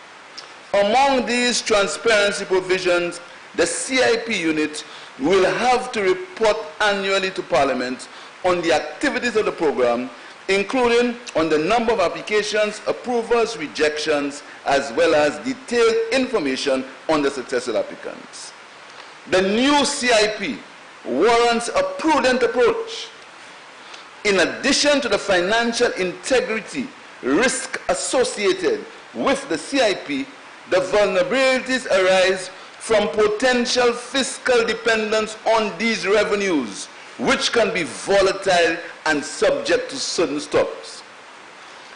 Among these transparency provisions, the CIP unit will have to report annually to Parliament on the activities of the program, including on the number of applications, approvals, rejections, as well as detailed information on the successful applicants. The new CIP warrants a prudent approach. In addition to the financial integrity risk associated with the CIP, the vulnerabilities arise from potential fiscal dependence on these revenues, which can be volatile and subject to sudden stops.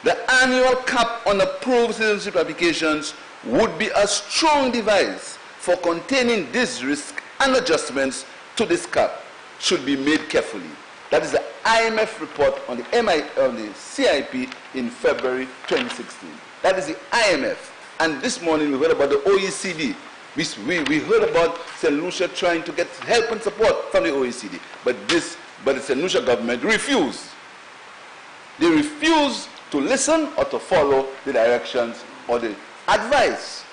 The annual cap on approved citizenship applications would be a strong device for containing this risk, and adjustments to this cap should be made carefully. That is the IMF report on the CIP in February 2016. That is the IMF. And this morning we heard about the OECD. We heard about St. Lucia trying to get help and support from the OECD. But the St. Lucia government refused. They refused to listen or to follow the directions or the advice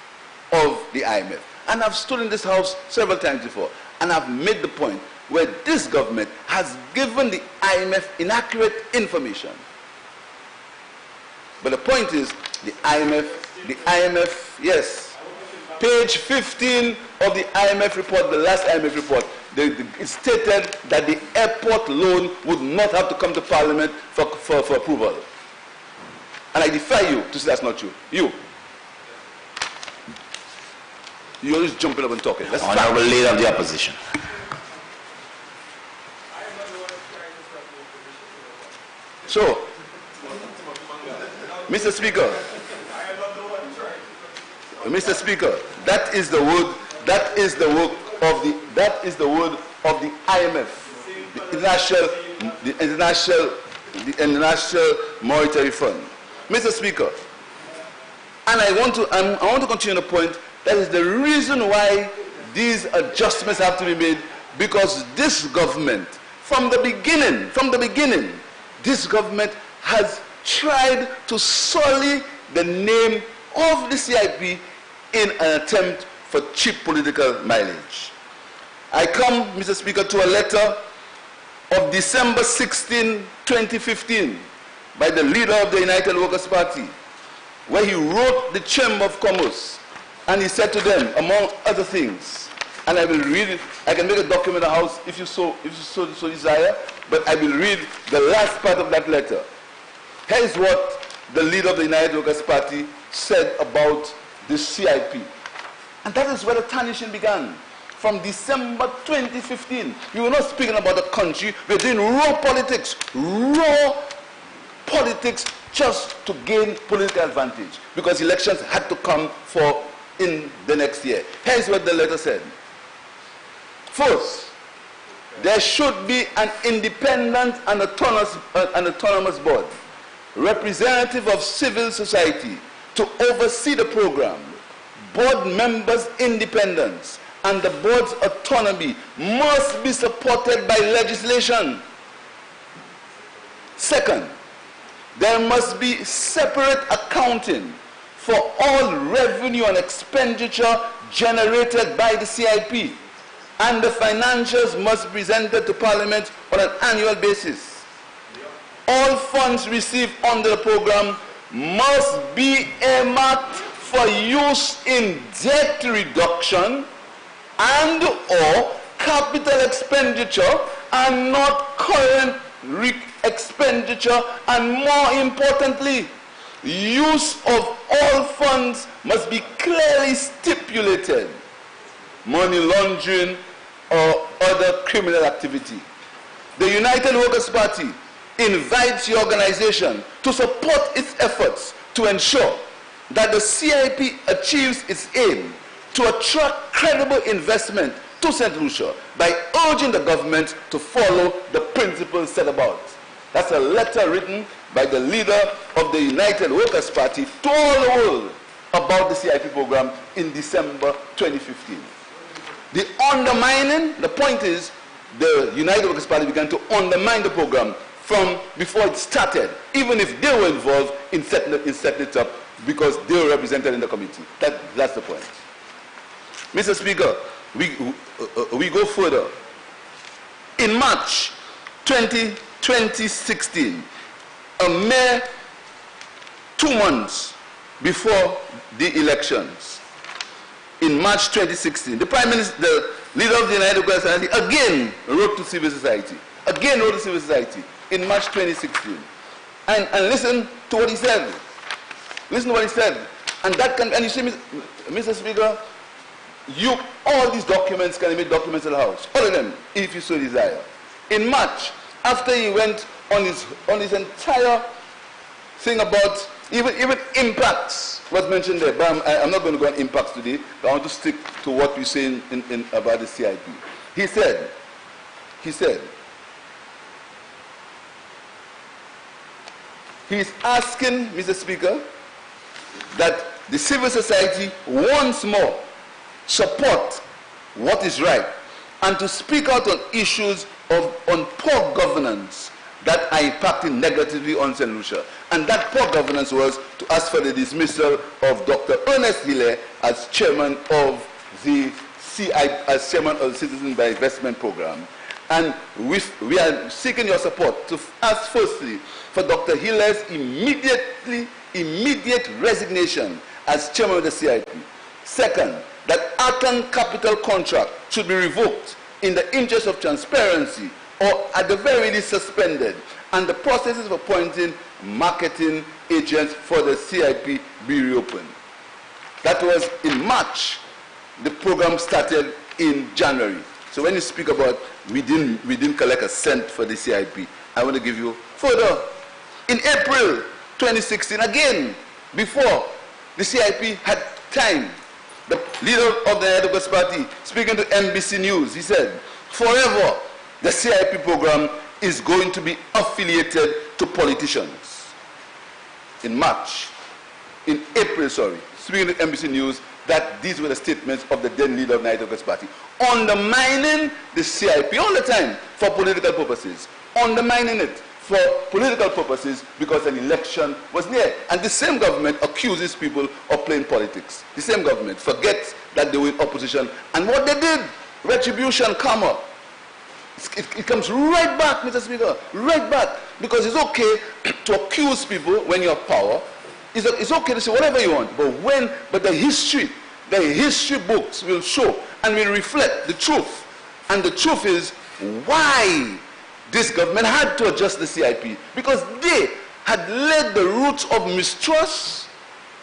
of the IMF. And I've stood in this house several times before, and I've made the point where this government has given the IMF inaccurate information. But the point is, the IMF, yes, page 15 of the IMF report, the last IMF report, it stated that the airport loan would not have to come to Parliament for approval. And I defy you to say that's not true. You're always jumping up and talking. Honorable Leader of the Opposition. So, Mr. Speaker, that is the word of the IMF, the International Monetary Fund. Mr. Speaker, and I want to continue the point. That is the reason why these adjustments have to be made, because this government, from the beginning, this government has tried to sully the name of the CIP in an attempt for cheap political mileage. I come, Mr. Speaker, to a letter of December 16, 2015, by the leader of the United Workers' Party, where he wrote the Chamber of Commerce. And he said to them, among other things, and I will read it. I can make a document in the house if you so desire, but I will read the last part of that letter. Here's what the leader of the United Workers' Party said about the CIP. And that is where the tarnishing began. From December 2015, we were not speaking about the country. We were doing raw politics just to gain political advantage, because elections had to come in the next year. Here's what the letter said. First, there should be an independent and autonomous board, representative of civil society, to oversee the program. Board members' independence and the board's autonomy must be supported by legislation. Second, there must be separate accounting for all revenue and expenditure generated by the CIP, and the financials must be presented to Parliament on an annual basis. All funds received under the program must be earmarked for use in debt reduction and or capital expenditure, and not current expenditure, and more importantly, use of all funds must be clearly stipulated. Money laundering or other criminal activity. The United Workers' Party invites the organization to support its efforts to ensure that the CIP achieves its aim to attract credible investment to St. Lucia by urging the government to follow the principles set about. That's a letter written by the leader of the United Workers' Party to all the world about the CIP program in December 2015. The undermining, the point is, the United Workers' Party began to undermine the program from before it started, even if they were involved in setting it up because they were represented in the committee. That's the point. Mr. Speaker, we go further. In March 2016, a mere 2 months before the elections, in March 2016, the Prime Minister, the leader of the United Workers' Party, again wrote to civil society. In March 2016. And listen to what he said. Listen to what he said. And you see, Mr. Speaker, all these documents can be made documents of the House. All of them, if you so desire. In March, after he went on his entire thing about even impacts was mentioned there, but I'm not going to go on impacts today. But I want to stick to what we say about the CIP. He said, he's asking, Mr. Speaker, that the civil society once more support what is right and to speak out on issues on poor governance that are impacting negatively on St. Lucia. And that poor governance was to ask for the dismissal of Dr. Ernest Hille as chairman of the Citizens by Investment Program. And we are seeking your support to ask firstly for Dr. Hille's immediate resignation as chairman of the CIP. Second, that Akan Capital contract should be revoked in the interest of transparency or at the very least suspended, and the processes of appointing marketing agents for the CIP be reopened. That was in March. The program started in January. So when you speak about we didn't collect a cent for the CIP, I want to give you further. In April 2016, again, before the CIP had time, the leader of the United Workers' Party, speaking to NBC News, he said, forever, the CIP program is going to be affiliated to politicians. In April, speaking to NBC News, that these were the statements of the then leader of the United Workers' Party, undermining the CIP all the time for political purposes, undermining it for political purposes because an election was near. And the same government accuses people of playing politics. The same government forgets that they were in opposition. And what they did, retribution, karma, it comes right back, Mr. Speaker, right back. Because it's okay to accuse people when you have power. It's okay to say whatever you want. But the history books will show and will reflect the truth. And the truth is why this government had to adjust the CIP, because they had laid the roots of mistrust,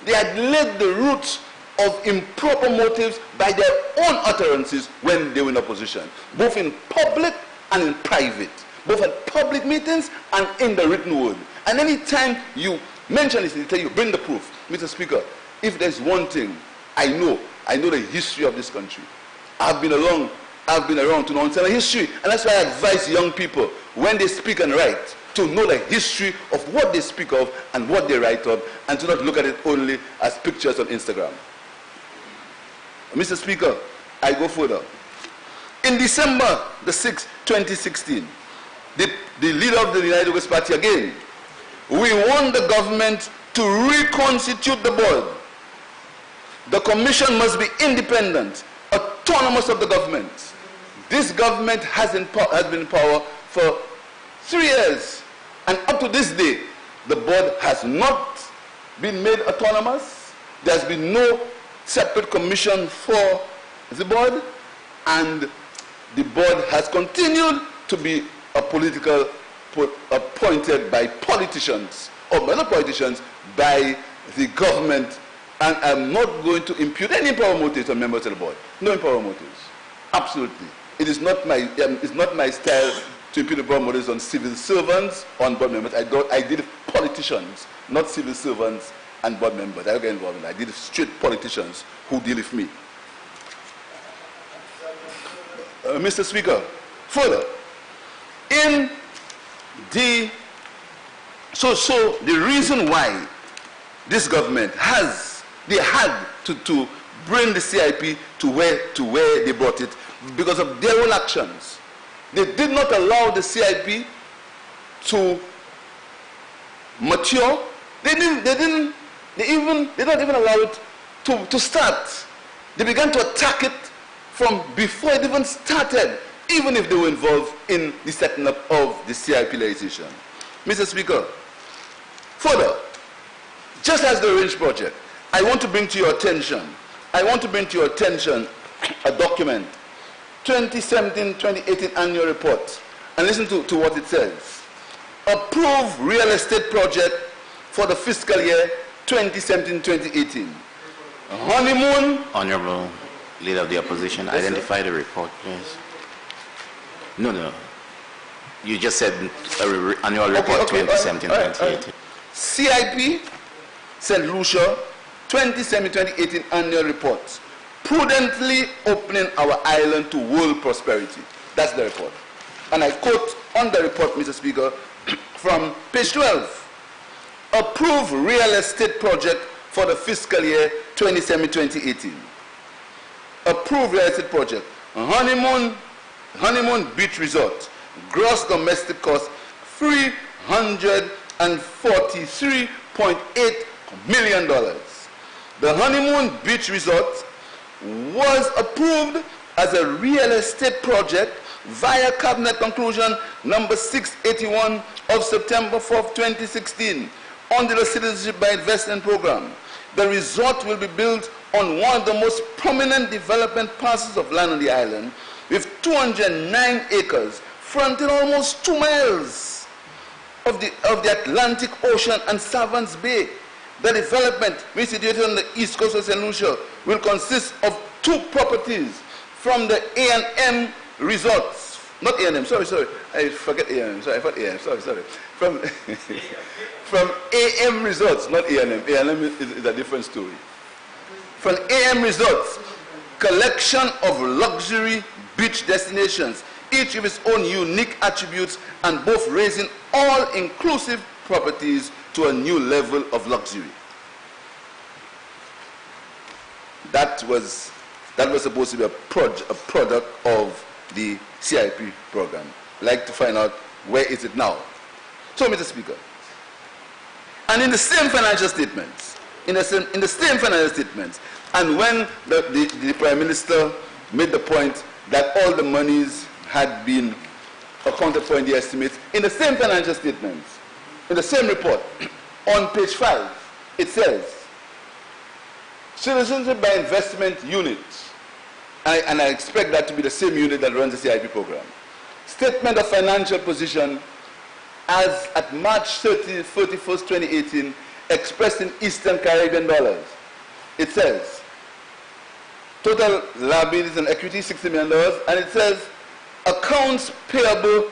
they had laid the roots of improper motives by their own utterances when they were in opposition, both in public and in private, both at public meetings and in the written word. And any time you mention this, they tell you, bring the proof. Mr. Speaker, if there's one thing I know the history of this country. I've been around to understand the history, and that's why I advise young people when they speak and write to know the history of what they speak of and what they write of, and to not look at it only as pictures on Instagram. Mr. Speaker, I go further. In December the 6th, 2016, the leader of the United Workers' Party again, we want the government to reconstitute the board. The commission must be independent, autonomous of the government. This government has been in power for 3 years, and up to this day, the board has not been made autonomous. There has been no separate commission for the board, and the board has continued to be appointed by politicians, or by not politicians, by the government. And I'm not going to impute any improper motives on members of the board. No improper motives. Absolutely. It is not my style to impute improper motives on civil servants, on board members. I did politicians, not civil servants and board members. I don't get involved in that. I did straight politicians who deal with me. Mr. Speaker, further, in the So the reason why this government had to bring the CIP to where they brought it, because of their own actions. They did not allow the CIP to mature. They did not even allow it to start. They began to attack it from before it even started, even if they were involved in the setting up of the CIP legislation. Mr. Speaker, further, just as the Range Project, I want to bring to your attention a document, 2017-2018 annual report, and listen to what it says. Approve real estate project for the fiscal year 2017-2018. Honeymoon. Honorable Leader of the Opposition, yes, identify the report, please. No. You just said annual report 2017-2018. CIP, St. Lucia, 2017-2018 annual report. Prudently opening our island to world prosperity. That's the report. And I quote on the report, Mr. Speaker, from page 12. Approve real estate project for the fiscal year 2017-2018. Approve real estate project. Honeymoon Beach Resort. Gross domestic cost $343.8 million. The Honeymoon Beach Resort was approved as a real estate project via Cabinet Conclusion number 681 of September 4th, 2016 under the Citizenship by Investment Program. The resort will be built on one of the most prominent development parcels of land on the island with 209 acres fronting almost 2 miles of the Atlantic Ocean and Savannah Bay. The development, which is situated on the east coast of St. Lucia, will consist of 2 properties from the A&M resorts. Not A&M, sorry. I forget A&M, sorry, I thought A&M, sorry. From AM Resorts, not A&M. A&M is a different story. From AM Resorts, collection of luxury beach destinations, each with its own unique attributes and both raising all-inclusive properties to a new level of luxury. That was supposed to be a product of the CIP program. I'd like to find out where is it now. So, Mr. Speaker, and in the same financial statements, and when the Prime Minister made the point that all the monies had been accounted for in the estimates, in the same financial statements, in the same report, on page 5, it says, Citizenship by Investment Unit, and I expect that to be the same unit that runs the CIP program. Statement of financial position as at March 31st, 2018, expressed in Eastern Caribbean dollars. It says, total liabilities and equity, $60 million, and it says, accounts payable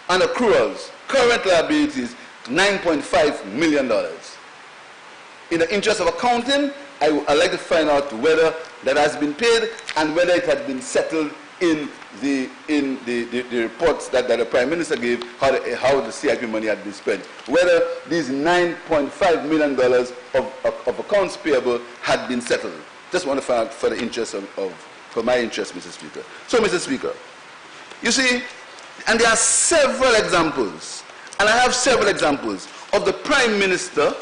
and accruals, current liabilities, $9.5 million. In the interest of accounting, I'd like to find out whether that has been paid and whether it had been settled in the reports that the Prime Minister gave, how the CIP money had been spent. Whether these $9.5 million of accounts payable had been settled. Just want to find out for the interest for my interest, Mr. Speaker. So, Mr. Speaker, you see, and there are several examples, and I have several examples of the Prime Minister,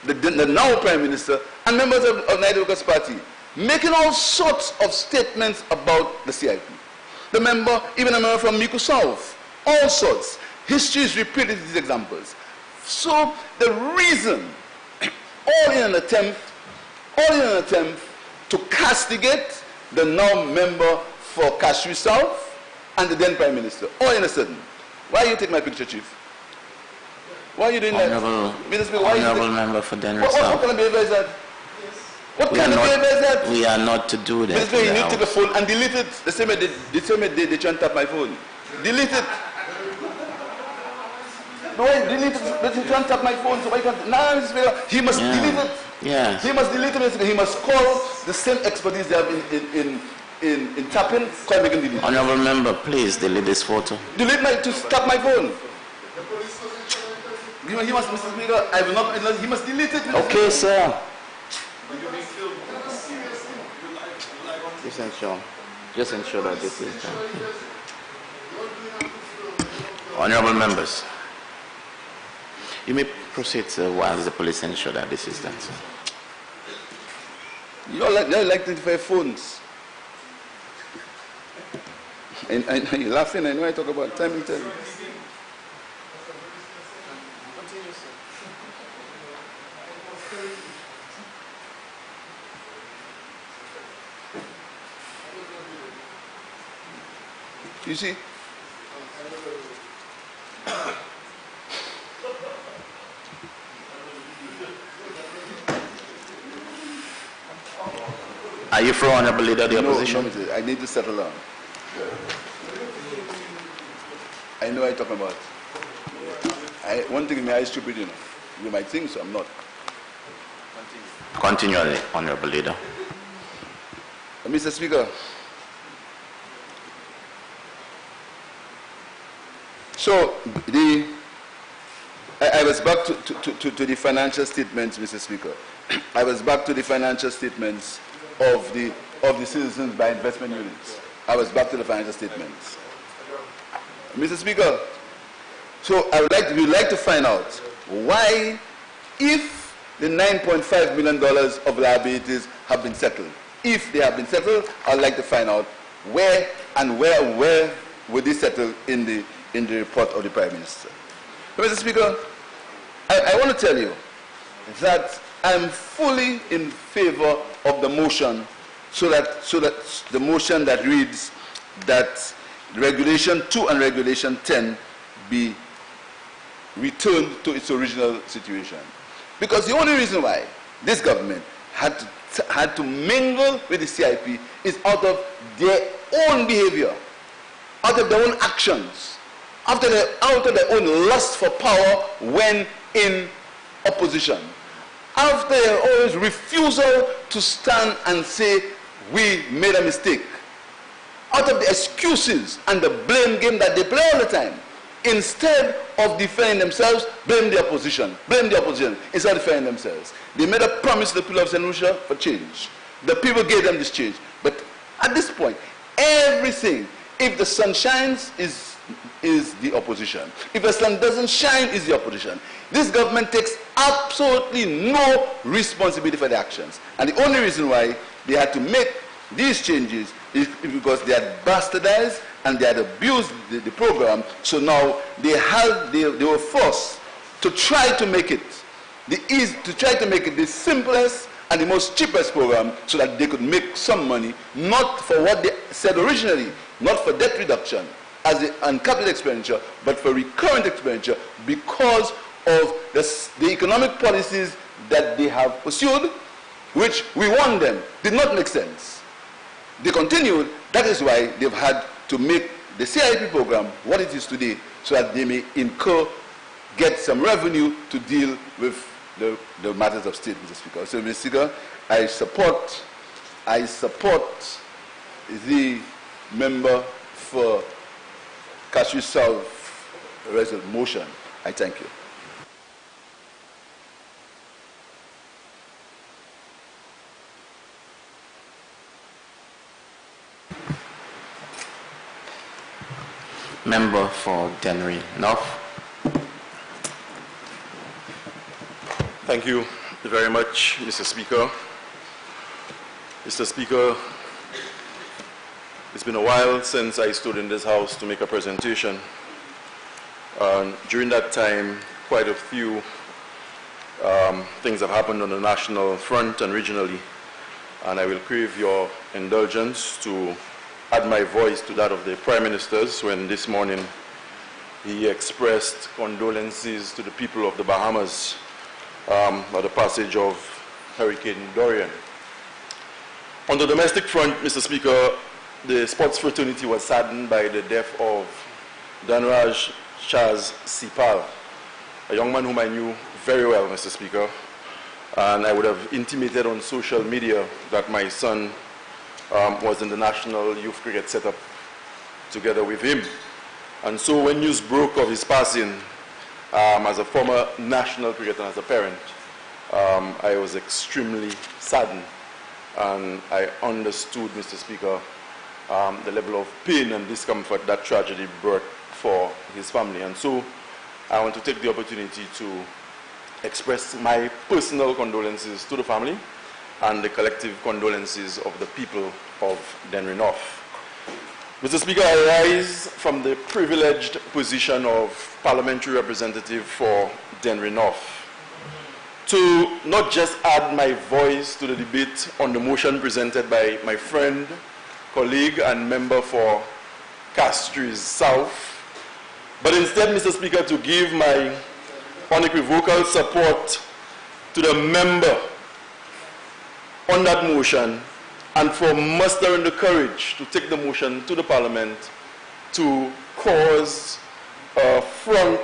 the now Prime Minister, and members of the United Workers' Party making all sorts of statements about the CIP. Even a member from Mico South, all sorts. History is repeated with these examples. So the reason, all in an attempt to castigate the now member for Kashui South and the then Prime Minister, all in a sudden. Why you take my picture, Chief? Why are you doing that? Honorable member for Denver South. What kind of behavior is that? What kind of behavior is that? We are not to do that. Minister, you need to take the phone and delete it. The same way they try and tap my phone. Delete it. No, delete it. They try and tap my phone. So why can't? Now, he must delete it. Yes. He must delete it. He must call the same expertise they have in tapping. Call me and delete. Honorable member, please delete this photo. Delete to tap my phone. He must, Mr. Speaker, I will not, he must delete it. Okay, sir. Just ensure that this is done. Honorable members, you may proceed, sir, while the police ensure that this is done, sir. You all like 25 phones. And you're laughing, I know I talk about time and time. You see? Are you for Honorable Leader of the Opposition? No, I need to settle down. I know what I'm talking about. One thing in my eyes stupid, you know. You might think so, I'm not. Continually, Honorable Leader. Mr. Speaker, so I was back to the financial statements, Mr. Speaker. I was back to the financial statements of the citizens by investment units. I was back to the financial statements. Mr. Speaker, so we would like to find out why, if the $9.5 million of liabilities have been settled, if they have been settled, I'd like to find out where would they settle in the report of the Prime Minister. Mr. Speaker, I want to tell you that I'm fully in favor of the motion, so that the motion that reads that Regulation 2 and Regulation 10 be returned to its original situation. Because the only reason why this government had to mingle with the CIP is out of their own behavior, out of their own actions, out of their own lust for power when in opposition, after their own refusal to stand and say, we made a mistake, out of the excuses and the blame game that they play all the time. Instead of defending themselves, blame the opposition. Blame the opposition instead of defending themselves. They made a promise to the people of St. Lucia for change. The people gave them this change. But at this point, everything, if the sun shines, is the opposition. If the sun doesn't shine, is the opposition. This government takes absolutely no responsibility for their actions. And the only reason why they had to make these changes is because they had bastardized and they had abused the program. So now they were forced to try to make it the simplest and the most cheapest program, so that they could make some money, not for what they said originally, not for debt reduction and capital expenditure, but for recurrent expenditure, because of the economic policies that they have pursued, which we warned them did not make sense. They continued. That is why they've had to make the CIP program what it is today, so that they may get some revenue to deal with the matters of state, Mr. Speaker. So, Mr. Speaker, I support the member for Cashew South motion. I thank you. Member for Dennery North. Thank you very much, Mr. Speaker. Mr. Speaker, it's been a while since I stood in this house to make a presentation. During that time, quite a few things have happened on the national front and regionally, and I will crave your indulgence to add my voice to that of the Prime Minister's when this morning he expressed condolences to the people of the Bahamas at the passage of Hurricane Dorian. On the domestic front, Mr. Speaker, the sports fraternity was saddened by the death of Dhanraj Shaz Sipal, a young man whom I knew very well, Mr. Speaker, and I would have intimated on social media that my son was in the national youth cricket setup together with him. And so when news broke of his passing, As a former national cricketer and as a parent, I was extremely saddened, and I understood, Mr. Speaker, the level of pain and discomfort that tragedy brought for his family. And so I want to take the opportunity to express my personal condolences to the family and the collective condolences of the people of Denry North. Mr. Speaker, I rise from the privileged position of parliamentary representative for Denry North to not just add my voice to the debate on the motion presented by my friend, colleague, and member for Castries South, but instead, Mr. Speaker, to give my unequivocal support to the member on that motion, and for mustering the courage to take the motion to the Parliament to cause a frank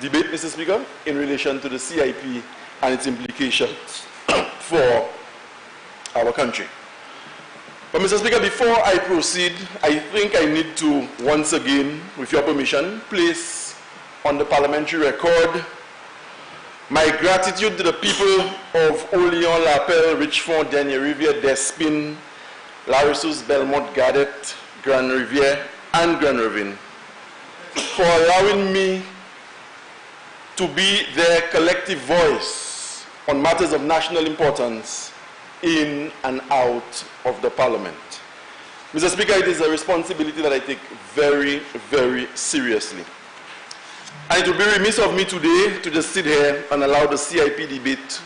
debate, Mr. Speaker, in relation to the CIP and its implications for our country. But Mr. Speaker, before I proceed, I think I need to once again, with your permission, place on the parliamentary record my gratitude to the people of Oleon, La Pelle, Richmond, Denier Riviere, Despines, Larissos, Belmont, Gadet, Grand Riviere, and Grand Ravine for allowing me to be their collective voice on matters of national importance in and out of the Parliament. Mr. Speaker, it is a responsibility that I take very, very seriously. And it would be remiss of me today to just sit here and allow the CIP debate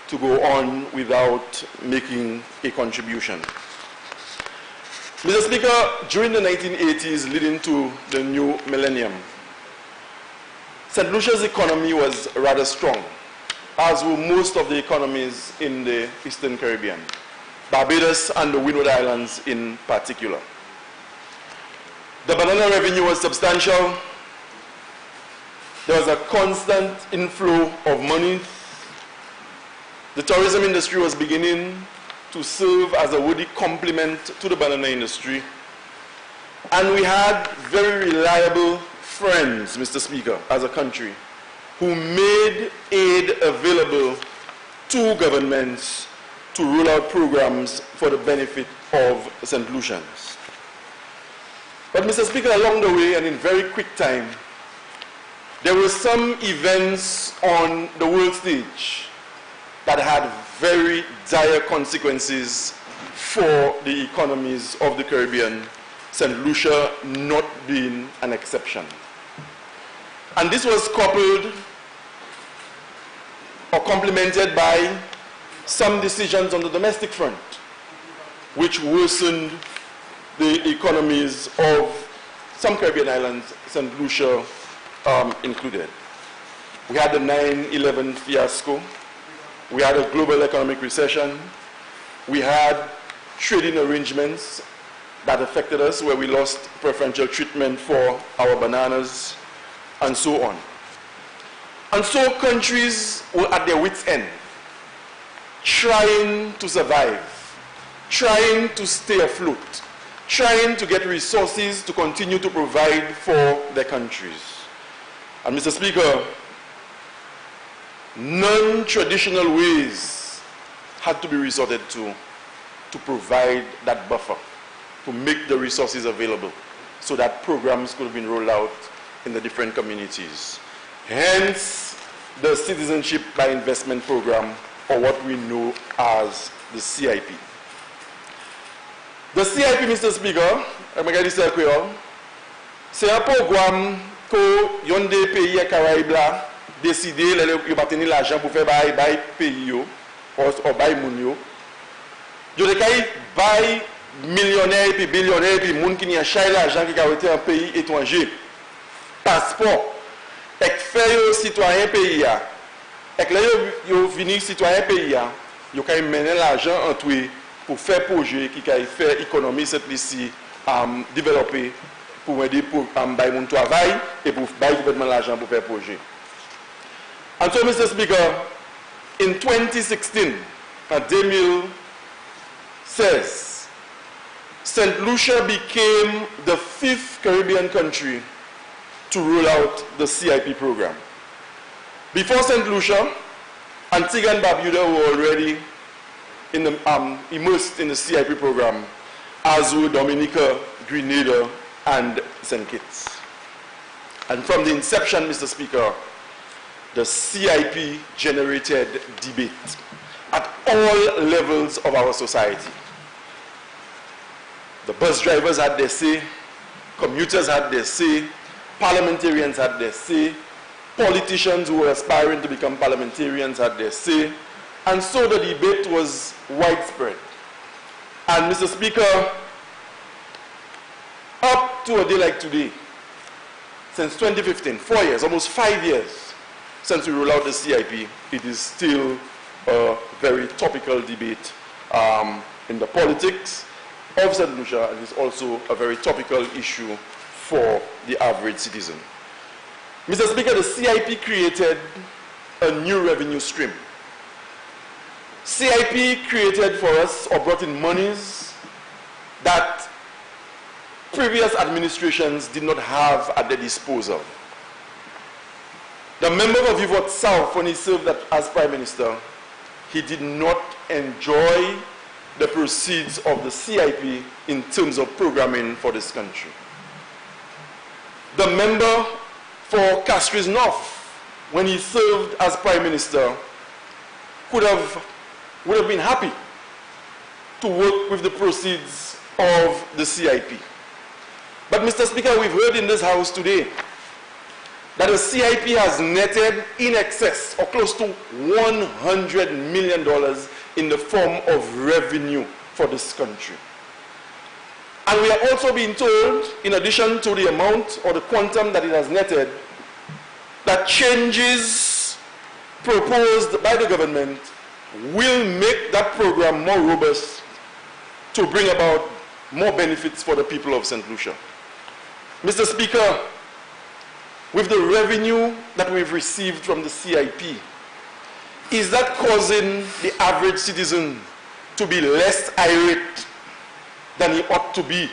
to go on without making a contribution. Mr. Speaker, during the 1980s leading to the new millennium, St. Lucia's economy was rather strong, as were most of the economies in the Eastern Caribbean, Barbados and the Windward Islands in particular. The banana revenue was substantial. There was a constant inflow of money. The tourism industry was beginning to serve as a woody complement to the banana industry. And we had very reliable friends, Mr. Speaker, as a country, who made aid available to governments to roll out programs for the benefit of St. Lucians. But Mr. Speaker, along the way and in very quick time, there were some events on the world stage that had very dire consequences for the economies of the Caribbean, St. Lucia not being an exception. And this was coupled or complemented by some decisions on the domestic front, which worsened the economies of some Caribbean islands, St. Lucia included. We had the 9/11 fiasco. We had a global economic recession. We had trading arrangements that affected us, where we lost preferential treatment for our bananas, and so on. And so countries were at their wits' end, trying to survive, trying to stay afloat, trying to get resources to continue to provide for their countries. And Mr. Speaker, non-traditional ways had to be resorted to provide that buffer, to make the resources available so that programs could have been rolled out in the different communities. Hence, the Citizenship by Investment Program, or what we know as the CIP. The CIP, Mr. Speaker, c'est un programme que yon des pays Caraïbes là décidé de pas tenir l'argent pour faire bail pays yo ou bail moun yo. Yo de kay bail millionnaire puis billionnaire puis moun qui n'y a chay l'argent qui a été un pays étranger. Passeport et fait yo citoyen pays a. Et là yo vini citoyen pays a, yo kay mener l'argent entre pour faire projet qui kay faire économie cette ici développer pour aider pour bailler mon travail et pour bailler gouvernement l'argent pour faire projet. And so, Mr. Speaker, in 2016, en 2016, St. Lucia became the 5th Caribbean country to roll out the CIP program. Before St. Lucia, Antigua and Barbuda were already immersed in the CIP program, as were Dominica, Grenada, and St. Kitts. And from the inception, Mr. Speaker, the CIP generated debate at all levels of our society. The bus drivers had their say, commuters had their say, parliamentarians had their say, politicians who were aspiring to become parliamentarians had their say, and so the debate was widespread. And Mr. Speaker, up to a day like today, since 2015, 4 years, almost 5 years since we rolled out the CIP, it is still a very topical debate in the politics of St. Lucia, and it's also a very topical issue for the average citizen. Mr. Speaker, the CIP created a new revenue stream. CIP created for us, or brought in monies that previous administrations did not have at their disposal. The member of Vivote South, when he served as Prime Minister, he did not enjoy the proceeds of the CIP in terms of programming for this country. The member for Castries North, when he served as Prime Minister, would have been happy to work with the proceeds of the CIP. But Mr. Speaker, we've heard in this House today that the CIP has netted in excess or close to $100 million in the form of revenue for this country. And we are also being told, in addition to the amount or the quantum that it has netted, that changes proposed by the government will make that program more robust to bring about more benefits for the people of St. Lucia. Mr. Speaker, with the revenue that we've received from the CIP, is that causing the average citizen to be less irate than he ought to be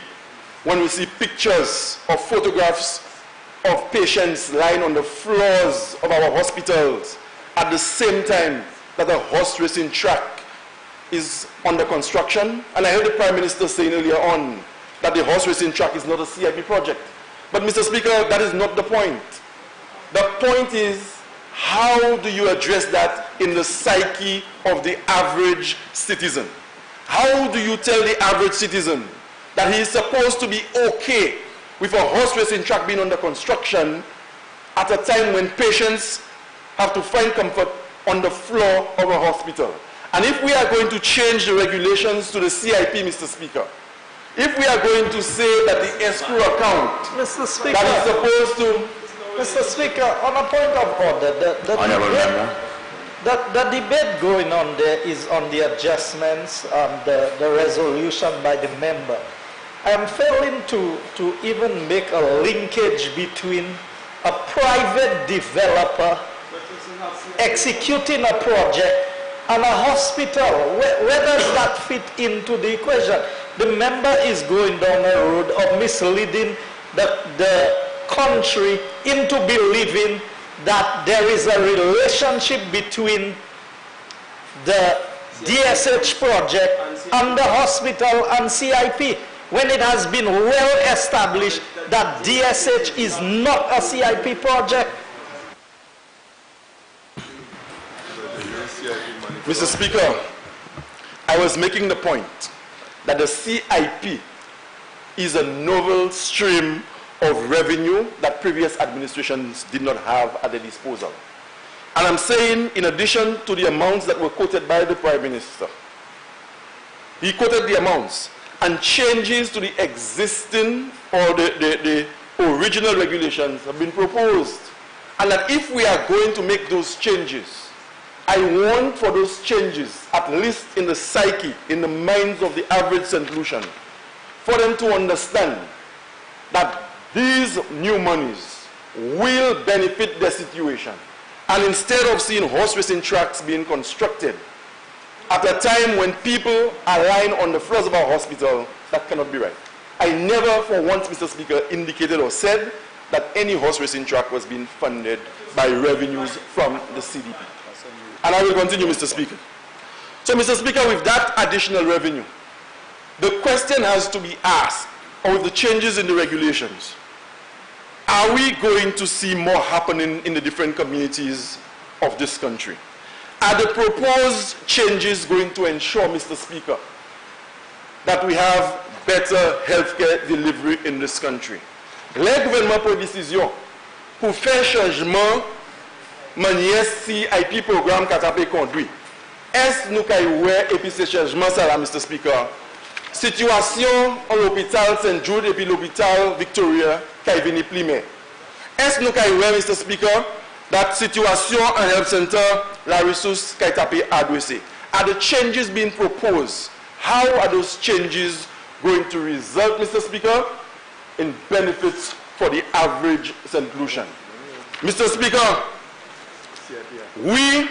when we see pictures or photographs of patients lying on the floors of our hospitals at the same time that a horse racing track is under construction? And I heard the Prime Minister saying earlier on that the horse racing track is not a CIP project. But Mr. Speaker, that is not the point. The point is, how do you address that in the psyche of the average citizen? How do you tell the average citizen that he is supposed to be okay with a horse racing track being under construction at a time when patients have to find comfort on the floor of a hospital? And if we are going to change the regulations to the CIP, Mr. Speaker, if we are going to say that the escrow account Mr. Speaker, that is supposed to... Mr. Speaker, on a point of order, the debate going on there is on the adjustments and the resolution by the member. I am failing to even make a linkage between a private developer executing a project and a hospital. Where does that fit into the equation? The member is going down a road of misleading the country into believing that there is a relationship between the DSH project and the hospital and CIP, when it has been well established that DSH is not a CIP project. Mr. Speaker, I was making the point that the CIP is a novel stream of revenue that previous administrations did not have at their disposal. And I'm saying, in addition to the amounts that were quoted by the Prime Minister, he quoted the amounts, and changes to the existing or the original regulations have been proposed. And that if we are going to make those changes, I want for those changes, at least in the psyche, in the minds of the average St. Lucian, for them to understand that these new monies will benefit their situation. And instead of seeing horse racing tracks being constructed at a time when people are lying on the floors of our hospital, that cannot be right. I never for once, Mr. Speaker, indicated or said that any horse racing track was being funded by revenues from the CDP. And I will continue, Mr. Speaker. So, Mr. Speaker, with that additional revenue, the question has to be asked, or with the changes in the regulations, are we going to see more happening in the different communities of this country? Are the proposed changes going to ensure, Mr. Speaker, that we have better healthcare delivery in this country? Le gouvernement prend décision pour faire changement manière CIP programme qu'a tapé conduit. Est-ce nous qu'aille et puis ce changement ça là, Mr. Speaker? Situation en l'hôpital St. Jude et puis l'hôpital Victoria qu'aille venir plimer. Est-ce nous qu'aille Mr. Speaker, that situation en health center la ressource qu'aille tapé adressée? Are the changes being proposed? How are those changes going to result, Mr. Speaker, in benefits for the average St. Lucian? Mr. Speaker, we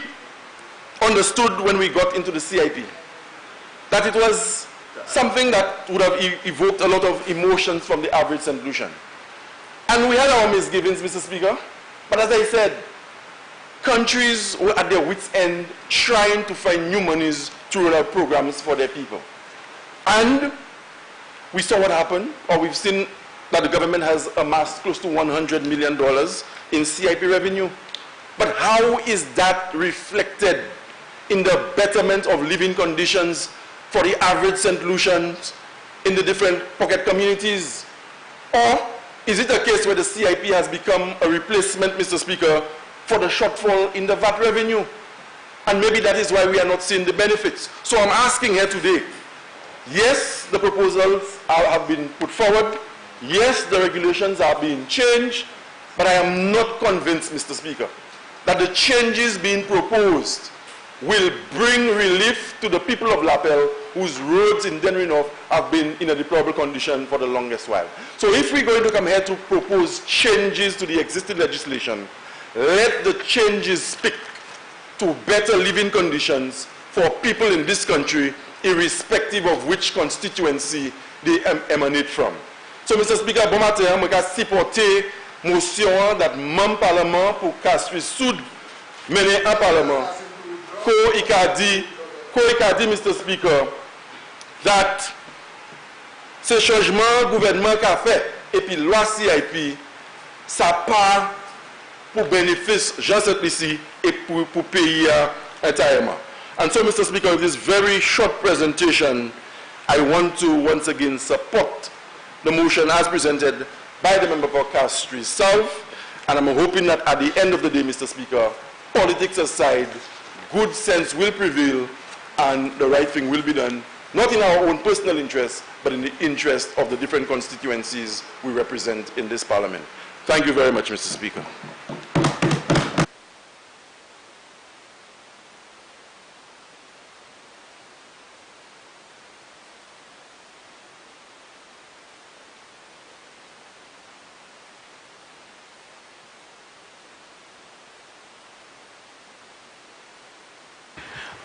understood when we got into the CIP that it was something that would have evoked a lot of emotions from the average St. Lucian. And we had our misgivings, Mr. Speaker, but as I said, countries were at their wits' end trying to find new monies to roll out programs for their people. And we saw what happened, or we've seen that the government has amassed close to $100 million in CIP revenue. But how is that reflected in the betterment of living conditions for the average St. Lucians in the different pocket communities? Or is it a case where the CIP has become a replacement, Mr. Speaker, for the shortfall in the VAT revenue? And maybe that is why we are not seeing the benefits. So I'm asking here today, yes, the proposals have been put forward. Yes, the regulations are being changed. But I am not convinced, Mr. Speaker, that the changes being proposed will bring relief to the people of Lapel whose roads in Denry North have been in a deplorable condition for the longest while. So if we're going to come here to propose changes to the existing legislation, let the changes speak to better living conditions for people in this country, irrespective of which constituency they emanate from. So, Mr. Speaker, bon matin, je vais supporter motion that membre parlement pour Castries Sud mener un parlement. Ko ikadi, Mr. Speaker, that ce changement gouvernement qu'a fait et puis loi CIP, ça part pour bénéfice Jean Saint-Lucie et pour pays entièrement. And so, Mr. Speaker, with this very short presentation, I want to once again support the motion as presented by the member for Castries South, and I'm hoping that at the end of the day, Mr. Speaker, politics aside, good sense will prevail and the right thing will be done, not in our own personal interest, but in the interest of the different constituencies we represent in this parliament. Thank you very much, Mr. Speaker.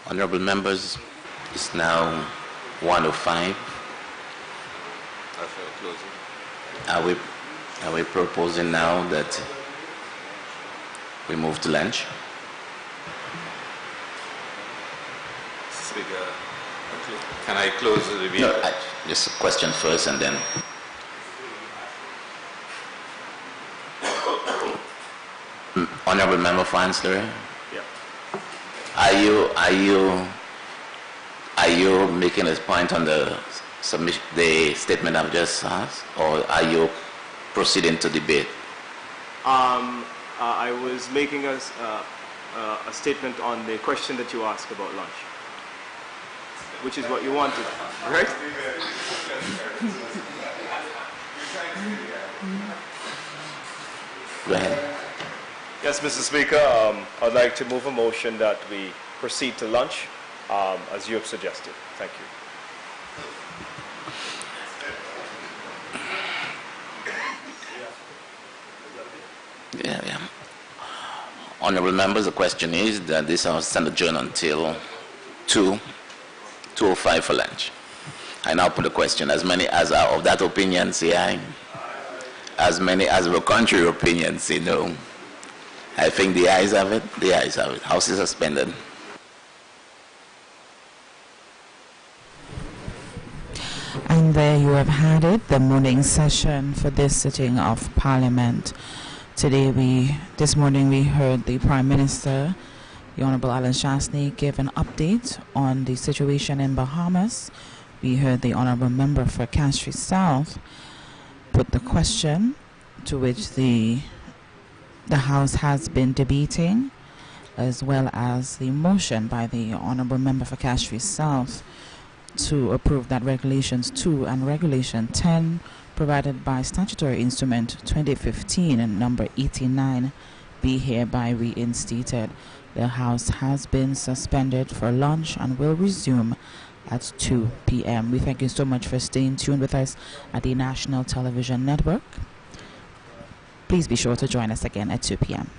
Honorable members, it's now 1:05. Are we proposing now that we move to lunch? Speaker, can I close the review? No, just a question first and then. Honorable Member for Ansler. Are you making a point on the submission, the statement I've just asked, or are you proceeding to debate? I was making a statement on the question that you asked about lunch, which is what you wanted, right? Go ahead. Yes, Mr. Speaker, I'd like to move a motion that we proceed to lunch, as you have suggested. Thank you. Yeah. Honorable members, the question is that this House stand adjourned until 2:05 for lunch. I now put the question. As many as are of that opinion, say aye. as many as were contrary opinions, you know. I think the ayes have it. The ayes have it. House is suspended. And there you have had it, the morning session for this sitting of Parliament. This morning we heard the Prime Minister, the Honorable Alan Shastney, give an update on the situation in Bahamas. We heard the Honorable Member for Castries South put the question to which the House has been debating, as well as the motion by the Honorable Member for Castries South to approve that Regulations 2 and Regulation 10 provided by Statutory Instrument 2015 and number 89 be hereby reinstated. The House has been suspended for lunch and will resume at 2 p.m. We thank you so much for staying tuned with us at the National Television Network. Please be sure to join us again at 2 p.m.